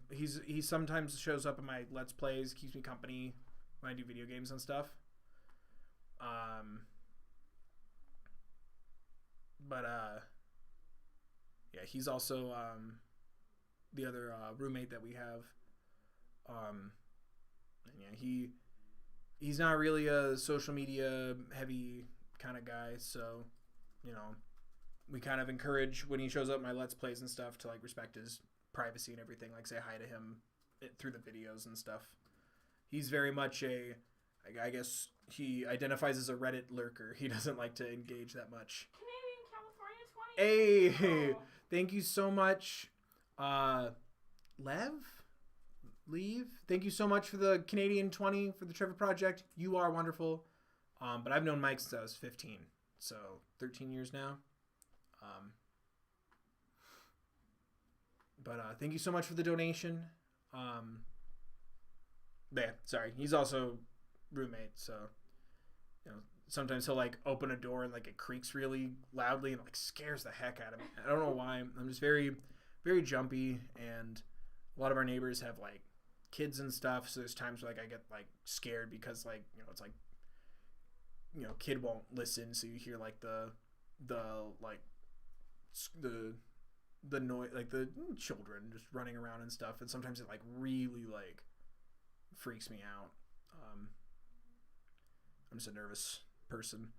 He sometimes shows up in my Let's Plays, keeps me company when I do video games and stuff. Yeah, he's also the other roommate that we have. And yeah, he's not really a social media heavy kind of guy, so we kind of encourage when he shows up in my Let's Plays and stuff to like respect his privacy and everything, like say hi to him through the videos and stuff. He's very much I guess he identifies as a Reddit lurker. He doesn't like to engage that much. Canadian California 20. Hey, Oh. thank you so much, Leave. Thank you so much for the Canadian 20 for the Trevor Project. You are wonderful. But I've known Mike since I was 15, so 13 years now. But thank you so much for the donation. Yeah, sorry. He's also roommate, so sometimes he'll like open a door and like it creaks really loudly and like scares the heck out of me. I don't know why. I'm just very, very jumpy, and a lot of our neighbors have like kids and stuff, so there's times where like I get like scared because like it's like kid won't listen, so you hear like the noise, like the children just running around and stuff, and sometimes it like really like freaks me out. I'm just a nervous person.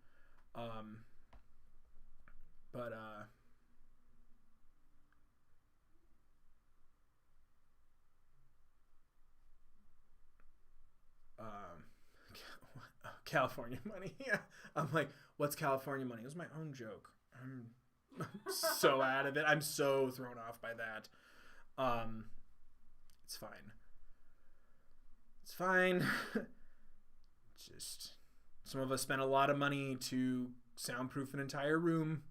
California money. Yeah. I'm like, what's California money? It was my own joke. I'm so out of it. I'm so thrown off by that. It's fine. It's fine. Just some of us spent a lot of money to soundproof an entire room,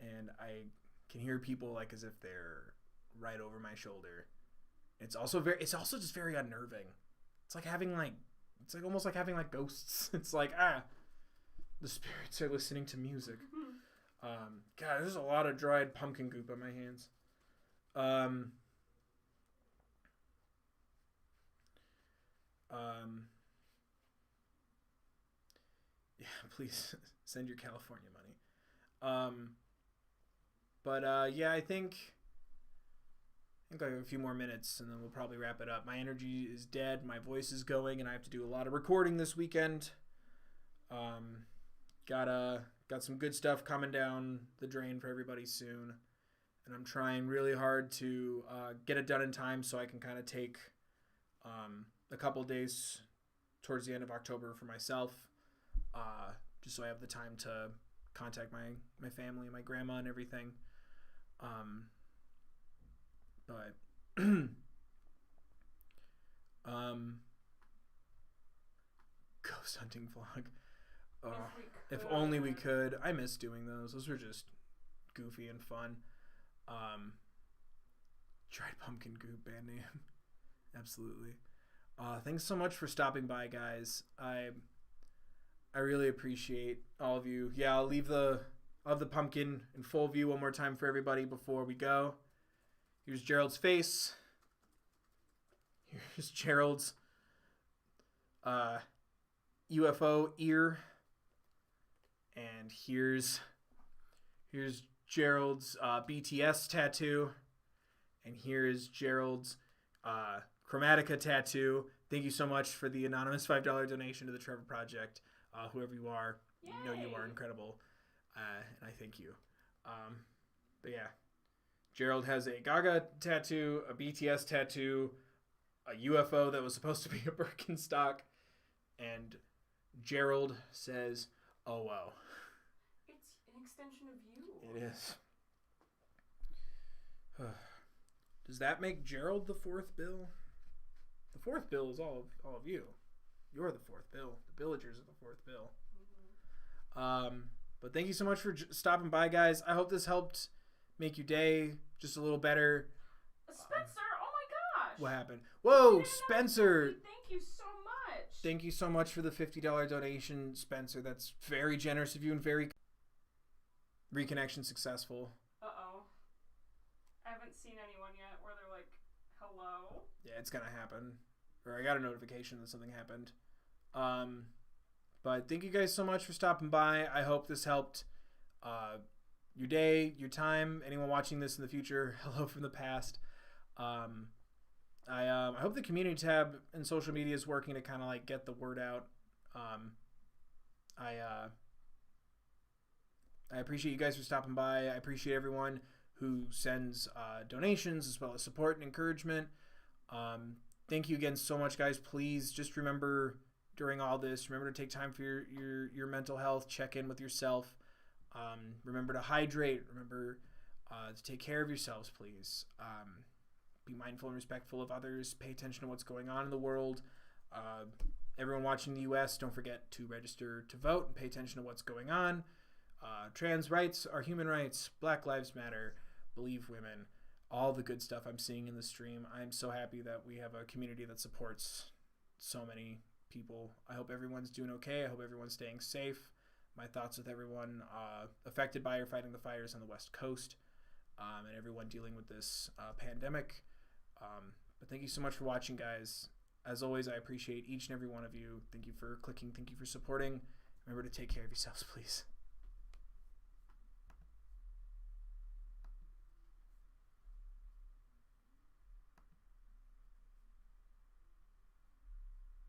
and I can hear people like as if they're right over my shoulder. It's also just very unnerving. It's like almost like having like ghosts. It's like the spirits are listening to music. God, there's a lot of dried pumpkin goop on my hands. Yeah, please send your California money. Yeah, I think I have a few more minutes and then we'll probably wrap it up. My energy is dead. My voice is going, and I have to do a lot of recording this weekend. Got some good stuff coming down the drain for everybody soon, and I'm trying really hard to get it done in time so I can kind of take a couple days towards the end of October for myself, just so I have the time to contact my family, my grandma, and everything. Ghost hunting vlog. If only we could. I miss doing those. Those were just goofy and fun. Dried pumpkin goop band name. Absolutely. Thanks so much for stopping by, guys. I really appreciate all of you. Yeah, I'll leave the pumpkin in full view one more time for everybody before we go. Here's Gerald's face. Here's Gerald's UFO ear. And here's Gerald's BTS tattoo. And here's Gerald's Chromatica tattoo. Thank you so much for the anonymous $5 donation to the Trevor Project. Whoever you are, you know you are incredible. And I thank you. But yeah, Gerald has a Gaga tattoo, a BTS tattoo, a UFO that was supposed to be a Birkenstock, and Gerald says, "Oh wow." It's an extension of you. It is. Does that make Gerald the fourth bill? The fourth bill is all of you. You're the fourth bill. The villagers are the fourth bill. Mm-hmm. But thank you so much for stopping by, guys. I hope this helped make your day just a little better. Spencer, oh my gosh. What happened? Whoa, Spencer. Thank you so much. Thank you so much for the $50 donation, Spencer. That's very generous of you and very reconnection successful. Uh-oh. I haven't seen anyone yet where they're like, hello? Yeah, it's gonna happen. Or I got a notification that something happened. But thank you guys so much for stopping by. I hope this helped your day, your time. Anyone watching this in the future, hello from the past. I hope the community tab in social media is working to kind of like get the word out. I appreciate you guys for stopping by. I appreciate everyone who sends donations as well as support and encouragement. thank you again so much, guys. Please just remember during all this, remember to take time for your mental health. Check in with yourself. Remember to hydrate. Remember to take care of yourselves, please. Be mindful and respectful of others. Pay attention to what's going on in the world. Everyone watching the U.S., don't forget to register to vote and pay attention to what's going on. Trans rights are human rights. Black Lives Matter. Believe women. All the good stuff I'm seeing in the stream. I'm so happy that we have a community that supports so many people. I hope everyone's doing okay. I hope everyone's staying safe. My thoughts with everyone affected by or fighting the fires on the West Coast, and everyone dealing with this pandemic. But thank you so much for watching, guys. As always, I appreciate each and every one of you. Thank you for clicking. Thank you for supporting. Remember to take care of yourselves, please.